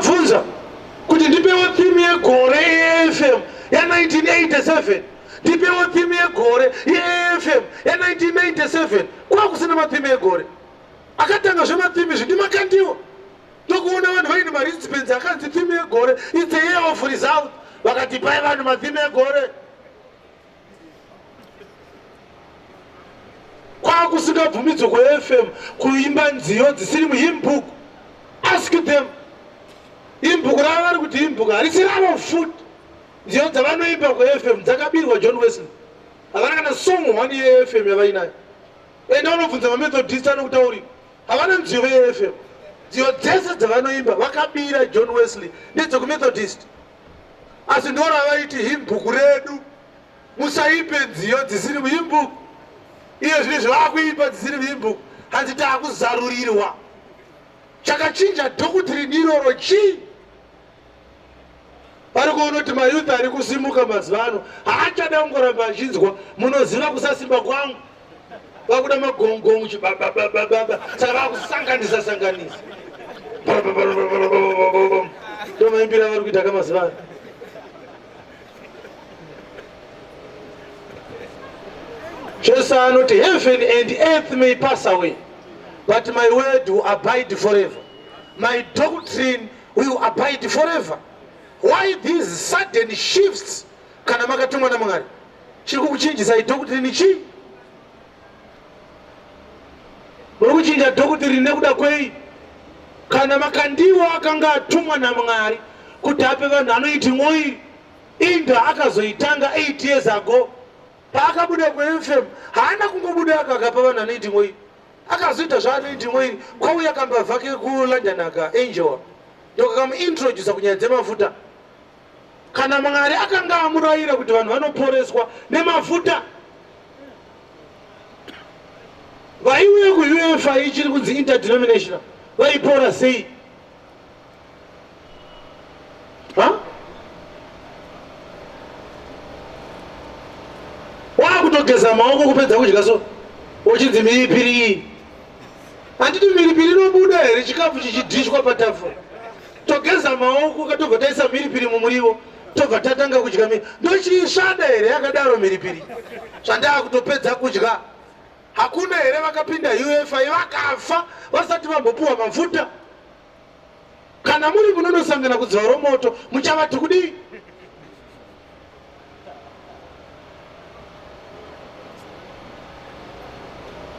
Vunza kuti ndipewo theme yegore yeFM ya 1987 ndipewo theme yegore yeFM ya 1997 kwakusina matheme yegore akatanga zvematheme izvi ndimakandiwa tokuona vanhu vaine marecipients akanzi theme yegore it's a year of result vakati pai vanhu matheme egore kwakusingabvumidzwe kweFM kuimba nziyo dzisiri muhymnbook. Ask them. Imbuku ravari kuti imbuku harisi ravo futi. Nziyo dzavanoimba kuFM dzakabirwa John Wesley. Havana kana song 1 yeFM yavainayo. Enda unobvunza mamethodist anokutaurira. Havana nziyo veFM. Nziyo dzese dzavanoimba vakabira John Wesley ndedzokumethodist. Asi ndora vaiti hymnbook redu musaipe nziyo dzisiri muhymnbook. Iyo zvine zvavakuimba dzisiri muhymnbook hanzi taakuzarurirwa. Chakachinja doctrine iroro chii? Parikuona kuti mayouth ari kusimuka mazuva ano haachada kungoramba achinzwa munoziva kusasimba kwangu vakuda magongongo chibababababa saka vakusanganisa sanganisa tomaimbira vari kuita kamazuva ano. Jesu anoti heaven and earth may pass away but my word will abide forever. My doctrine will abide forever. Why these sudden shifts? Kana makatumwa na Mwari chiri kuchinjisa doctrine chi? Muri kuchinja doctrine nekuda kwei? Kana makandiwa akanga atumwa na Mwari kuti ape vanhu anoiti mwoiri inda akazoitanga 8 years ago paakabuda kuFM haana kungobuda akapa vanhu anoiti mwoiri akazoita zvaanoiti mwoiri kwauya kamba vhake kuLondon aka Angel ndokamuintroduce kunyaya dzemafuta. Kana Mwari akanga amurayira kuti vanhu vanoporeswa nemafuta vaiuya kuUEFA ichiri kunzi interdenominational vaipora sei? Wakutogeza maoko kupedza kudya so uchinzi mhiripiri iyi handiti mhiripiri inobuda here chikafu chichidhishwa patafura togeza maoko katobva taisa mhiripiri mumuriwo tobva tatanga kudya ndochiisvada here yakadaro mhiripiri zvandaa kutopedza kudya. Hakuna here vakapinda UEFA vakafa vasati vambopuwa mafuta. Kana muri munonosangana kudziva romoto muchavati kudii?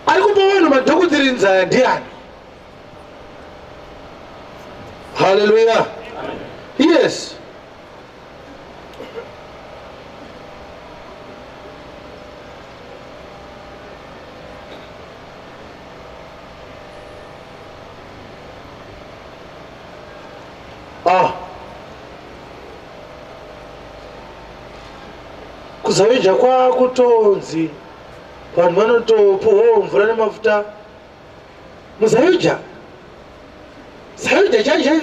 Ari kupa vanhu madhokodheri nzaya ndiani? Hallelujah. Yes. Kuzaveja kwakutonzi vanhu vanotopuwawo mvura nemafuta muzaveja. Zaveja chaiyo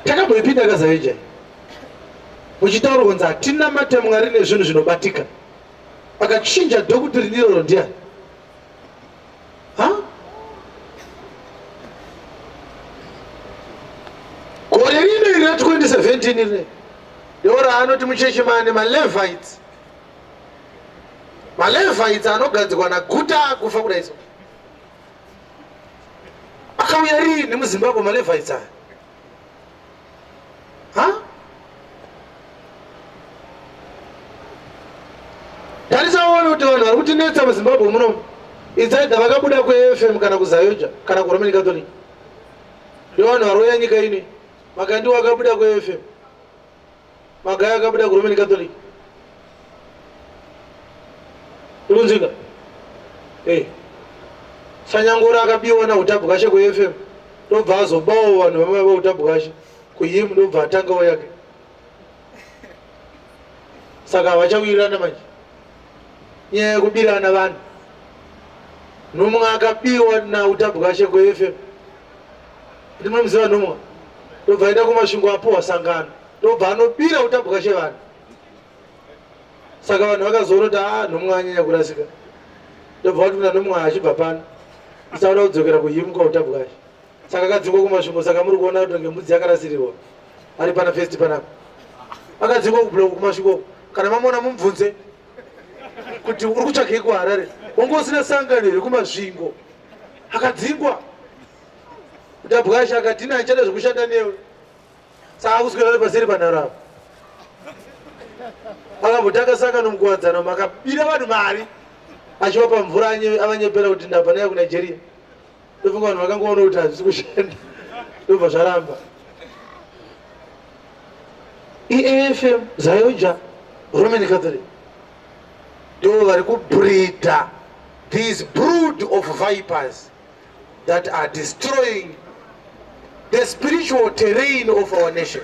takamboipinda kazaveja muchitaura kunzi hatina mate mwari nezvinhu zvinobatika, akachinja dhokutiri niroro ndiani? Gore rino iri ra2017 rine ndoro anoti muchechimane maLevites anogadzikwa naguta kufa kudaiso akauya rini muZimbabwe maLevites aya? tarisaona kuti vanhu vari kutinetsa muZimbabwe munomu idzaidha vakabuda kuFM kana kuZayoja kana kuRoman Catholic, ndovanhu vari kuya nyika ine. Makandi wakabuda kuFM, Magaya akabuda kuRoman Catholic, unzika Sanyangura akabiwa naUtabhukashe kuFM, ndobva azobawo vanhu vamwe vaUtabhukashe kuyimu, ndobva atangawo yake. Saka vachawirirana manje nyaya yekubirana vanhu. Nomwe akabiwa naUtabhukashe kuFM, ndi munomuziva nomwe, ndobva aenda kumasvingo apuwa sangano, ndobva anobira utabhukashe vanhu. Saka vanhu vakazoona kuti nomwe anyanya kurasika, ndobva vati kuna nomwe achibva pano isaona kudzokera kuyimu kwaUtabhukashe. Saka akadzingwa kumasvingo. Saka muri kuona kuti ngemudzi yakarasirirwa ari pana first panapa, akadzingwa kubhuloku kumasvingo. Kana mamona mumubvunze kuti uri kutsvakei kuHarare, wanga usina sangano here kumasvingo, akadzingwa. utabhukashe akati ina achada zvekushanda newe. Saka akuswera ari paseri panharo apo, akambotanga sangano mukuwadzana makabira vanhu mari achivapa mvura avanyepera kuti ndabva naye kuNigeria. Ndofunga vanhu vakangoona kuti hazvisi kushanda, ndobva zvaramba. EAFM, Zayoja, Roman Catholic ndo vari kubreeda these brood of vipers that are destroying the spiritual terrain of our nation.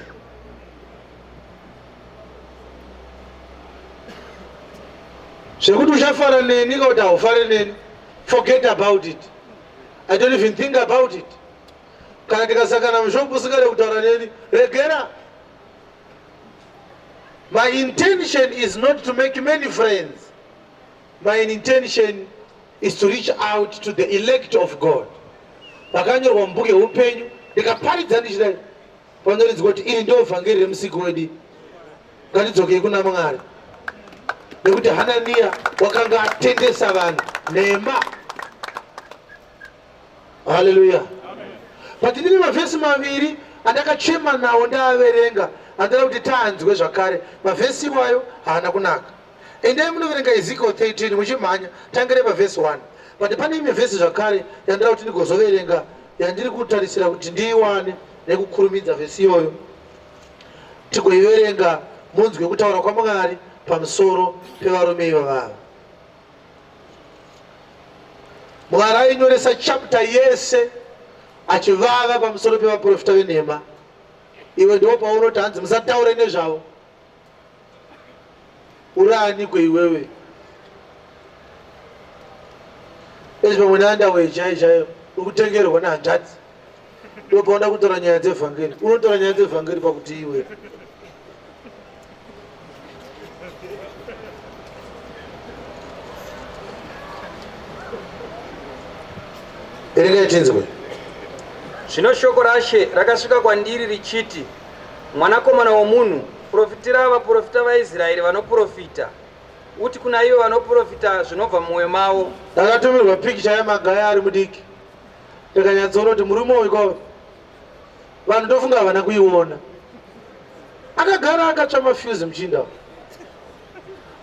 Zvekuti uchafara neni kana kuti haufari neni, forget about it. I don't even think about it. Kana tikasangana mushopu usingade kutaura neni, regera. My intention is not to make many friends. My intention is to reach out to the elect of God. Vakanyorwa mubhuku yeupenyu ndikaparidza ndichidai panoridzwa kuti iri ndio vhangeri remusiki wedu, ngatidzokei kuna Mwari. Nekuti Hanania wakanga atendesa vanhu nhema. Haleluya. But ndine mavhesi maviri andakachema nawo ndaaverenga, andada kuti taanzwe zvakare. Mavhesi iwayo haana kunaka. Endai munoverenga Ezekiel 13 muchimhanya, tangire pavhesi 1. But pane imwe vhesi zvakare yandada kuti ndigozoverenga, yandiri kutarisira kuti ndiiwane nekukurumidza vhesi iyoyo tigoiverenga munzwe kutaura kwaMwari pamusoro pevarume ivava. Mwari ainyoresa chapter yese achivava pamusoro pevaprofita venhema. Iwe ndipo paunoti hanzi musataure nezvavo. Urani kweiwewe? Ezi pamwe neandawe chaiyo ukutengerwa nehanzvadzi, ndipo paunoda kutora nyaya dzevhangeri. Unotora nyaya dzevhangeri pakuti iwe erengai tinzwe. Zvino shoko raShe rakasvika kwandiri richiti, mwanakomana womunhu, profitira vaprofita vaIsraeri vanoprofita. Uti kuna ivo vanoprofita zvinobva mumwoyo mavo. Ndakatumirwa pikicha yaMagaya ari mudiki, ndikanyatsoona kuti murume uyu kwavo vanhu ndofunga havana kuiona. Akagara akatsva mafuse muchinda.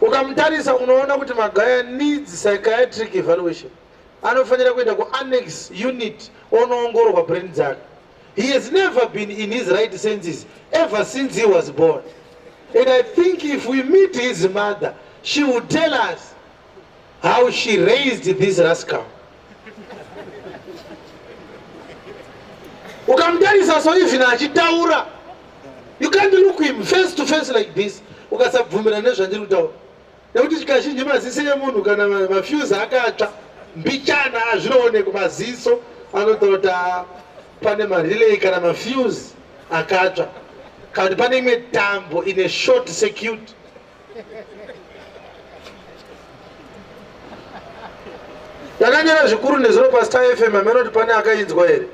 Ukamutarisa unoona kuti Magaya needs psychiatric evaluation. Anofanira kuenda kuannex unit onoongororwa brain dzake. He has never been in his right senses ever since he was born. And I think if we meet his mother, she would tell us how she raised this rascal. Ukamtarisa so even achitaura, you can't look him face to face like this. Ukasabvumira nezvandiri kutaura. Nekuti chikazhinji maziso emunhu kana mafuse akatsva, mbichana azvinooneka maziso anotaura kuti pane marelay kana mafuse akatsva. kana kuti pane imwe tambo ine short circuit. Yakanyanya zvikuru nezuro paStar FM amenoti pane akainzwa here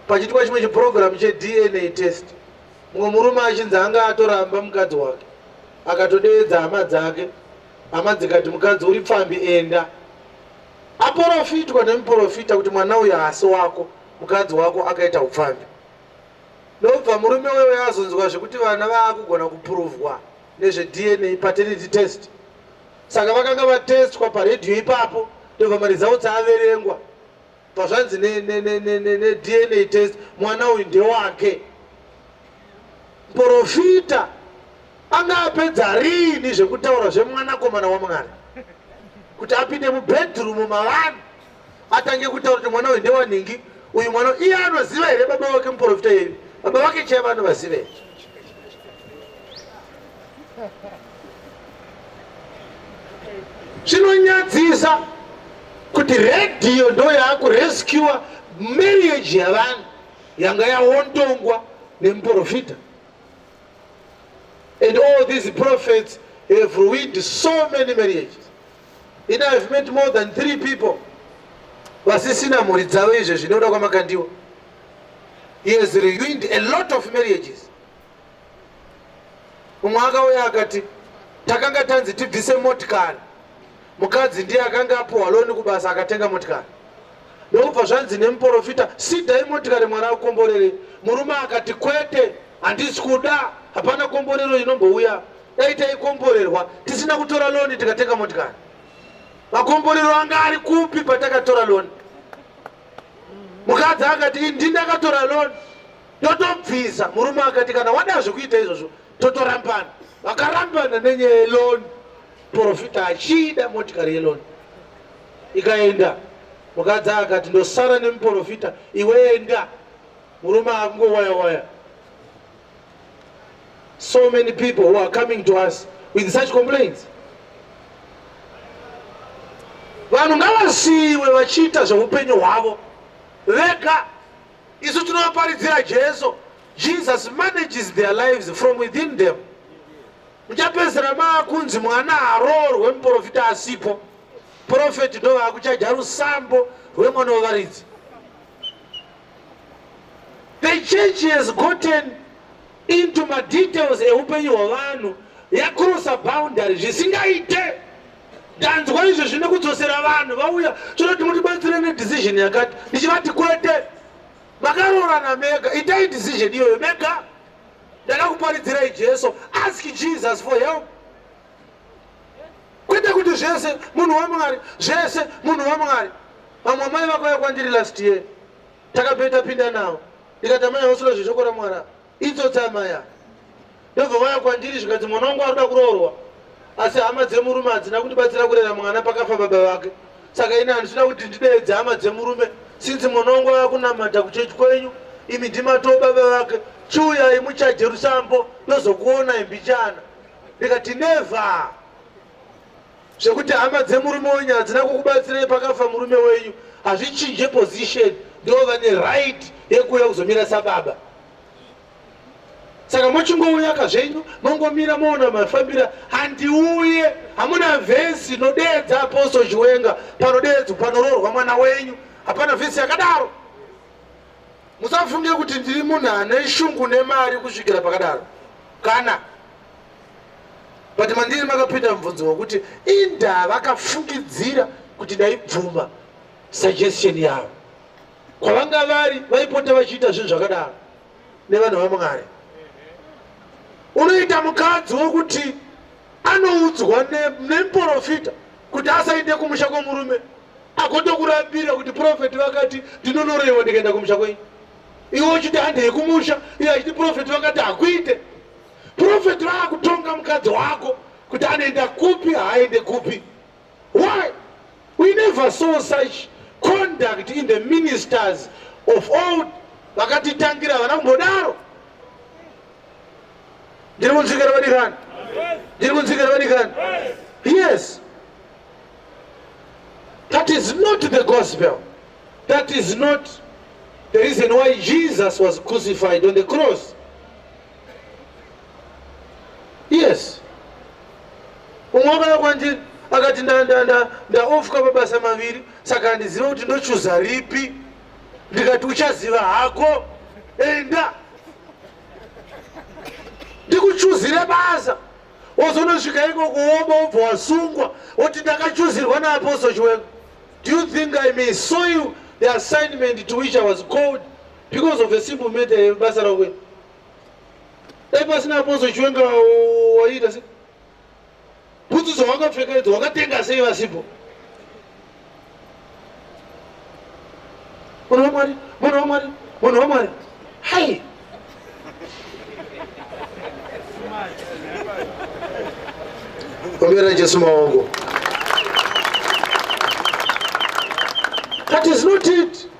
pachitwa chimwe chiprogramu cheDNA test. Mumwe murume achinzi anga atoramba mukadzi wake akatodeedza hama dzake, hama dzikati mukadzi uri pfambi enda. Aporofitwa nemuprofita kuti mwana uyu haasi wako, mukadzi wako akaita upfambi. Ndobva murume wewe azonzwa zvekuti vana vaakugona kupuruvwa nezveDNA paternity test. Saka vakanga vatestwa paredhiyo ipapo, ndobva mari dzavo dzaaverengwa pazvanzi neDNA test, mwana uyu ndewake. Profita anga apedza rini zvekutaura zvemwanakomana waMwari kuti apinde mubedroom mavanhu atange kutaura kuti mwana uyu ndewanhingi, uyu mwana iye anoziva here baba wake muprofita yevi? Baba vake chaiva vanovaziva here? Zvinonyadzisa kuti redhiyo ndo yaakurescua marriage yavanhu yanga yaondongwa nemuprofita. And all these prophets have ruined so many marriages. And I have met more than 3 people vasisina mhuri dzavo izvo zvinoda kwamakandiwa. He has ruined a lot of marriages. Umwe akauya akati takanga tanzi tibvise motikari, mukadzi ndiye akanga apuwa loni kubasa akatenga motikari. Ndobva zvanzi nemuprofita sidhai motikari mwana akomborere. Murume akati kwete, handisi kuda, hapana komborero inombouya. Dai taikomborerwa tisina kutora loni tikatenga motikari. Makomborero anga ari kupi patakatora loni? Mukadzi akati ndindakatora loni totobvisa. Murume akati kana wada zvekuita izvozvo totorambana. Vakarambana nenyaya yeloni, profita achida motikari yeloni ikaenda. Mukadzi akati ndosara nemuprofita, iwe enda. Murume akangowaya waya. So many people who are coming to us with such complaints. Vanhu ngavasiyiwe vachiita zveupenyu hwavo vega. Isu tinovaparidzira Jesu. Jesus manages their lives from within them. Muchapedzera maakunzi mwana aroorwe muprofita asipo. Prophet ndo vakuchadya rusambo rwemwana wevaridzi. The church has gotten into my details eupenyu hwavanhu, yakrosa boundary zvisingaite. Ndanzwa izvo zvine kudzosera vanhu vauya zvinoti mutibatsire nedecision yakati. Ndichivati kwete, makaroorana mega, itai decision iyoyo mega. Ndakakuparidzirai Jesu, ask Jesus for help. Kwete kuti zvese munhu waMwari, zvese munhu waMwari. Vamwe mai vakauya kwandiri last year, takabeta pinda navo, ndikati amai hausura zveshoko raMwari, idzotsa maya. Ndobva vauya kwandiri zvikati mwana wangu arikuda kuroorwa, asi hama dzemurume hadzina kundibatsira kurera mwana pakafa baba vake. Saka ine handisina kuti ndideedze hama dzemurume, since mwana wangu vakunamata kuchechi kwenyu, imi ndimatowo baba vake, chiuyai muchadye rusambo nozokuonai mbichana. Ndikati never. Zvekuti hama dzemurume wenyu hadzina kukubatsirai pakafa murume wenyu hazvichinje position, ndivo vane right yekuuya kuzomira sababa. Saka mochingouya zvenyu mongomira moona mafambira, handiuye hamuna vhesi inodeedza apostle Chiwenga panodeedzwa panoroorwa mwana wenyu. Hapana vhesi yakadaro. Musafunge kuti ndiri munhu ane shungu nemari kusvikira pakadaro. Kana but mandiri makapinda mubvunzo wokuti inda vakafungidzira kuti daibvuma suggestion yavo. Kwavanga vari vaipota vachiita zvinhu zvakadaro nevanhu vaMwari. Unoita mukadzi wokuti anoudzwa nemuprofita kuti asaende kumusha kwomurume, agotokurambira kuti profeti vakati ndinonoroiwa ndikaenda kumusha kwenyu. Iwe uchiti handei kumusha, iye achiti profeti vakati hakuite. Profeti vaakutonga mukadzi wako kuti anoenda kupi haaende kupi. Why? We never saw such conduct in the ministers of old. Vakatitangira vana kumbodaro. Ndiri kunzvikira vadikani? Ndiri kunzvikira vadikani? Yes. That is not the gospel. That is not the reason why Jesus was crucified on the cross. Yes. Umwe akauya kwandiri akati ndaofuka mabasa maviri, saka handiziva kuti ndochuza ripi. Ndikati uchaziva hako, enda ndikuchuzire basa. Wozonosvika iko kuomba wobva wasungwa woti ndakachuzirwa naApostle Chiwenga. Do you think I may soil the assignment to which I was called because of a simple matter basa rakwe? Dai pasina Apostle Chiwenga waita sei? Bhutsu dzawakapfeka idzo wakatenga sei vasipo? Munhu waMwari, munhu waMwari, munhu waMwari. Hai! Ombera Jesu maongo. That is not it.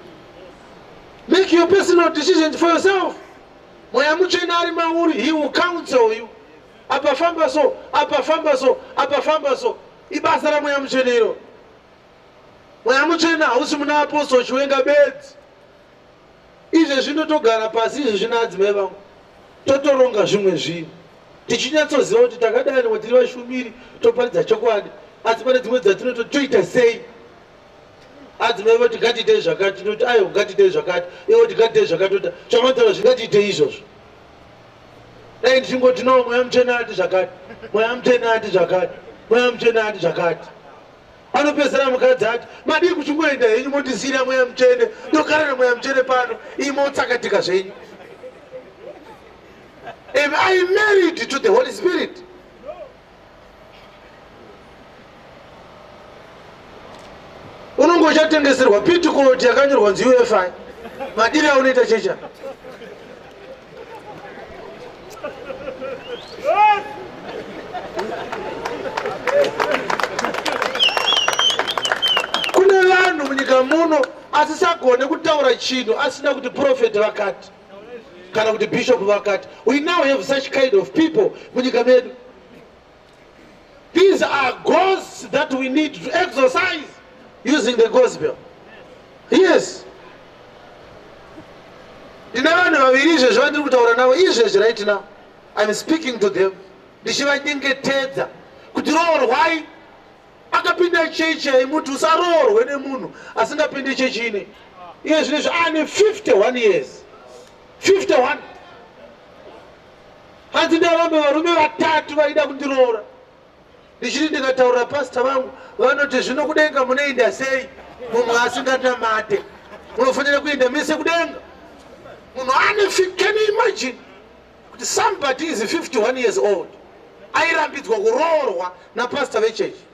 Make your personal decisions for yourself. Mweya muchena ari mauri, he will counsel you. Apa famba so, apa famba so, apa famba so. Ibasa ra mweya muchena iro. Mweya muchena hausi muna Apostle Chiwenga bedzi. Izvi zvinotogara pasi, izvi zvina adzimai vangu. Totoronga zvimwe zvinhu. Tichinyatsoziva kuti takadai kuti tiri vashumiri toparidza chokwadi, asi pane dzimwe dzatinotoita sei? Adzimai voti ngatiitei zvakati, tinoti aiwa ngatiitei zvakati, ivo kuti ngatiitei zvakati, zvamataura zvingatiitei izvozvo. Dai ndichingoti no, mweya muchena ati zvakati, mweya muchena ati zvakati, mweya muchena ati zvakati. Anopedzisira mukadzi ati madii kuchingoenda henyu motisiyira mweya muchene, ndogara nemweya muchene pano, imotsakatika zvenyu. Am I married to the Holy Spirit? Unongochatengeserwa pitikoti yakanyorwa nzi UFI. Madiri aunoita checha. Kune vanhu munyika muno asisagone kutaura chinhu asina kuti prophet vakati. Kana kuti bishop vakati. We now have such kind of people munyika medu. These are ghosts that we need to exorcise using the gospel. Yes. Ndina vanhu vaviri izvezvi vandiri kutaura navo izvezvi right now. I'm speaking to them. Ndichivanyengetedza kuti roorwai akapinda chechi yaimuti usaroorwe nemunhu asingapindi chechi ine. Iye zvinezvi ane 51 years. 51. Hanzi ndarambe varume vatatu vaida kundiroora. Ndichiti ndikataurira pastor vangu vanoti zvino kudenga munoenda sei mumwe asinganamate, munofanira kuenda mese kudenga. Munhu ane, can you imagine kuti somebody is 51 years old airambidzwa kuroorwa napastor vechechi?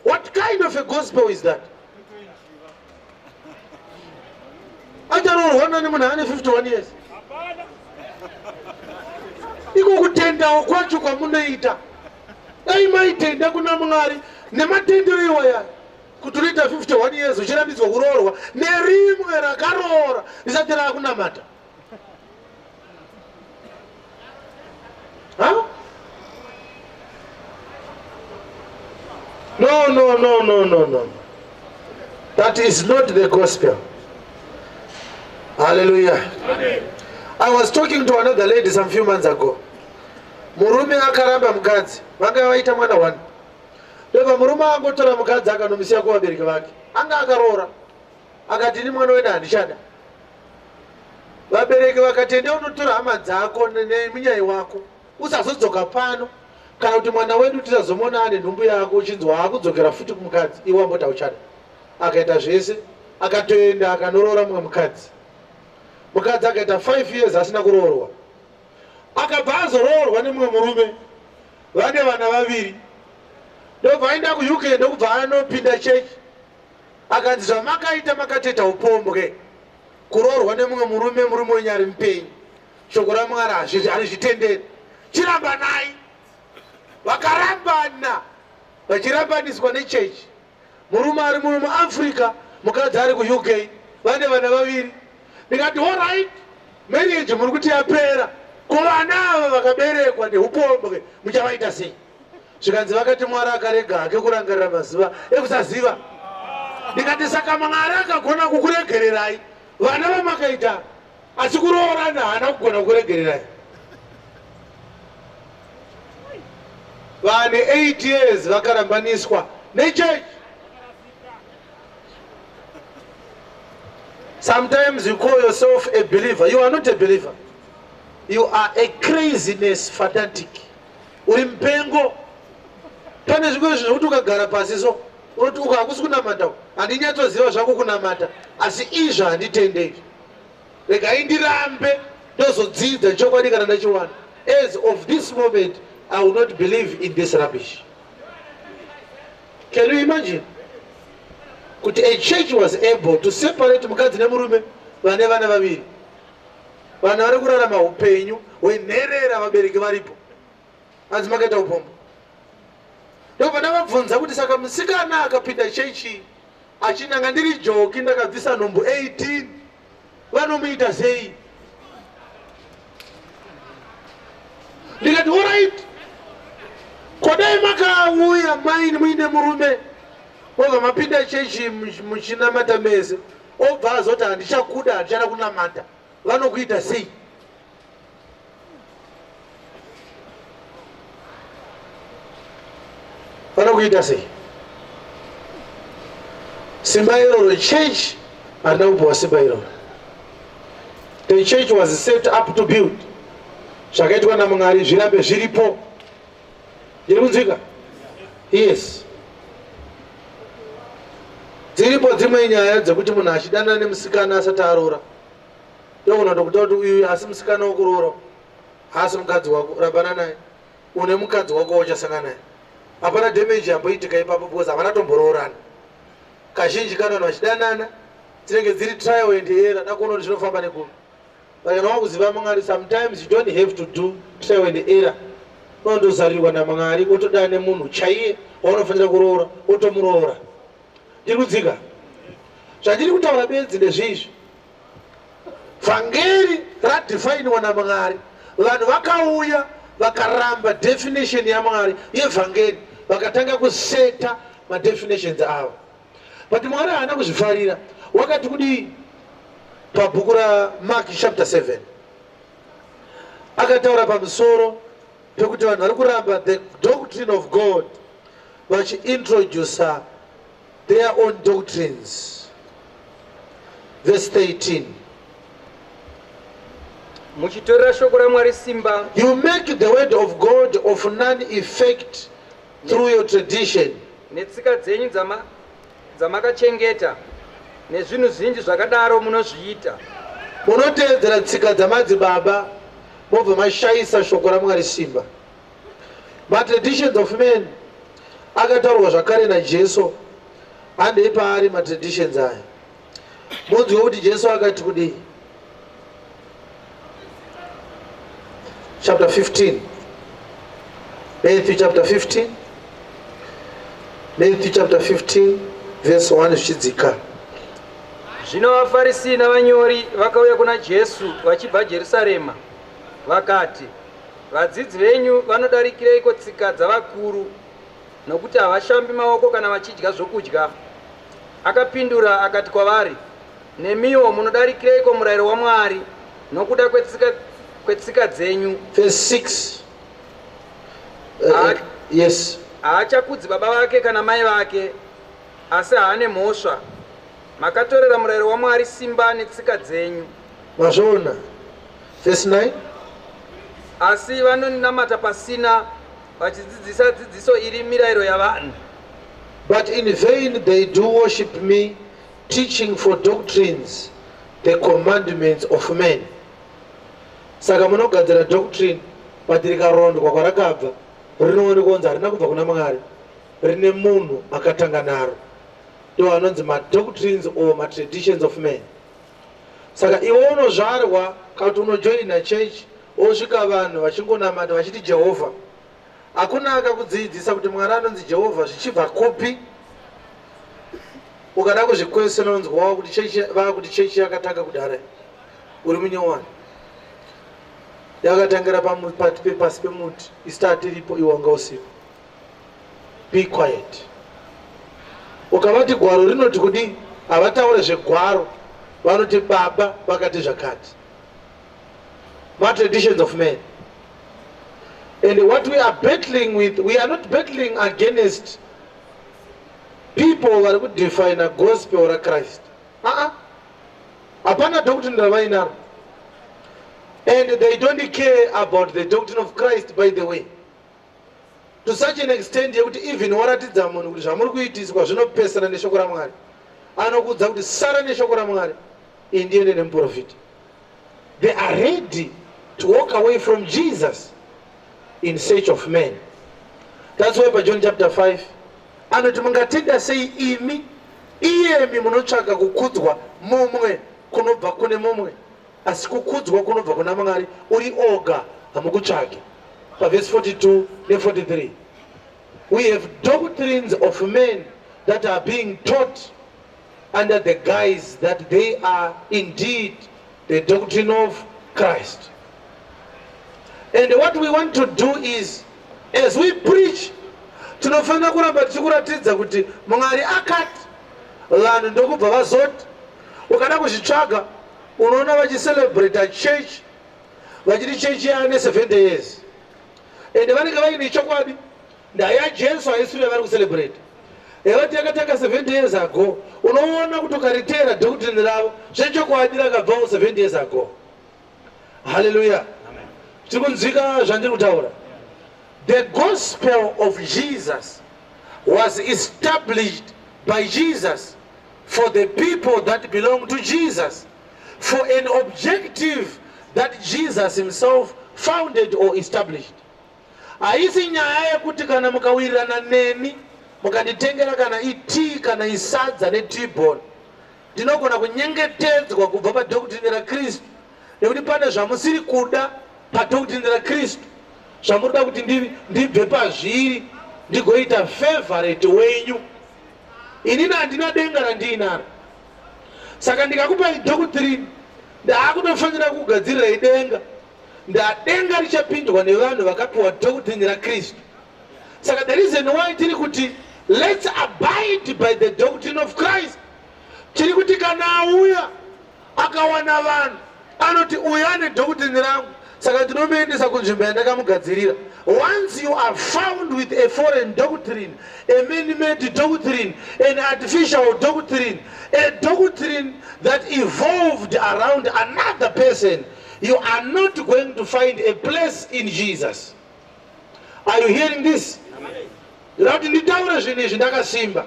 What kind of a gospel is that? Acharoorwa nani munhu ane 51 years? Iko kutendawo kwacho kwamunoita. Dai maitenda kuna Mwari nematendero iwaya kuti unoita 51 years uchirambidzwa kuroorwa nerimwe rakaroora risati rakunamata. Huh? No. That is not the gospel. Hallelujah. Amen. I was talking to another lady some few months ago. Murume akaramba mukadzi, vanga vaita mwana 1. Ndobva murume angotora mukadzi akanomisiya kuvabereki vake. Anga akaroora. Akati ni mwana wedu handishada. Vabereki vakati ende unotora hama dzako nemunyai wako. Usazodzoka pano. Kana kuti mwana wedu tizazomona ane nhumbu yako uchinzwa akudzokera futi kumukadzi, iwe wamboti hauchada. Akaita zvese, akatoenda akanorora mumwe mukadzi. Mukadzi akaita 5 years asina kuroorwa. Akabva azoroorwa nemumwe murume. Vane vana vaviri. Ndobva aenda kuUK ndokubva anopinda chechi. Akanzi zvamakaita makateta upombwe. Kuroorwa nemumwe murume wenyari mupenyu. Shoko raMwari harizvitenderi. Chiramba nai. Vakarambana. Vachirambaniswa nechechi. Murume ari muAfrica, mukadzi ari kuUK. Vane vana vaviri. Ndikati all right, marriage muri kuti yapera. Kuvana ava vakaberekwa neupombwe muchavaita sei? Zvikanzi vakati Mwari akarega hake kurangarira mazuva ekusaziva. Ndikati saka Mwari akagona kukuregererai vana vamakaita, asi kuroorana haana kugona kukuregererai. vane 8 years vakarambaniswa nechechi. Sometimes you call yourself a believer. You are not a believer. You are a craziness fanatic. Uri mpengo. Pane zvikoro zvinokuti ukagara pasi so uti ukakusi kunamata handinyatsoziva zvako kunamata asi izvo handitendei. Regai ndirambe ndozodzidza chokwadi kana ndachiwana. As of this moment I will not believe in this rubbish. Can you imagine? Kuti a church was able to separate mukadzi nemurume vane vana vaviri. Vana vari kurarama upenyu hwenherera vabereki varipo. Hanzi makaita upombo. Ndopana vabvunza kuti saka musikana akapinda chechi achinanga ndiri joki ndakabvisa nhumbu 18 vanomuita sei? Ndikati alright. Kodai makauya maini muine murume obva mapinda chechi muchinamata mese obva azoti handichakuda handichada kunamata vanokuita sei? Vanokuita sei? Simba iroro church handina kupiwa simba iroro. The church was set up to build. Zvakaitwa naMwari zvirambe zviripo. Ndiri kunzwika? Yes. Dziripo dzimwe nyaya dzekuti munhu achidanana nemusikana asati aroora. Ndogona kutaura kuti uyu asi musikana wokuroora. Haasi mukadzi wako, rabana naye. Une mukadzi wako wauchasangana naye. Hapana damage yamboitika ipapo because havana tomboroorana. Kazhinji kana vanhu vachidanana dzinenge dziri trial and error dakuona kuti zvinofamba nekuri. Kana wakuziva Mwari, sometimes you don't have to do trial and error. Unondozarirwa naMwari otodana nemunhu chaiye waunofanira kuroora otomuroora. Ndiri kudzika. Zvandiri kutaura bedzi ndezvizvi. Vhangeri radhifainwa naMwari. Vanhu vakauya vakaramba definition yaMwari yevhangeri vakatanga kuseta madefinitions avo. But Mwari haana kuzvifarira. Wakati kudii pabhuku raMark chapter 7 akataura pamusoro pekuti vanhu vari kuramba the doctrine of God vachiintroduce their own doctrines. Verse 13. Muchitorera shoko raMwari simba. You make the word of God of none effect through your tradition. Netsika dzenyu dzamakachengeta nezvinhu zvinji zvakadaro munozviita. Munoteedzera tsika dzamadzibaba mobva mashayisa shoko raMwari simba. But traditions of men akataurwa zvakare naJesu handei paari matraditions aya. Munzwe kuti Jesu akati kudii? Chapter 15. Matthew chapter 15. Matthew chapter 15 verse 1 zvichidzika. Zvino vaFarisi navanyori vakauya kuna Jesu vachibva Jerusarema vakati, vadzidzi venyu vanodarikireiko tsika dzavakuru nokuti havashambi maoko kana vachidya zvokudya? Akapindura akati kwavari, nemiwo munodarikireiko murayiro waMwari nokuda kwetsika dzenyu? Verse 6. Yes. Haachakudzi baba vake kana mai vake, asi haane mhosva. Makatorera murayiro waMwari simba netsika dzenyu. Mazvoona. Verse 9. Asi vanonamata pasina vachidzidzisa dzidziso iri mirayiro yavanhu. But in vain they do worship me, teaching for doctrines the commandments of men. Saka munogadzira doctrine but rikarondwa kwarakabva rinoonekwa kunzi harina kubva kuna Mwari, rine munhu akatanga naro. Ndo anonzi madoctrines or matraditions of men. Saka iwe unozvarwa kuti unojoina church osvika vanhu vachingonamata vachiti Jehovha. Hakuna akakudzidzisa kuti Mwari anonzi Jehovha zvichibva kupi. Ukada kuzvikwesera unonzi wawo kuti church yakatanga kudara uri munyowani. Yakatangira pasi pemuti isati iripo iwanga usiku. Be quiet. Ukavati gwaro rinoti kudii, havataure zvegwaro, vanoti baba vakati zvakati. Traditions of men. And what we are battling with, we are not battling against people vari kudefine a gospel or a Christ. Hapana doctrine ravainaro. And they don't care about the doctrine of Christ, by the way. To such an extent yekuti even waratidza munhu kuti zvamuri kuitiswa zvinopesana neshoko raMwari, anokudza kuti sara neshoko raMwari indiende nemuprofita. They are ready to walk away from Jesus in search of men. That's why by John chapter 5 anoti mungatenda sei imi iyemi munotsvaka kukudzwa mumwe kunobva kune mumwe, asi kukudzwa kunobva kuna Mwari uri oga hamukutsvaki. Verse 42 and 43. We have doctrines of men that are being taught under the guise that they are indeed the doctrine of Christ. And what we want to do is, as we preach, tunofana kuramba tichikuratidza kuti Mwari akati, vanhu ndokubva vazoti. Ukada kuzvitsvaga unoona vachicelebrate a church, vachiti church yaane 70 years. And vanenge vaine chokwadi, ndaya Jesu haisuri yavari kucelebrate. Evati yakatanga 70 years ago, unoona kuti ukaritera doctrine ravo zvechokwadi rakabvawo 70 years ago. Hallelujah. Tiri kunzwika zvandiri kutaura. The gospel of Jesus was established by Jesus for the people that belong to Jesus, for an objective that Jesus himself founded or established. Haisi nyaya yekuti kana mukawirirana neni mukanditengera kana iti kana isadza netibon ndinogona kunyengetedzwa kubva padhokutrine raKristu, nekuti pane zvamusiri kuda padhokutrine raKristu, zvamurida kuti ndibve pazviri ndigoita favorite wenyu. Inini handina denga randiinaro, saka ndikakupai doctrine ndaakutofanira kugadzirirai denga. Ndadenga richapindwa nevanhu vakapiwa doctrine raKristu. Saka the reason why tiri kuti let's abide by the doctrine of Christ. Tiri kuti kana auya akawana vanhu anoti uya nedoctrine rangu, saka ndinomuendesa kunzvimbo yandakamugadzirira. Once you are found with a foreign doctrine, a man-made doctrine, an artificial doctrine, a doctrine that evolved around another person, you are not going to find a place in Jesus. Are you hearing this? Rauti nditaura zvinhu izvi ndakasimba.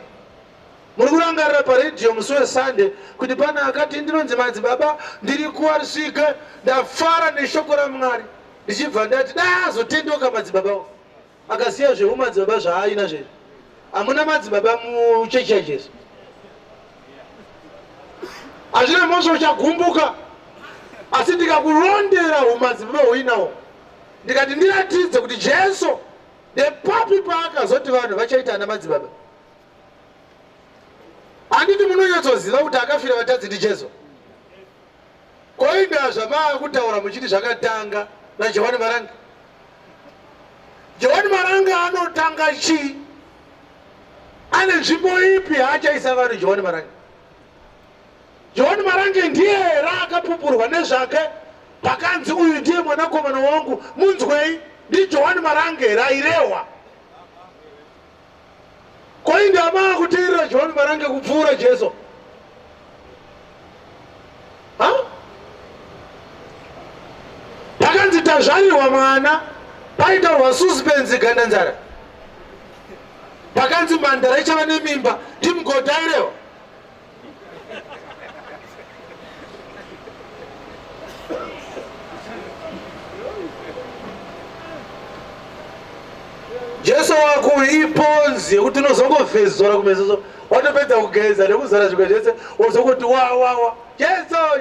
Muri kurangarira paredio musi weSunday kuti pana akati ndinonzi madzibaba ndiri kuwarisvika ndafara neshoko raMwari. Ndichibva ndati dazotendoka madzibaba. Akasiya zveumadzibaba zvaaina zvezvo. Hamuna madzibaba muchechi yaJesu. Hazvina mosva uchagumbuka. Asi ndikakurondera umadzibaba hwinawo, ndikati ndiratidze kuti Jesu ndepapi paakazoti vanhu vachaita ana madzibaba. Handiti munonyatsoziva kuti akafira vatadzi ndiJesu. Koinda zvamaa kutaura muchiti zvakatanga naJohani Marange. Johani Marange anotanga chii? Ane nzvimbo ipi haachaisa vanhu Johani Marange? Johani Marange ndiye akapupurwa nezvake pakanzi uyu ndiye mwanakomana wangu munzwei. NdiJohani Marange rairehwa. Koinda maa kuteerera Johani Marange kupfuura Jesu. Pakanzi tazvarirwa mwana paitaurwa suspense gandanzara. Pakanzi mhandara ichava nemimba ndimugodha airehwa. Jesu wako iponzi yekuti unozongofezora kumeso watopedza kugeza nekuzara zvimwe zvese wozongoti wa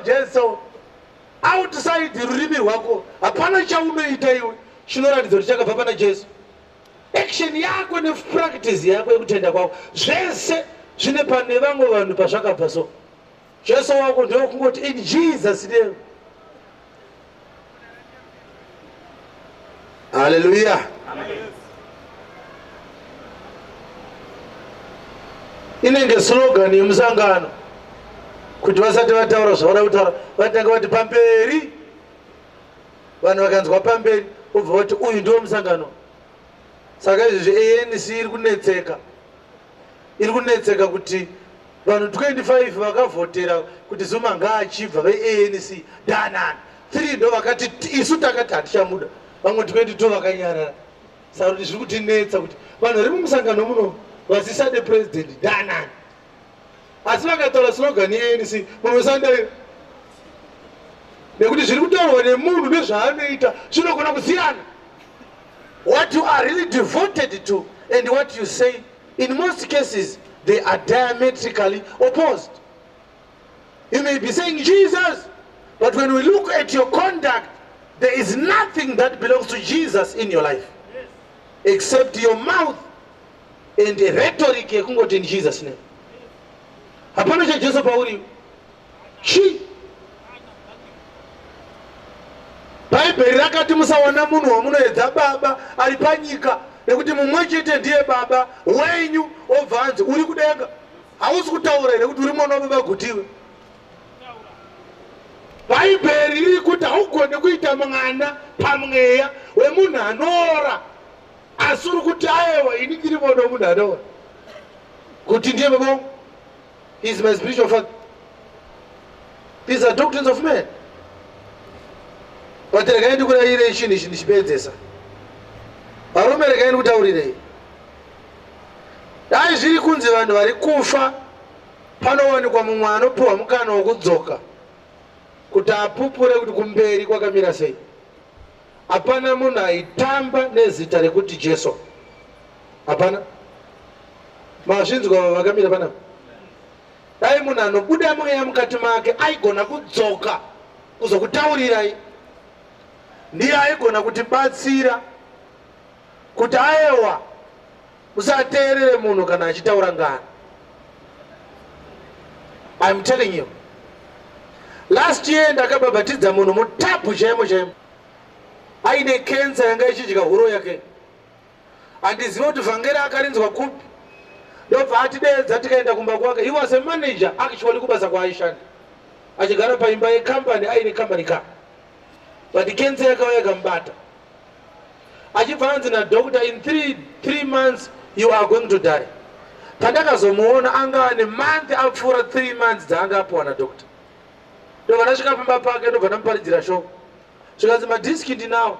Jesu outside rurimi rwako hapana chaunoita iwe chinoratidza kuti chakabva pana Jesu. Action yako nepractice yako yekutenda kwako zvese zvine pane vamwe vanhu pazvakabva. So Jesu wako ndewe kungoti in Jesus name. Hallelujah. Amen. Inenge slogan yemusangano kuti vasati vataura zvavada kutaura vatanga vati pamberi. Vanhu vakanzwa pamberi ubva kuti uyu ndiwo musangano. Saka izvozvi ANC iri kunetseka kuti vanhu 25 vakavhotera kuti Zuma ngaachibva veANC danani 3 ndo vakati isu takati hatichamuda, vamwe 22 vakanyarara. Saka kuti zviri kutinetsa kuti vanhu vari mumusangano muno vasisade president danani, asi vakataura slogan yeANC munosandaira, nekuti zviri kutaurwa nemunhu nezvaanoita zvinogona kusiyana. What you are really devoted to and what you say, in most cases, they are diametrically opposed. You may be saying Jesus, but when we look at your conduct, there is nothing that belongs to Jesus in your life, except your mouth and the rhetoric yekungoti in Jesus' name. Hapana cha Jesu pauri. Shi. Bhaibheri rakati musawana munhu wamunoedza baba ari panyika, nekuti mumwe chete ndiye baba wenyu obvanzi uri kudenga. Hausi kutaura here kuti uri mwana wababa gutiwe. Bhaibheri riri kuti haugone kuita mwana pamweya wemunhu anoora, asi uri kuti aiwa ini ndiri mwana wemunhu anoora kuti ndiye baba wangu. He is my spiritual father. These are doctrines of men. But rekaendi kurayire chinhu ichi ndichipedzesa. Varume rekaendi kutaurirei. Dai zviri kunzi vanhu vari kufa panowanikwa mumwe anopiwa mukana wokudzoka kuti apupure kuti kumberi kwakamira sei. Hapana munhu aitamba nezita rekuti Jesu. Hapana. Mazvinzwa vakamira panapa. Dai munhu anobuda mweya mukati make aigona kudzoka kuzokutaurirai, ndiye aigona kutibatsira kuti aiwa musateerere munhu kana achitaura ngano. I'm telling you, last year ndakabhabhatidza munhu mutapu chaimo chaimo, aine kensa yanga ichidya huro yake. Handiziva kuti vhangeri akarinzwa kupi. Ndobva atidedza tikaenda kumba kwake. He was a manager actually kubasa kwaaishanda, achigara paimba yecompany, aine company car, but kensa yakauya ikamubata. Achibva anzi nadoctor, in 3 months you are going to die. Pandakazomuona anga ane month apfuura 3 months dzaanga apiwa nadoctor. Ndobva ndasvika pamba pake, ndobva ndamuparidzira shoko. Zvikanzi madiski ndinawo,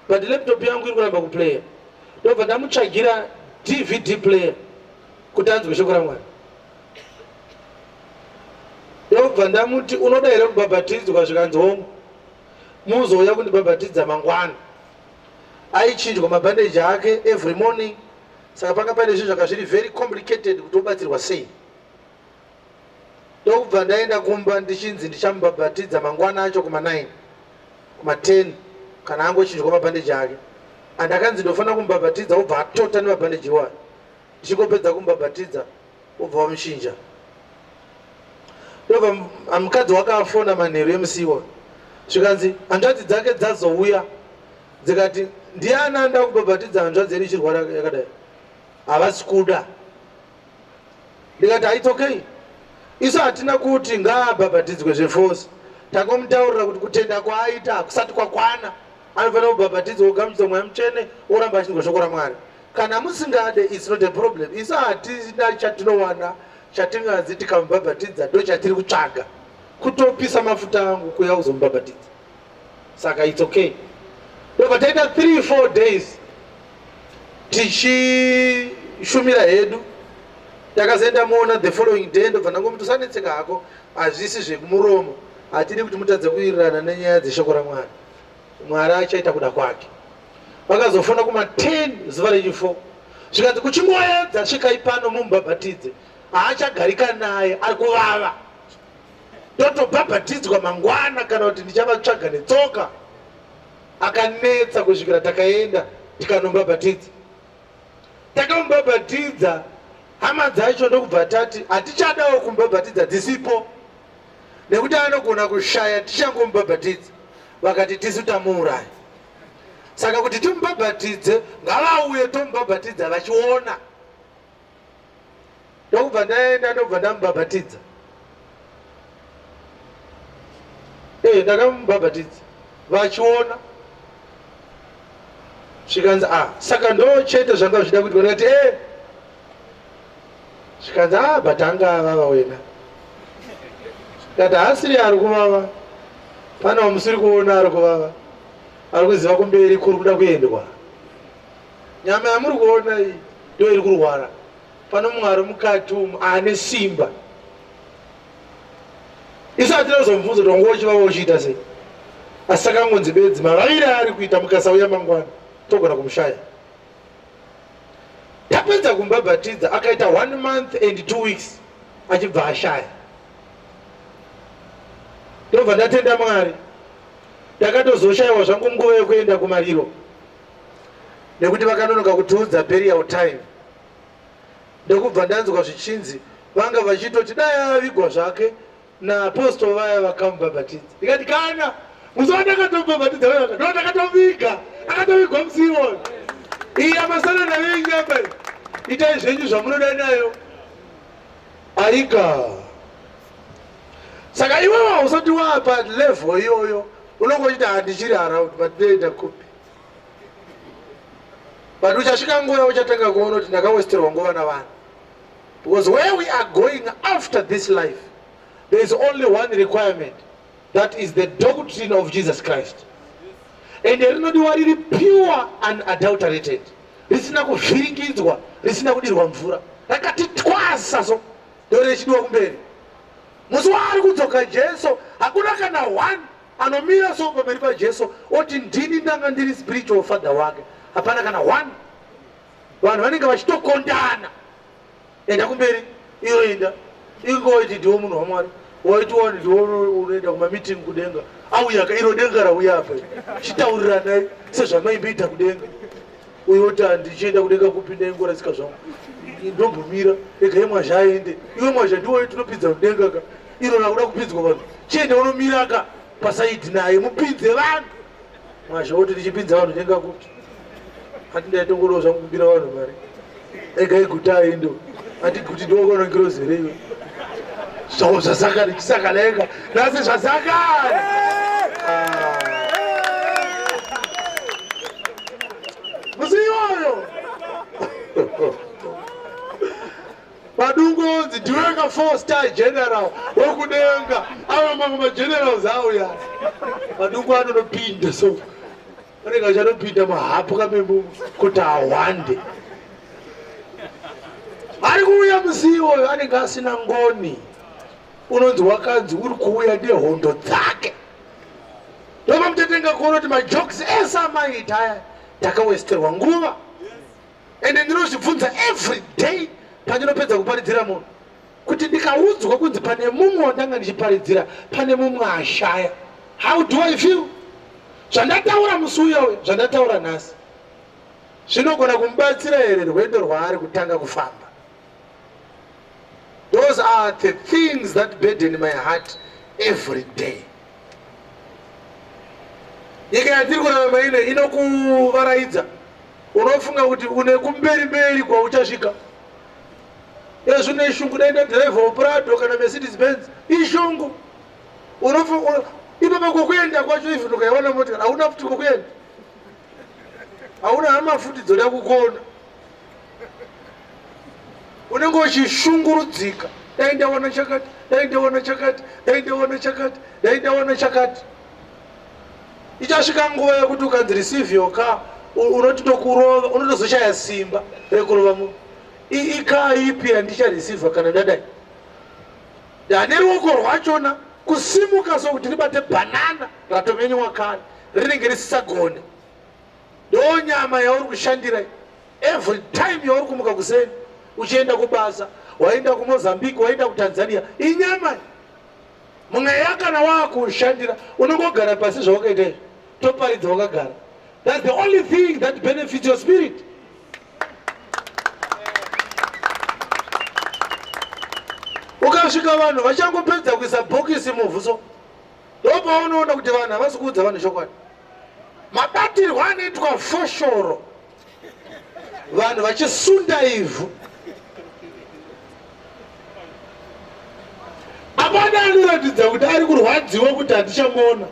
but laptop yangu iri kuramba kuplaya. Ndobva ndamutsvagira DVD player kuti anzwe shoko raMwari. Ndobva ndamuti unoda here kubhabhatidzwa? Zvikanzi hongu, muzouya kundibhabhatidza mangwana. Aichinjwa mabhandeji ake every morning. Saka panga pane zvinhu zvakazviri very complicated kuti ubatsirwa sei. Ndobva ndaenda kumba ndichinzi ndichamubhabhatidza mangwana acho kuma9 kuma10 kana angochinjwa mabhandeji ake. Andakanzi ndofanira kumubhabhatidza, obva atota nemabhandeji iwayo. Ndichingopedza kumubhabhatidza obva wamushinja. Ndobva mukadzi wakafona manheru emusiwa. Zvikanzi hanzvadzi dzake dzazouya dzikati ndiani anda kubhabhatidza hanzvadzi yedu ichirwara yakadai. Havasi kuda. Ndikati it's okay, isu hatina kuti ngaabhabhatidzwe zveforce. Tangomutaurira kuti kutenda kwaaita hakusati kwakwana, anofanira kubhabhatidzwa ogamuchizwa Mweya Mutsvene oramba achinzwa shoko raMwari. Kana musingade, it's not a problem. Isu hatina chatinowana chatingazi tikamubhabhatidza ndo chatiri kutsvaga, kutopisa mafuta angu kuya kuzomubhabhatidza. Saka it's okay. Ndobva taita 3-4 days tichishumira hedu. Takazoenda muona the following day. Ndobva ndangomuti usanetseka hako, hazvisi zvekumuromo, hatidi kuti mutadze kuwirirana nenyaya dzeshoko raMwari. Mwari achaita kuda kwake. Vakazofona kuma10 zuva rechi4. Zvikanzi kuchingoedza svikai pano mumubhabhatidze, haachagarika naye, ari kuvava. Ndotobhabhatidzwa mangwana kana kuti ndichavatsvaga netsoka. Akanetsa kusvikira takaenda tikanomubhabhatidza. Takamubhabhatidza, hama dzacho ndokubva tati hatichadawo kumubhabhatidza dzisipo, nekuti anogona kushaya tichangomubhabhatidza. Vakati tisu tamuuraya. Saka kuti timubhabhatidze, ngavauye tomubhabhatidza vachiona. Ndokubva ndaenda ndobva ndamubhabhatidza. Ndakamubhabhatidza vachiona. zvikanzi saka ndochete zvanga zvida kuti vanati zvikanzi but anga avava wena kati hasiri ari kuvava pana wamusiri kuona ari kuvava ari kuziva kumberi kuri kuda kuendwa nyama yamuri kuona iyi ndo iri kurwara pano mumwe ari mukati umu ane simba isu hatinozomubvunza kuti wanga uchivava uchiita sei asi sakangonzi bedzi mavaviri ari kuita mukasauya mangwana togona kumushaya tapedza kumbabhatidza akaita 1 month and 2 weeks achibva ashaya ndobva ndatenda Mwari ndakatozoshayiwa zvangu nguva yekuenda kumariro nekuti vakanonoka kutiudza burial time ndokubva ndanzwa zvichinzi vanga vachitoti dai avigwa zvake naapostol vaya vakamubhabhatidza ndikati kana muziva ndakatomubhabhatidza vaya ndo ndakatoviga akatovigwa musiiwona iyi amasana navenyamba itai zvenyu zvamunoda nayo aika saka iwewa usati wapa level iyoyo unongochiti handichiri around but ndoenda kupi but uchasvika nguva uchatanga kuona kuti ndakawesterwa nguva navanhu because where we are going after this life there is only one requirement, that is the doctrine of Jesus Christ, and rinodiwa riri pure and unadulterated, risina kuvhiringidzwa, risina kudirwa mvura, rakati twasa so ndo richidiwa kumberi. Musi waari kudzoka Jesu hakuna kana one anomira so pamberi paJesu oti ndini ndanga ndiri spiritual father wake, hapana kana one. Vanhu vanenge vachitokondana enda kumberi iyo enda ingoiti ndiwo munhu waMwari waitiwani ndiwo unoenda kumameeting kudenga auya iro denga rauya apa chitaurirana sezvamaimboita kudenga uyo oti handichienda kudenga kupinda ingorasika zvangu ndombomira regai Mwazha aende iwe Mwazha ndiwo tinopinza kudenga ka iro rakuda kupinzwa vanhu chiende unomira ka pasaidi naye mupinze vanhu. Mwazha oti ndichipinza vanhu denga kuti handindaitongorowo zvangu kubira vanhu mari regai guta aendo handiguti ndokona ngirozereiwe zvawo zvasakari chisakalenga nasi zvasakari musi iyoyo padungonzi ndiweka 4-star general wekudenga ava mamwe magenerals auya padungu anonopinda so anenge achanopinda mahapu kamembo kuti awande ari kuuya musi iyoyo anenge asina ngoni unonzi wakanzi uri kuuya nehondo dzake ndova mutetenga kuona kuti majokes ese amaita aya ndakawesterwa nguva ende ndinozvibvunza every day pandinopedza kuparidzira munhu kuti ndikaudzwa kunzi pane mumwe wandanga ndichiparidzira pane mumwe ashaya, how do I feel? Zvandataura musi uyoyo zvandataura nhasi zvinogona kumubatsira here rwendo rwaari kutanga kufamba? Those are the things that burden my heart every day. Nyika yatiri kurarama ine inokuvaraidza, unofunga kuti une kumberi mberi kwauchasvika. Zvino ishungu daenda driver wePrado kana Mercedes Benz ishungu. Unofunga ipapa kokuenda kwacho ivi ukaiona motikari hauna futi kokuenda, hauna hama futi dzoda kukona, unenge uchishungurudzika, dai ndaona chakati, dai ndaona chakati, dai ndaona chakati, dai ndaona chakati. Ichasvika nguva yekuti ukanzi receive your car unoti tokurova, unotozoshaya simba rekurova munhu. Ikaa ipi handichareceiva kana ndadai? Ndane ruoko rwachona kusimuka sokuti ndibate banana ratomenywa kare rinenge risisagone. Ndo nyama yauri kushandira every time yauri kumuka kuseni uchienda kubasa, waenda kuMozambique, waenda kuTanzania, inyama mweya kana wakushandira unongogara pasi zvawakaita izvi toparidza wakagara. That's the only thing that benefits your spirit. Ukasvika vanhu vachangopedza kuisa bhokisi muvhuso ndopaunoona kuti vanhu havasi kuudza vanhu chokwadi. Mabatirwo anoitwa foshoro, vanhu vachisunda ivhu. Apana anoratidza kuti ari kurwadziwa kuti handichamuona,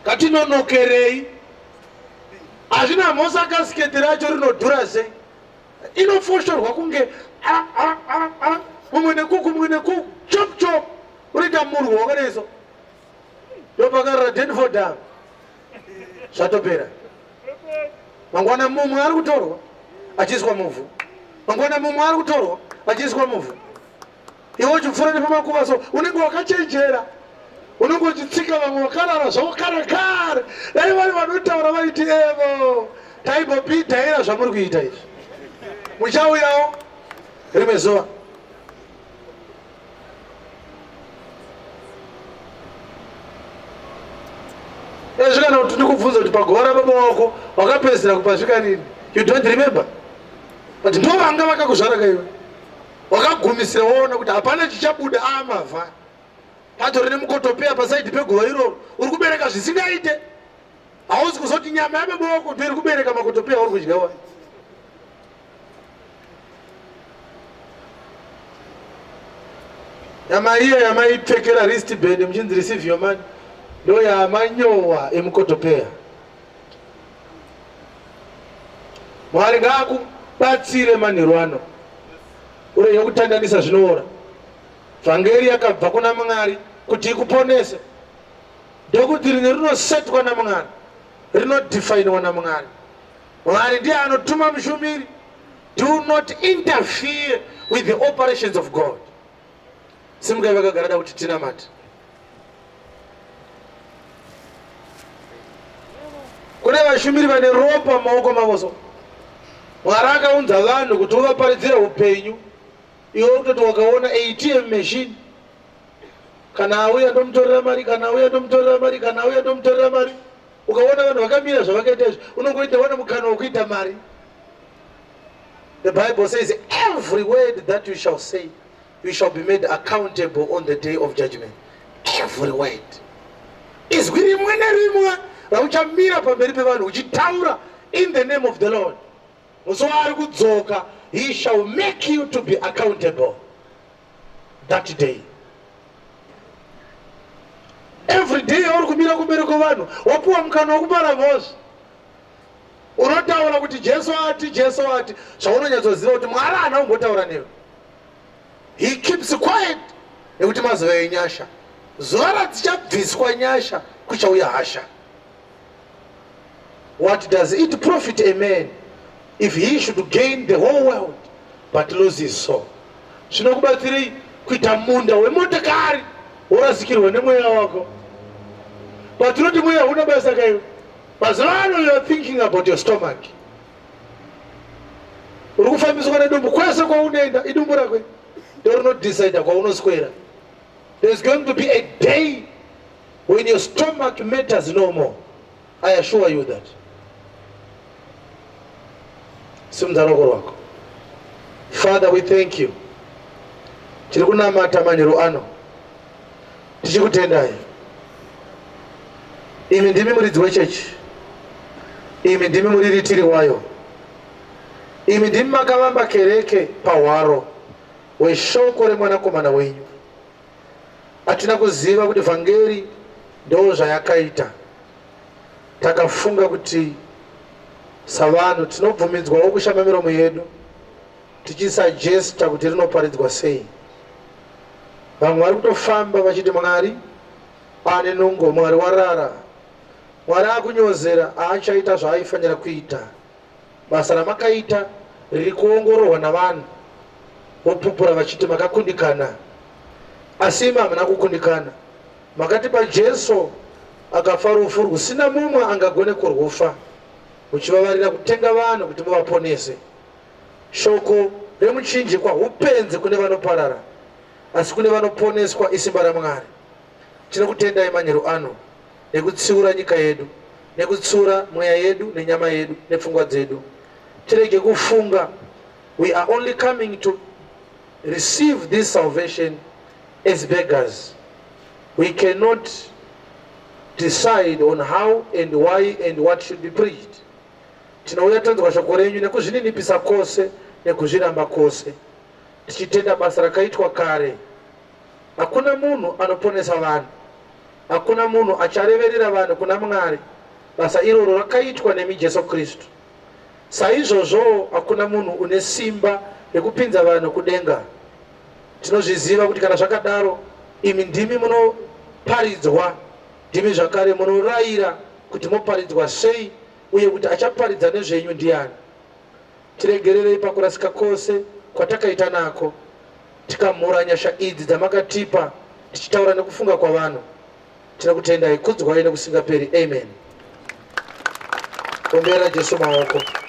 katinonokerei. hazvina mhosa kasiketi racho rinodhura sei, inofoshorwa kunge mumwe nekuku mumwe nekuku chop chop, unoita murwo wakareso ndopakarira denfordam zvatopera. Mangwana mumwe ari kutorwa achiiswa muvhu, mangwana mumwe ari kutorwa achiiswa muvhu. Iwe uchipfuura nepamakuva so unenge wakachenjera, unenge uchitsika vamwe vakarara zvavo kare kare. Dai vari vanotaura vaiti evo taibobhidhaira zvamuri kuita izvi, muchauyawo rimwe zuva. Ezvikana kuti ndikubvunza kuti pagora baba wako wakapedzera kupasvika nini? You don't remember? But ndo vanga vakakuzvara kaiwe, wakagumisira waona kuti hapana chichabuda amavha, patori nemukotopeya pasaidi peguva iroro, uri kubereka zvisingaite. Hauzi kuzoti nyama yababa wako ndo iri kubereka makotopeya uri kudya wai. Nyama iya yamaipfekera wristband muchinzi receive your money ndo yamanyowa emukotopeya. Mwari ngaakubatsire manheru ano, urege kutandanisa zvinoora. Vhangeri yakabva kuna Mwari kuti ikuponese, ndokuti rimwe rinosetwa naMwari, rinodefiniwa naMwari. Mwari ndiye anotuma mushumiri. Do not interfere with the operations of God. Simukai vakagara kuti tinamate. Kune vashumiri vane ropa maoko mavoso. Mwari akaunza vanhu kuti uvaparidzire upenyu. Iwe kutoti wakaona ATM machine, kana auya ndomutorera mari, kana auya ndomutorera mari, kana auya ndomutorera mari, ukaona vanhu vakamira zvavakaita izvi, unongoita wana mukana wokuita mari. The Bible says every word that you shall say, you shall be made accountable on the day of judgment. Every word. Izwi rimwe nerimwe rauchamira pamberi pevanhu uchitaura in the name of the Lord, musi waari kudzoka, he shall make you to be accountable that day. Every day uri kumira kumberi kwevanhu wapuwa mukana wokubara mhosva, unotaura kuti Jesu ati, Jesu ati, zvaunonyatsoziva kuti Mwari haana kumbotaura newe. He keeps quiet nekuti mazuva enyasha. Zuva radzichabviswa nyasha kuchauya hasha. What does it profit a man if he should gain the whole world but lose his soul? Zvinokubatsirei kuita munda wemotikari worasikirwa nemweya wako, but unoti mweya huna basa kaiwe. Mazuva ano you are thinking about your stomach. Uri kufambiswa nedumbu kwese kwaunoenda idumbu rakwe ndo rinodecide kwaunoswera. There is going to be a day when your stomach matters no more. I assure you that. Father, we thank you. Tiri kunamata manheru ano, tichikutendai. Imi ndimi muridzi wechechi, imi ndimi muriritiri wayo, imi ndimi makavamba kereke pahwaro weshoko remwanakomana wenyu. Hatina kuziva kuti vhangeri ndo zvayakaita. Takafunga kuti savanhu tinobvumidzwawo kushamba miromo yedu tichisajesta kuti rinoparidzwa sei. Vamwe vari kutofamba vachiti Mwari ane nungo, Mwari warara, Mwari akunyozera, haachaita zvaaifanira kuita. Basa ramakaita riri kuongororwa navanhu vopupura vachiti makakundikana, asi imi hamuna kukundikana. Makatipa Jesu akafa rufu rusina mumwe angagone kurwufa, muchivavarira kutenga vanhu kuti muvaponese. Shoko remuchinjikwa upenzi kune vanoparara, asi kune vanoponeswa isimba raMwari. Tinokutendai manheru ano nekutsiura nyika yedu, nekutsiura mweya yedu nenyama yedu nepfungwa dzedu. Tirege kufunga we are only coming to receive this salvation as beggars. We cannot decide on how and why and what should be preached. Tinouya tanzwa shoko renyu nekuzvininipisa kwose nekuzviramba kwose, tichitenda basa rakaitwa kare. Hakuna munhu anoponesa vanhu, hakuna munhu achareverera vanhu kuna Mwari basa iroro rakaitwa nemi Jesu Kristu. Saizvozvo hakuna munhu une simba rekupinza vanhu kudenga. Tinozviziva kuti kana zvakadaro imi ndimi munoparidzwa, ndimi zvakare munorayira kuti moparidzwa sei uye kuti achaparidza nezvenyu ndiani. Tiregererei pakurasika kwose kwatakaita nako, tikamhura nyasha idzi dzamakatipa, tichitaura nekufunga kwavanhu. Tinakutendai, kudzwai nekusingaperi. Amen. Ombera Jesu maoko.